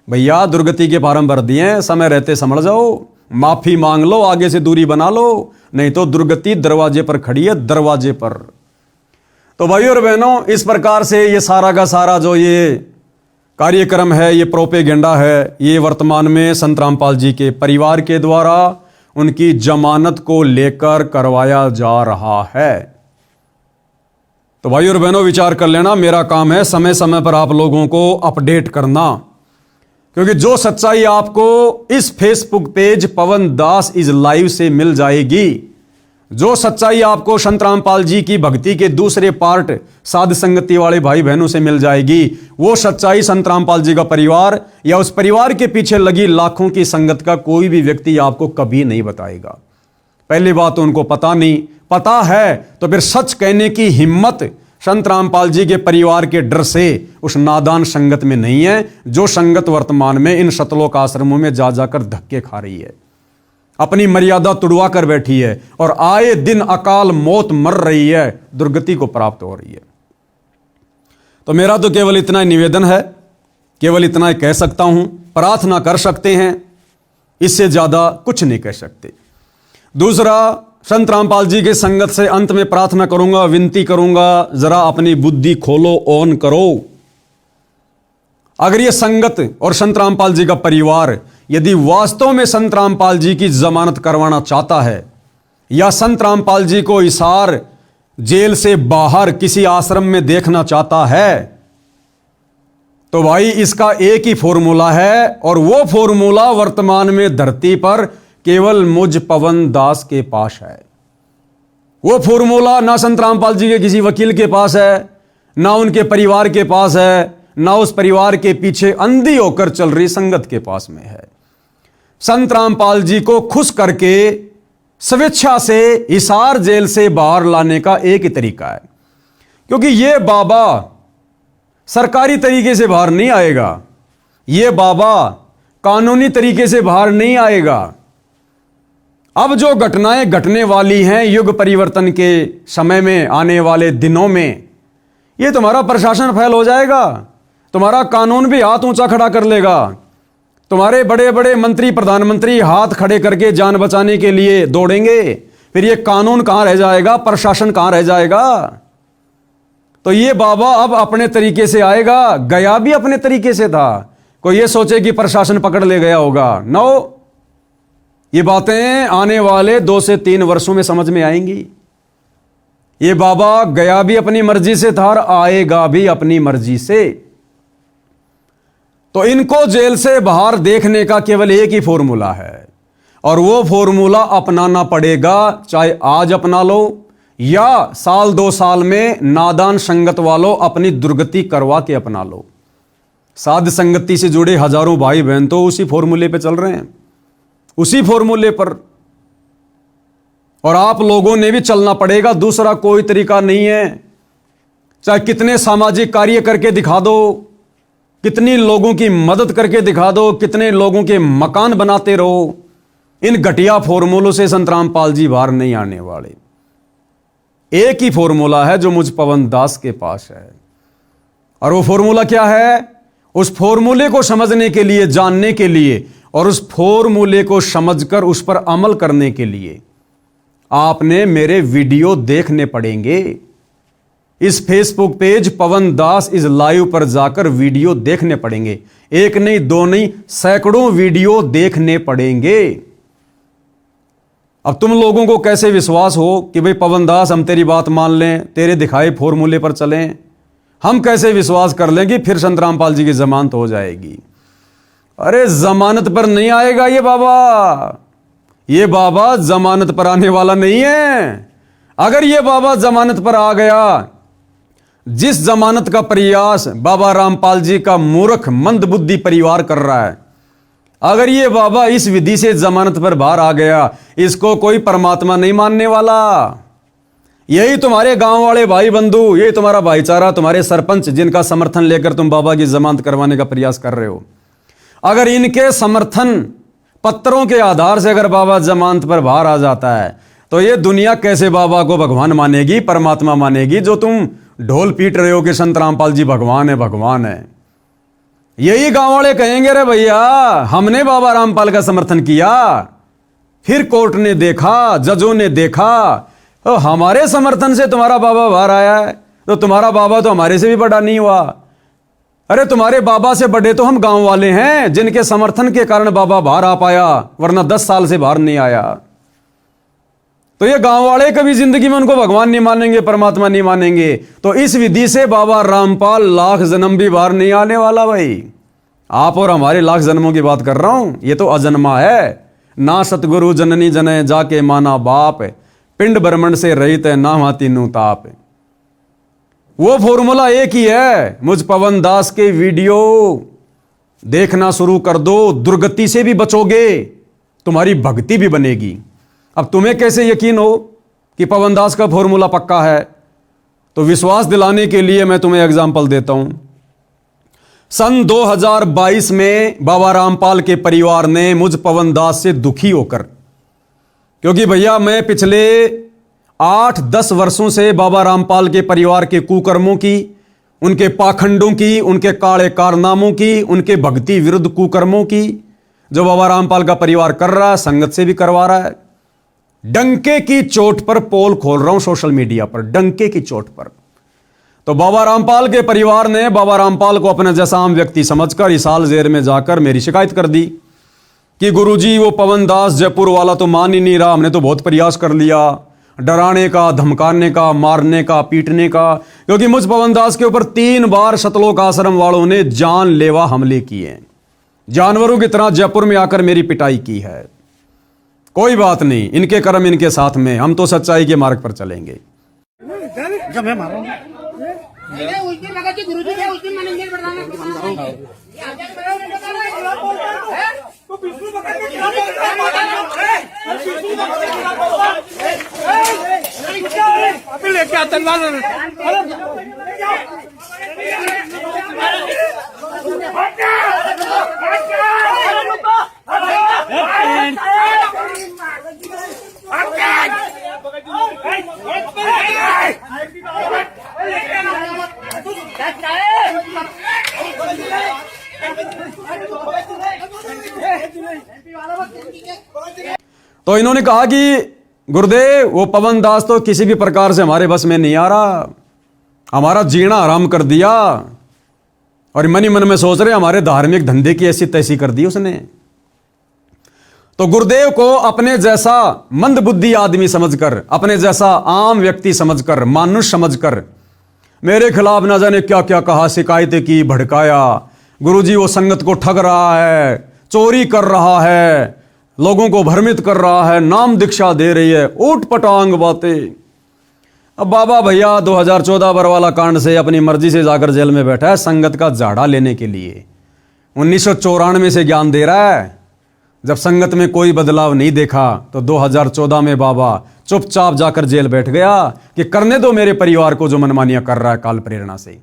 भैया दुर्गति के फार्म भर दिए हैं, समय रहते समझ जाओ, माफी मांग लो, आगे से दूरी बना लो, नहीं तो दुर्गति दरवाजे पर खड़ी है, दरवाजे पर। तो भाइयों और बहनों, इस प्रकार से ये सारा का सारा जो ये कार्यक्रम है, ये प्रोपेगेंडा है, ये वर्तमान में संत रामपाल जी के परिवार के द्वारा उनकी जमानत को लेकर करवाया जा रहा है। तो भाइयों और बहनों, विचार कर लेना, मेरा काम है समय समय पर आप लोगों को अपडेट करना, क्योंकि जो सच्चाई आपको इस Facebook page Pawan Das is live से मिल जाएगी, जो सच्चाई आपको संत रामपाल जी की भक्ति के दूसरे पार्ट साध संगति वाले भाई बहनों से मिल जाएगी, वो सच्चाई संत रामपाल जी का परिवार या उस परिवार के पीछे लगी लाखों की संगत का कोई भी व्यक्ति आपको कभी नहीं बताएगा। पहली बात तो उनको पता नहीं, पता है तो फिर सच कहने की हिम्मत संत रामपाल जी के परिवार के डर से उस नादान संगत में नहीं है, जो संगत वर्तमान में इन सतलोक आश्रमों में जा जाकर धक्के खा रही है, अपनी मर्यादा तुड़वा कर बैठी है और आए दिन अकाल मौत मर रही है, दुर्गति को प्राप्त हो रही है। तो मेरा तो केवल इतना ही निवेदन है, केवल इतना ही कह सकता हूं, प्रार्थना कर सकते हैं, इससे ज्यादा कुछ नहीं कह सकते। दूसरा, संत रामपाल जी के संगत से अंत में प्रार्थना करूंगा, विनती करूंगा, जरा अपनी बुद्धि खोलो, ऑन करो। अगर ये संगत और संत रामपाल जी का परिवार यदि वास्तव में संत रामपाल जी की जमानत करवाना चाहता है या संत रामपाल जी को हिसार जेल से बाहर किसी आश्रम में देखना चाहता है, तो भाई इसका एक ही फॉर्मूला है, और वो फॉर्मूला वर्तमान में धरती पर केवल मुझ पवन दास के पास है। वो फॉर्मूला ना संत रामपाल जी के किसी वकील के पास है, ना उनके परिवार के पास है, ना उस परिवार के पीछे अंधी होकर चल रही संगत के पास में है। संत रामपाल जी को खुश करके स्वेच्छा से हिसार जेल से बाहर लाने का एक ही तरीका है, क्योंकि ये बाबा सरकारी तरीके से बाहर नहीं आएगा, ये बाबा कानूनी तरीके से बाहर नहीं आएगा। अब जो घटनाएं घटने वाली हैं युग परिवर्तन के समय में, आने वाले दिनों में, ये तुम्हारा प्रशासन फेल हो जाएगा, तुम्हारा कानून भी हाथ ऊंचा खड़ा कर लेगा, तुम्हारे बड़े बड़े मंत्री प्रधानमंत्री हाथ खड़े करके जान बचाने के लिए दौड़ेंगे, फिर ये कानून कहां रह जाएगा, प्रशासन कहां रह जाएगा। तो ये बाबा अब अपने तरीके से आएगा, गया भी अपने तरीके से था। कोई ये सोचे कि प्रशासन पकड़ ले गया होगा, नो, ये बातें आने वाले 2 से 3 वर्षों में समझ में आएंगी। ये बाबा गया भी अपनी मर्जी से था और आएगा भी अपनी मर्जी से। तो इनको जेल से बाहर देखने का केवल एक ही फॉर्मूला है, और वो फॉर्मूला अपनाना पड़ेगा, चाहे आज अपना लो या साल 2 साल में नादान संगत वालों अपनी दुर्गति करवा के अपना लो। साध संगति से जुड़े हजारों भाई बहन तो उसी फॉर्मूले पे चल रहे हैं, उसी फॉर्मूले पर, और आप लोगों ने भी चलना पड़ेगा, दूसरा कोई तरीका नहीं है। चाहे कितने सामाजिक कार्य करके दिखा दो, कितनी लोगों की मदद करके दिखा दो, कितने लोगों के मकान बनाते रहो, इन घटिया फॉर्मूलों से संत रामपाल जी बाहर नहीं आने वाले। एक ही फॉर्मूला है जो मुझ पवन दास के पास है, और वो फॉर्मूला क्या है? उस फॉर्मूले को समझने के लिए, जानने के लिए, और उस फॉर्मूले को समझकर उस पर अमल करने के लिए आपने मेरे वीडियो देखने पड़ेंगे। इस Facebook page Pawan Das is live पर जाकर वीडियो देखने पड़ेंगे, एक नहीं, 2 नहीं, सैकड़ों वीडियो देखने पड़ेंगे। अब तुम लोगों को कैसे विश्वास हो कि भाई पवन दास हम तेरी बात मान लें, तेरे दिखाए फॉर्मूले पर चलें? हम कैसे विश्वास कर लें कि फिर संत रामपाल जी की जमानत हो जाएगी? अरे जमानत पर नहीं आएगा ये बाबा जमानत पर आने वाला नहीं है। अगर ये बाबा जमानत पर आ गया, जिस जमानत का प्रयास बाबा रामपाल जी का मूर्ख मंदबुद्धि परिवार कर रहा है, अगर ये बाबा इस विधि से जमानत पर बाहर आ गया, इसको कोई परमात्मा नहीं मानने वाला। यही तुम्हारे गांव वाले भाई बंधु, यही तुम्हारा भाईचारा, तुम्हारे सरपंच जिनका समर्थन लेकर तुम बाबा की जमानत करवाने का प्रयास कर रहे हो, अगर इनके समर्थन पत्रों के आधार से अगर बाबा जमानत पर बाहर आ जाता है, तो ये दुनिया कैसे बाबा को भगवान मानेगी, परमात्मा मानेगी, जो तुम ढोल पीट रहे हो कि संत रामपाल जी भगवान है, भगवान है। यही गांव वाले कहेंगे, रे भैया हमने बाबा रामपाल का समर्थन किया, फिर कोर्ट ने देखा, जजों ने देखा, तो हमारे समर्थन से तुम्हारा बाबा बाहर आया है, तो तुम्हारा बाबा तो हमारे से भी बड़ा नहीं हुआ। अरे तुम्हारे बाबा से बड़े तो हम गांव वाले हैं, जिनके समर्थन के कारण बाबा बाहर आ पाया, वरना 10 साल से बाहर नहीं आया। तो ये गांव वाले कभी जिंदगी में उनको भगवान नहीं मानेंगे, परमात्मा नहीं मानेंगे। तो इस विधि से बाबा रामपाल लाख जन्म भी बाहर नहीं आने वाला। भाई आप और हमारे लाख जन्मों की बात कर रहा हूं, ये तो अजन्मा है। ना सतगुरु जननी जने जाके माना बाप, पिंड ब्रह्मंड से रहित है ना हाथी नु ताप। वो फॉर्मूला एक ही है। मुझ पवन दास के वीडियो देखना शुरू कर दो, दुर्गति से भी बचोगे, तुम्हारी भक्ति भी बनेगी। अब तुम्हें कैसे यकीन हो कि पवन दास का फॉर्मूला पक्का है? तो विश्वास दिलाने के लिए मैं तुम्हें एग्जाम्पल देता हूं। सन 2022 में बाबा रामपाल के परिवार ने मुझ पवन दास से दुखी होकर, क्योंकि भैया मैं पिछले 8-10 वर्षों से बाबा रामपाल के परिवार के कुकर्मों की, उनके पाखंडों की, उनके काले कारनामों की, उनके भक्ति विरुद्ध कुकर्मों की जो बाबा रामपाल का परिवार कर रहा है, संगत से भी करवा रहा है, डंके की चोट पर पोल खोल रहा हूं सोशल मीडिया पर, डंके की चोट पर। तो बाबा रामपाल के परिवार ने बाबा रामपाल को अपने जैसा आम व्यक्ति समझकर हिसार जेल में जाकर मेरी शिकायत कर दी कि गुरुजी वो पवन दास जयपुर वाला तो मान ही नहीं रहा, हमने तो बहुत प्रयास कर लिया, डराने का, धमकाने का, मारने का, पीटने का, क्योंकि मुझ पवन दास के ऊपर 3 बार सतलोक आश्रम वालों ने जानलेवा हमले किए, जानवरों की तरह जयपुर में आकर मेरी पिटाई की है। कोई बात नहीं, इनके कर्म इनके साथ में, हम तो सच्चाई के मार्ग पर चलेंगे। तो इन्होंने कहा कि गुरुदेव वो पवन दास तो किसी भी प्रकार से हमारे बस में नहीं आ रहा, हमारा जीना आराम कर दिया, और मन ही मन में सोच रहे हमारे धार्मिक धंधे की ऐसी तैसी कर दी उसने। तो गुरुदेव को अपने जैसा मंदबुद्धि आदमी समझकर, अपने जैसा आम व्यक्ति समझकर, मानुष समझकर मेरे खिलाफ न जाने क्या क्या कहा, शिकायतें की, भड़काया। गुरुजी वो संगत को ठग रहा है, चोरी कर रहा है, लोगों को भ्रमित कर रहा है, नाम दीक्षा दे रही है, ऊट पटांग बातें। अब बाबा भैया 2014 बरवाला कांड से अपनी मर्जी से जाकर जेल में बैठा है संगत का झाड़ा लेने के लिए। 1994 से ज्ञान दे रहा है। जब संगत में कोई बदलाव नहीं देखा तो 2014 में बाबा चुपचाप जाकर जेल बैठ गया कि करने दो मेरे परिवार को जो मनमानियां कर रहा है काल प्रेरणा से,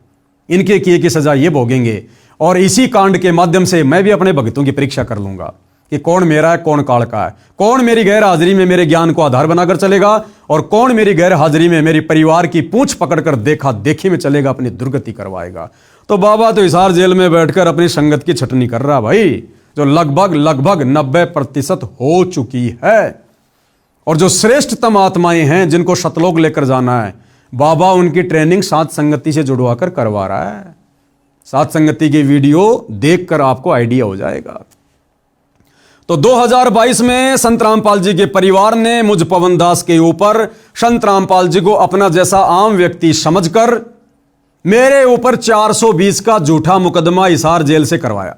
इनके किए की सजा ये भोगेंगे। और इसी कांड के माध्यम से मैं भी अपने भक्तों की परीक्षा कर लूंगा कि कौन मेरा है, कौन काल का है, कौन मेरी गैर हाजिरी में मेरे ज्ञान को आधार बनाकर चलेगा और कौन मेरी गैर हाजिरी में मेरी परिवार की पूंछ पकड़कर देखा देखी में चलेगा, अपनी दुर्गति करवाएगा। तो बाबा तो हिसार जेल में बैठकर अपनी संगत की छटनी कर रहा भाई, जो लगभग 90% हो चुकी है। और जो श्रेष्ठतम आत्माएं हैं जिनको शतलोक लेकर जाना है, बाबा उनकी ट्रेनिंग सात संगति से जुड़वा कर करवा रहा है। सात संगति की वीडियो देखकर आपको आइडिया हो जाएगा। तो 2022 में संत रामपाल जी के परिवार ने मुझ पवन दास के ऊपर संत रामपाल जी को अपना जैसा आम व्यक्ति समझकर मेरे ऊपर 420 का झूठा मुकदमा हिसार जेल से करवाया।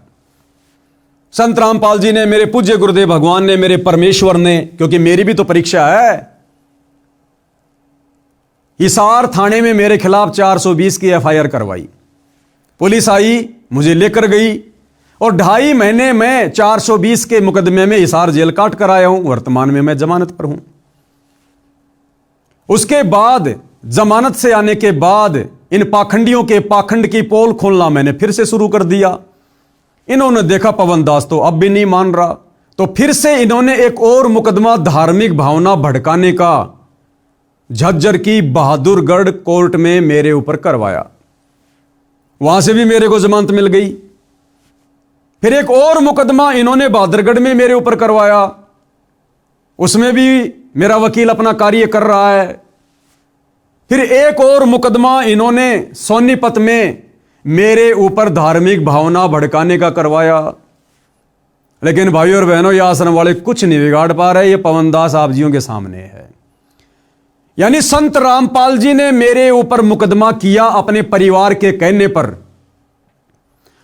संत रामपाल जी ने, मेरे पूज्य गुरुदेव भगवान ने, मेरे परमेश्वर ने, क्योंकि मेरी भी तो परीक्षा है। हिसार थाने में मेरे खिलाफ 420 की एफआईआर करवाई। पुलिस आई, मुझे लेकर गई और 2.5 महीने में 420 के मुकदमे में हिसार जेल काट कर आया हूं। वर्तमान में मैं जमानत पर हूं। उसके बाद जमानत से आने के बाद इन पाखंडियों के पाखंड की पोल खोलना मैंने फिर से शुरू कर दिया। इन्होंने देखा पवन दास तो अब भी नहीं मान रहा, तो फिर से इन्होंने एक और मुकदमा धार्मिक भावना भड़काने का झज्जर की बहादुरगढ़ कोर्ट में मेरे ऊपर करवाया। वहां से भी मेरे को जमानत मिल गई। फिर एक और मुकदमा इन्होंने बहादुरगढ़ में मेरे ऊपर करवाया, उसमें भी मेरा वकील अपना कार्य कर रहा है। फिर एक और मुकदमा इन्होंने सोनीपत में मेरे ऊपर धार्मिक भावना भड़काने का करवाया। लेकिन भाइयों और बहनों, ये आश्रम वाले कुछ नहीं बिगाड़ पा रहे। ये पवन दास आप जियों के सामने है। यानी संत रामपाल जी ने मेरे ऊपर मुकदमा किया अपने परिवार के कहने पर,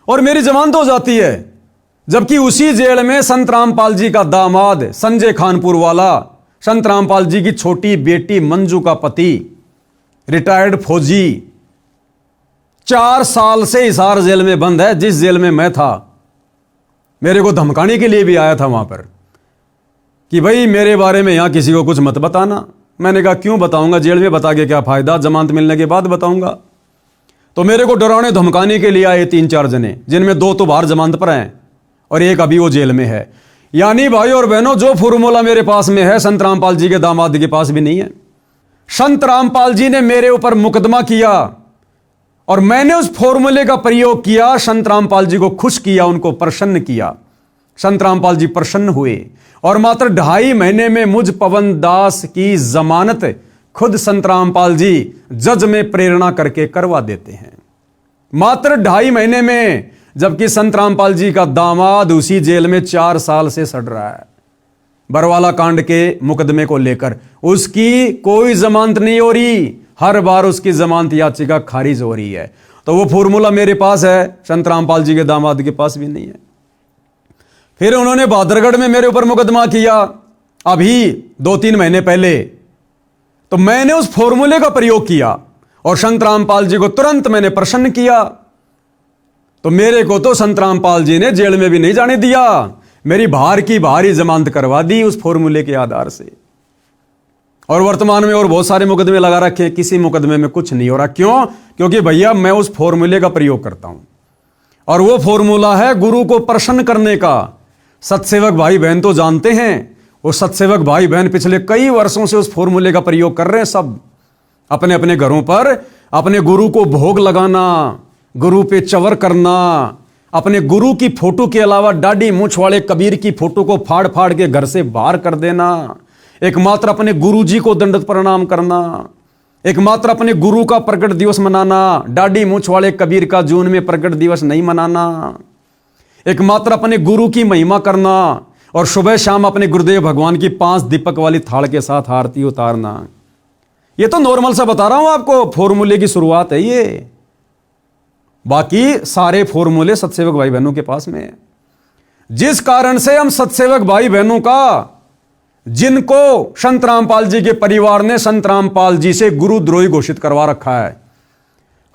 और मेरी जमानत हो जाती है। जबकि उसी जेल में संत रामपाल जी का दामाद संजय खानपुर वाला, संत रामपाल जी की छोटी बेटी मंजू का पति, रिटायर्ड फौजी, 4 साल से हिसार जेल में बंद है। जिस जेल में मैं था, मेरे को धमकाने के लिए भी आया था वहां पर कि भाई मेरे बारे में यहां किसी को कुछ मत बताना। मैंने कहा क्यों बताऊंगा, जेल में बता के क्या फायदा, जमानत मिलने के बाद बताऊंगा। तो मेरे को डराने धमकाने के लिए आए 3-4 जने, जिनमें 2 तो बाहर जमानत पर हैं और एक अभी वो जेल में है। यानी भाई और बहनों, जो फॉर्मूला मेरे पास में है, संत रामपाल जी के दामाद के पास भी नहीं है। संत रामपाल जी ने मेरे ऊपर मुकदमा किया और मैंने उस फॉर्मूले का प्रयोग किया, संत रामपाल जी को खुश किया, उनको प्रसन्न किया। संत रामपाल जी प्रसन्न हुए और मात्र 2.5 महीने में मुझ पवन दास की जमानत खुद संत रामपाल जी जज में प्रेरणा करके करवा देते हैं। मात्र 2.5 महीने में, जबकि संत रामपाल जी का दामाद उसी जेल में 4 साल से सड़ रहा है बरवाला कांड के मुकदमे को लेकर। उसकी कोई जमानत नहीं हो रही, हर बार उसकी जमानत याचिका खारिज हो रही है। तो वो फॉर्मूला मेरे पास है, संत रामपाल जी के दामाद के पास भी नहीं है। फिर उन्होंने बहादुरगढ़ में मेरे ऊपर मुकदमा किया अभी 2-3 महीने पहले। तो मैंने उस फॉर्मूले का प्रयोग किया और संत रामपाल जी को तुरंत मैंने प्रसन्न किया। तो मेरे को तो संत रामपाल जी ने जेल में भी नहीं जाने दिया, मेरी बाहर की बाहरी जमानत करवा दी उस फॉर्मूले के आधार से। और वर्तमान में और बहुत सारे मुकदमे लगा रखे, किसी मुकदमे में कुछ नहीं हो रहा। क्यों? क्योंकि भैया मैं उस फॉर्मूले का प्रयोग करता हूं और वो फॉर्मूला है गुरु को प्रसन्न करने का। सत्सेवक भाई बहन तो जानते हैं, वो सत्सेवक भाई बहन पिछले कई वर्षों से उस फॉर्मूले का प्रयोग कर रहे हैं। सब अपने अपने घरों पर अपने गुरु को भोग लगाना, गुरु पे चवर करना, अपने गुरु की फोटो के अलावा दाढ़ी मूंछ वाले कबीर की फोटो को फाड़ फाड़ के घर से बाहर कर देना, एकमात्र अपने गुरु जी को दंडवत प्रणाम करना, एकमात्र अपने गुरु का प्रकट दिवस मनाना, दाढ़ी मूंछ वाले कबीर का जून में प्रकट दिवस नहीं मनाना, एकमात्र अपने गुरु की महिमा करना और सुबह शाम अपने गुरुदेव भगवान की 5 दीपक वाली थाल के साथ आरती उतारना। ये तो नॉर्मल सा बता रहा हूं आपको, फॉर्मूले की शुरुआत है ये। बाकी सारे फॉर्मूले सत्सेवक भाई बहनों के पास में है। जिस कारण से हम सत्सेवक भाई बहनों का, जिनको संत रामपाल जी के परिवार ने संत रामपाल जी से गुरुद्रोही घोषित करवा रखा है,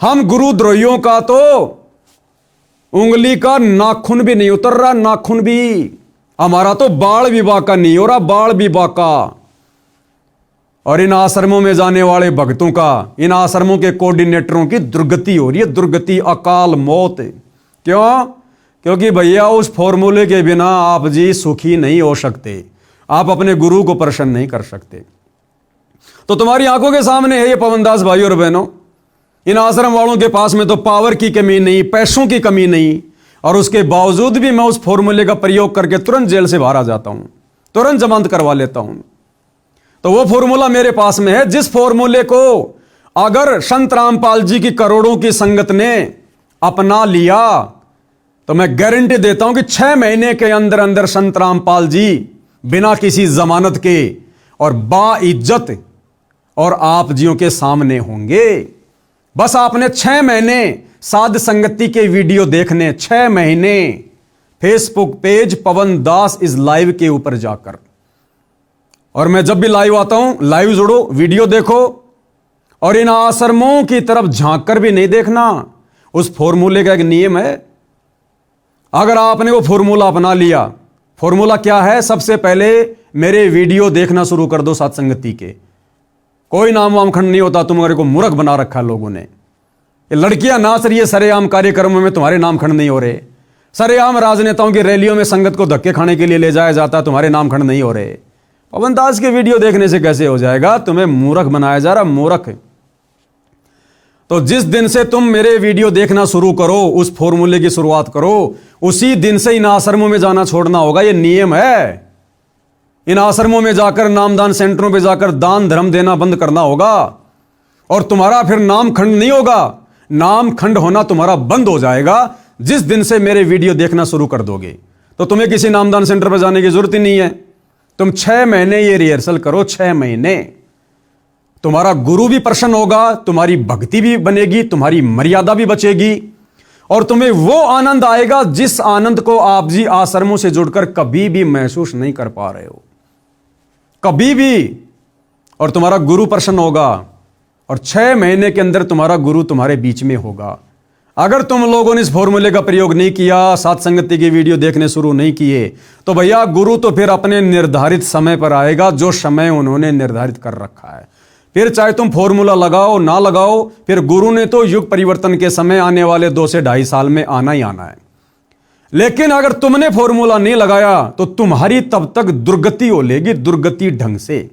हम गुरुद्रोहियों का तो उंगली का नाखून भी नहीं उतर रहा, नाखून भी हमारा तो बाल विवाह का नहीं हो रहा, बाल विवाह का। और इन आश्रमों में जाने वाले भक्तों का, इन आश्रमों के कोऑर्डिनेटरों की दुर्गति हो रही है, दुर्गति, अकाल मौत। क्यों? क्योंकि भैया उस फॉर्मूले के बिना आप जी सुखी नहीं हो सकते, आप अपने गुरु को प्रसन्न नहीं कर सकते। तो तुम्हारी आंखों के सामने है ये पवन दास भाई और बहनों, इन आश्रम वालों के पास में तो पावर की कमी नहीं, पैसों की कमी नहीं, और उसके बावजूद भी मैं उस फॉर्मूले का प्रयोग करके तुरंत जेल से बाहर आ जाता हूं, तुरंत जमानत करवा लेता हूं। तो वो फॉर्मूला मेरे पास में है, जिस फॉर्मूले को अगर संत रामपाल जी की करोड़ों की संगत ने अपना लिया तो मैं गारंटी देता हूं कि 6 महीने के अंदर अंदर संत रामपाल जी बिना किसी जमानत के और बाइज्जत और आप जियों के सामने होंगे। बस आपने 6 महीने साध संगति के वीडियो देखने, 6 महीने Facebook page Pawan Das is live के ऊपर जाकर। और मैं जब भी लाइव आता हूं, लाइव जोड़ो, वीडियो देखो और इन आश्रमों की तरफ झांक कर भी नहीं देखना। उस फॉर्मूले का एक नियम है, अगर आपने वो फॉर्मूला अपना लिया, फॉर्मूला क्या है? सबसे पहले मेरे वीडियो देखना शुरू कर दो साथ संगति के। कोई नाम वामखंड नहीं होता, तुम्हारे को मूर्ख बना रखा है लोगों ने। ये लड़कियां नाच रही है सरेआम कार्यक्रमों में, तुम्हारे नामखंड नहीं हो रहे। सरेआम राजनेताओं की रैलियों में संगत को धक्के खाने के लिए ले जाया जाता है, तुम्हारे नामखंड नहीं हो रहे। पवन दास के वीडियो देखने से कैसे हो जाएगा? तुम्हें मूर्ख बनाया जा रहा, मूर्ख। तो जिस दिन से तुम मेरे वीडियो देखना शुरू करो, उस फॉर्मूले की शुरुआत करो, उसी दिन से इन आश्रमों में जाना छोड़ना होगा। ये नियम है। इन आश्रमों में जाकर, नामदान सेंटरों पे जाकर दान धर्म देना बंद करना होगा और तुम्हारा फिर नाम खंड नहीं होगा। नाम खंड होना तुम्हारा बंद हो जाएगा जिस दिन से मेरे वीडियो देखना शुरू कर दोगे। तो तुम्हें किसी नामदान सेंटर पर जाने की जरूरत ही नहीं है। तुम 6 महीने ये रिहर्सल करो, 6 महीने। तुम्हारा गुरु भी प्रसन्न होगा, तुम्हारी भक्ति भी बनेगी, तुम्हारी मर्यादा भी बचेगी और तुम्हें वो आनंद आएगा जिस आनंद को आप जी आश्रमों से जुड़कर कभी भी महसूस नहीं कर पा रहे हो, कभी भी। और तुम्हारा गुरु प्रसन्न होगा और 6 महीने के अंदर तुम्हारा गुरु तुम्हारे बीच में होगा। अगर तुम लोगों ने इस फॉर्मूले का प्रयोग नहीं किया, साथ संगति की वीडियो देखने शुरू नहीं किए, तो भैया गुरु तो फिर अपने निर्धारित समय पर आएगा, जो समय उन्होंने निर्धारित कर रखा है। फिर चाहे तुम फॉर्मूला लगाओ ना लगाओ, फिर गुरु ने तो युग परिवर्तन के समय आने वाले 2 से 2.5 साल में आना ही आना है। लेकिन अगर तुमने फॉर्मूला नहीं लगाया तो तुम्हारी तब तक दुर्गति हो लेगी, दुर्गति ढंग से।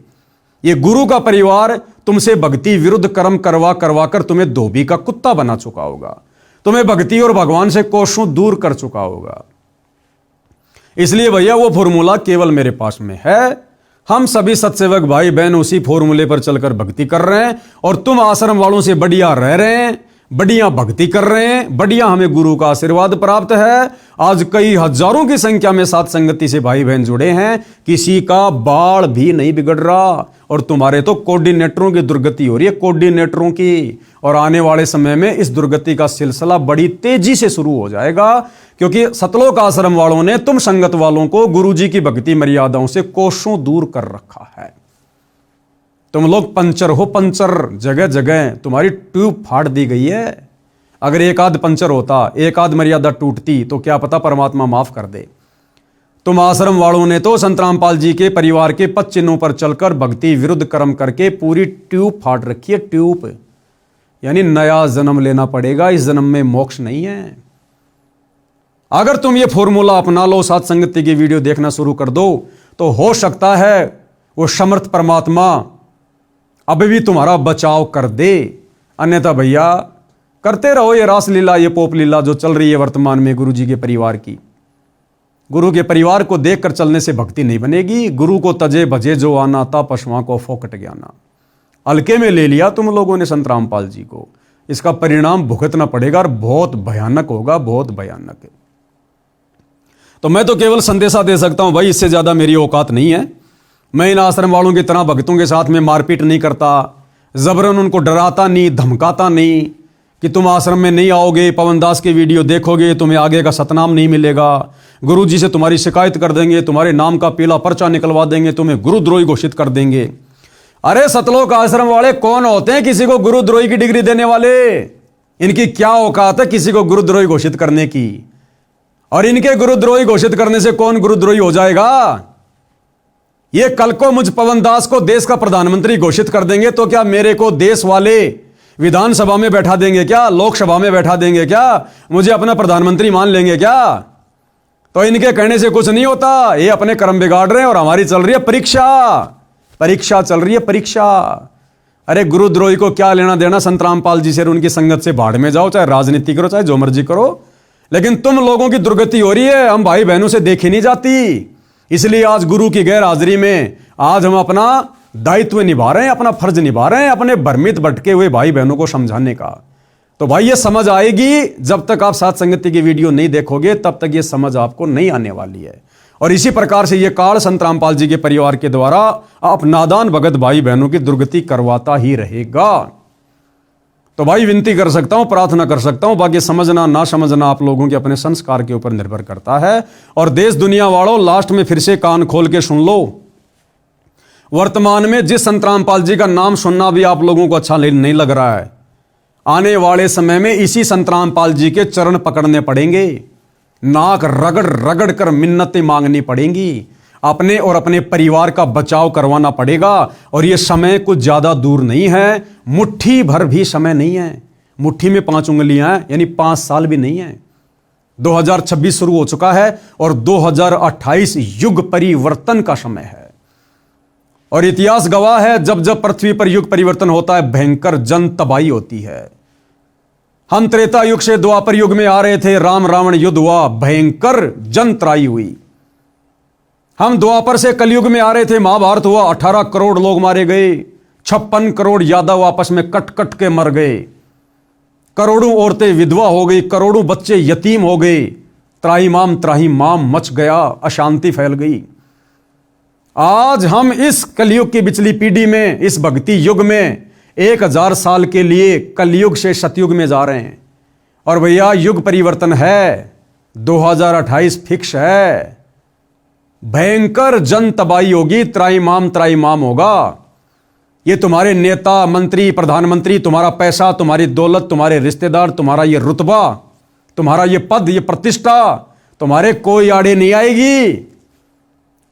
ये गुरु का परिवार तुमसे भक्ति विरुद्ध कर्म करवा करवा कर तुम्हें धोबी का कुत्ता बना चुका होगा, तुम्हें भक्ति और भगवान से कोसों दूर कर चुका होगा। इसलिए भैया वो फॉर्मूला केवल मेरे पास में है। हम सभी सत्सेवक भाई बहन उसी फॉर्मूले पर चलकर भक्ति कर रहे हैं और तुम आश्रम वालों से बढ़िया रह रहे हैं, बढ़िया भक्ति कर रहे हैं, बढ़िया हमें गुरु का आशीर्वाद प्राप्त है। आज कई हजारों की संख्या में साथ संगति से भाई बहन जुड़े हैं, किसी का बाल भी नहीं बिगड़ रहा। और तुम्हारे तो कोऑर्डिनेटरों की दुर्गति हो रही है, कोऑर्डिनेटरों की। और आने वाले समय में इस दुर्गति का सिलसिला बड़ी तेजी से शुरू हो जाएगा, क्योंकि सतलोक आश्रम वालों ने तुम संगत वालों को गुरुजी की भक्ति मर्यादाओं से कोसों दूर कर रखा है। तुम लोग पंचर हो, पंचर। जगह जगह तुम्हारी ट्यूब फाड़ दी गई है। अगर एक आध पंचर होता, एक आध मर्यादा टूटती, तो क्या पता परमात्मा माफ कर दे। तुम आश्रम वालों ने तो संत रामपाल जी के परिवार के पद चिन्हों पर चलकर भक्ति विरुद्ध कर्म करके पूरी ट्यूब फाड़ रखी है, ट्यूब। यानी नया जन्म लेना पड़ेगा, इस जन्म में मोक्ष नहीं है। अगर तुम ये फॉर्मूला अपना लो, साथ संगति की वीडियो देखना शुरू कर दो, तो हो सकता है वो समर्थ परमात्मा अभी भी तुम्हारा बचाव कर दे। अन्यथा भैया करते रहो ये रास लीला, ये पोप लीला जो चल रही है वर्तमान में गुरु जी के परिवार की। गुरु के परिवार को देखकर चलने से भक्ति नहीं बनेगी। गुरु को तजे भजे जो आना था, पशुओं को फोकट ज्ञाना। हल्के में ले लिया तुम लोगों ने संत रामपाल जी को, इसका परिणाम भुगतना पड़ेगा और बहुत भयानक होगा, बहुत भयानक है। तो मैं तो केवल संदेशा दे सकता हूं भाई, इससे ज्यादा मेरी औकात नहीं है। मैं इन आश्रम वालों की तरह भक्तों के साथ में मारपीट नहीं करता, जबरन उनको डराता नहीं, धमकाता नहीं कि तुम आश्रम में नहीं आओगे, पवन दास के वीडियो देखोगे, तुम्हें आगे का सतनाम नहीं मिलेगा, गुरुजी से तुम्हारी शिकायत कर देंगे, तुम्हारे नाम का पीला पर्चा निकलवा देंगे, तुम्हें गुरुद्रोही घोषित कर देंगे। अरे सतलोक आश्रम वाले कौन होते हैं किसी को गुरुद्रोही की डिग्री देने वाले? इनकी क्या औकात है किसी को गुरुद्रोही घोषित करने की? और इनके गुरुद्रोही घोषित करने से कौन गुरुद्रोही हो जाएगा? ये कल को मुझ पवन दास को देश का प्रधानमंत्री घोषित कर देंगे तो क्या मेरे को देश वाले विधानसभा में बैठा देंगे क्या? लोकसभा में बैठा देंगे क्या? मुझे अपना प्रधानमंत्री मान लेंगे क्या? तो इनके कहने से कुछ नहीं होता। ये अपने कर्म बिगाड़ रहे हैं और हमारी चल रही है परीक्षा। परीक्षा चल रही है, परीक्षा। अरे गुरुद्रोही को क्या लेना देना संत रामपाल जी से? उनकी संगत से भाड़ में जाओ, चाहे राजनीति करो, चाहे जो मर्जी करो, लेकिन तुम लोगों की दुर्गति हो रही है, हम भाई बहनों से देखी नहीं जाती। इसलिए आज गुरु की गैर हाजिरी में आज हम अपना दायित्व निभा रहे हैं, अपना फर्ज निभा रहे हैं, अपने भ्रमित भटके हुए भाई बहनों को समझाने का। तो भाई ये समझ आएगी, जब तक आप साथ संगति की वीडियो नहीं देखोगे तब तक ये समझ आपको नहीं आने वाली है। और इसी प्रकार से ये काल संत रामपाल जी के परिवार के द्वारा आप नादान भगत भाई बहनों की दुर्गति करवाता ही रहेगा। तो भाई विनती कर सकता हूं, प्रार्थना कर सकता हूं, बाकी समझना ना समझना आप लोगों के अपने संस्कार के ऊपर निर्भर करता है। और देश दुनिया वालों, लास्ट में फिर से कान खोल के सुन लो। वर्तमान में जिस संत रामपाल जी का नाम सुनना भी आप लोगों को अच्छा नहीं लग रहा है, आने वाले समय में इसी संत रामपाल जी के चरण पकड़ने पड़ेंगे, नाक रगड़ रगड़ कर मिन्नतें मांगनी पड़ेंगी, अपने और अपने परिवार का बचाव करवाना पड़ेगा। और यह समय कुछ ज्यादा दूर नहीं है, मुट्ठी भर भी समय नहीं है। मुट्ठी में 5 उंगलियां हैं, यानी 5 साल भी नहीं है। 2026 शुरू हो चुका है और 2028 युग परिवर्तन का समय है। और इतिहास गवाह है, जब जब पृथ्वी पर युग परिवर्तन होता है भयंकर जन तबाही होती है। हम त्रेता युग से द्वापर युग में आ रहे थे, राम रावण युद्ध हुआ, भयंकर जन त्राही हुई। हम द्वापर से कलयुग में आ रहे थे, महाभारत हुआ, 18 करोड़ लोग मारे गए, 56 करोड़ यादव आपस में कट कट के मर गए, करोड़ों औरतें विधवा हो गई, करोड़ों बच्चे यतीम हो गए, त्राहिमाम मच गया, अशांति फैल गई। आज हम इस कलयुग की बिचली पीढ़ी में, इस भक्ति युग में 1000 साल के लिए कलयुग से सतयुग में जा रहे हैं। और भैया युग परिवर्तन है, 2028 फिक्स है। भयंकर जन तबाही होगी, त्राहिमाम होगा। ये तुम्हारे नेता, मंत्री, प्रधानमंत्री, तुम्हारा पैसा, तुम्हारी दौलत, तुम्हारे रिश्तेदार, तुम्हारा ये रुतबा, तुम्हारा ये पद, ये प्रतिष्ठा तुम्हारे कोई आड़े नहीं आएगी,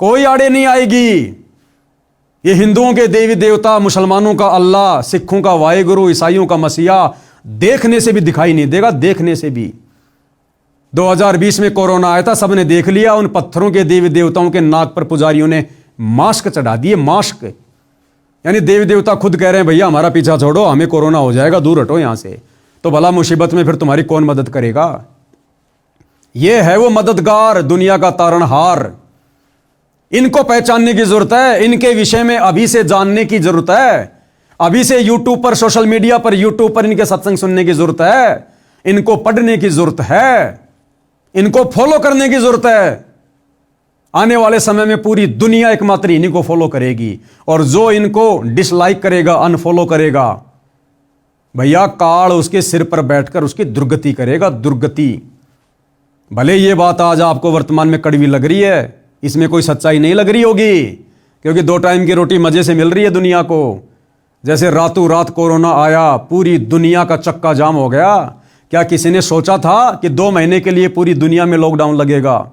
कोई आड़े नहीं आएगी। ये हिंदुओं के देवी देवता, मुसलमानों का अल्लाह, सिखों का वाहेगुरु, ईसाइयों का मसीहा देखने से भी दिखाई नहीं देगा, देखने से भी। 2020 में कोरोना आया था, सबने देख लिया, उन पत्थरों के देवी देवताओं के नाक पर पुजारियों ने मास्क चढ़ा दिए, मास्क। यानी देवी देवता खुद कह रहे हैं भैया हमारा पीछा छोड़ो, हमें कोरोना हो जाएगा, दूर हटो यहां से। तो भला मुसीबत में फिर तुम्हारी कौन मदद करेगा? ये है वो मददगार, दुनिया का तारणहार। इनको पहचानने की जरूरत है, इनके विषय में अभी से जानने की जरूरत है, अभी से यूट्यूब पर, सोशल मीडिया पर, यूट्यूब पर इनके सत्संग सुनने की जरूरत है, इनको पढ़ने की जरूरत है, इनको फॉलो करने की जरूरत है। आने वाले समय में पूरी दुनिया एकमात्र इन्हीं को फॉलो करेगी, और जो इनको डिसलाइक करेगा, अनफॉलो करेगा, भैया काल उसके सिर पर बैठकर उसकी दुर्गति करेगा, दुर्गति। भले ये बात आज आपको वर्तमान में कड़वी लग रही है, इसमें कोई सच्चाई नहीं लग रही होगी, क्योंकि 2 टाइम की रोटी मजे से मिल रही है दुनिया को। जैसे रातों रात कोरोना आया, पूरी दुनिया का चक्का जाम हो गया। क्या किसी ने सोचा था कि 2 महीने के लिए पूरी दुनिया में लॉकडाउन लगेगा?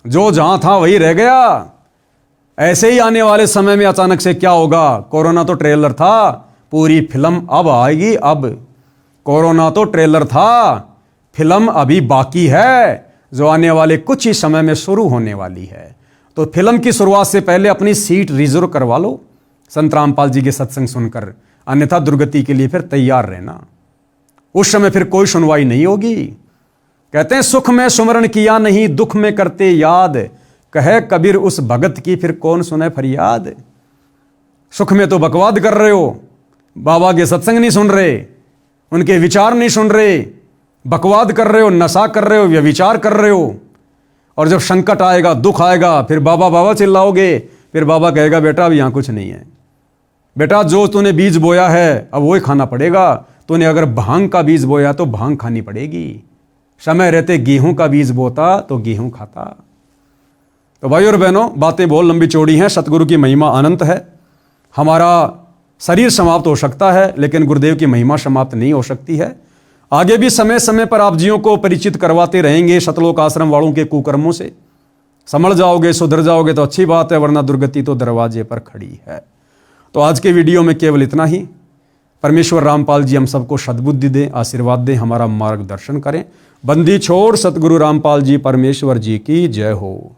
जो जहां था वही रह गया। ऐसे ही आने वाले समय में अचानक से क्या होगा? कोरोना तो ट्रेलर था, पूरी फिल्म अब आएगी। अब कोरोना तो ट्रेलर था, फिल्म अभी बाकी है, जो आने वाले कुछ ही समय में शुरू होने वाली है। तो फिल्म की शुरुआत से पहले अपनी सीट रिजर्व करवा लो संत रामपाल जी के सत्संग सुनकर, अन्यथा दुर्गति के लिए फिर तैयार रहना। उस समय फिर कोई सुनवाई नहीं होगी। कहते हैं सुख में सुमरण किया नहीं, दुख में करते याद, कहे कबीर उस भगत की फिर कौन सुने फरियाद। सुख में तो बकवाद कर रहे हो, बाबा के सत्संग नहीं सुन रहे, उनके विचार नहीं सुन रहे, बकवाद कर रहे हो, नशा कर रहे हो, व्यभिचार कर रहे हो। और जब संकट आएगा, दुख आएगा, फिर बाबा बाबा चिल्लाओगे, फिर बाबा कहेगा बेटा अब यहां कुछ नहीं है, बेटा जो तूने बीज बोया है अब वही खाना पड़ेगा। तूने अगर भांग का बीज बोया तो भांग खानी पड़ेगी, समय रहते गेहूं का बीज बोता तो गेहूं खाता। तो भाई और बहनों, बातें बहुत लंबी चौड़ी हैं, सतगुरु की महिमा अनंत है। हमारा शरीर समाप्त हो सकता है, लेकिन गुरुदेव की महिमा समाप्त नहीं हो सकती है। आगे भी समय समय पर आप जियों को परिचित करवाते रहेंगे सतलोक आश्रम वालों के कुकर्मों से। समझ जाओगे, सुधर जाओगे तो अच्छी बात है, वरना दुर्गति तो दरवाजे पर खड़ी है। तो आज के वीडियो में केवल इतना ही। परमेश्वर रामपाल जी हम सबको सद्बुद्धि दें, आशीर्वाद दें, हमारा मार्गदर्शन करें। बंदी छोड़ सतगुरु रामपाल जी परमेश्वर जी की जय हो।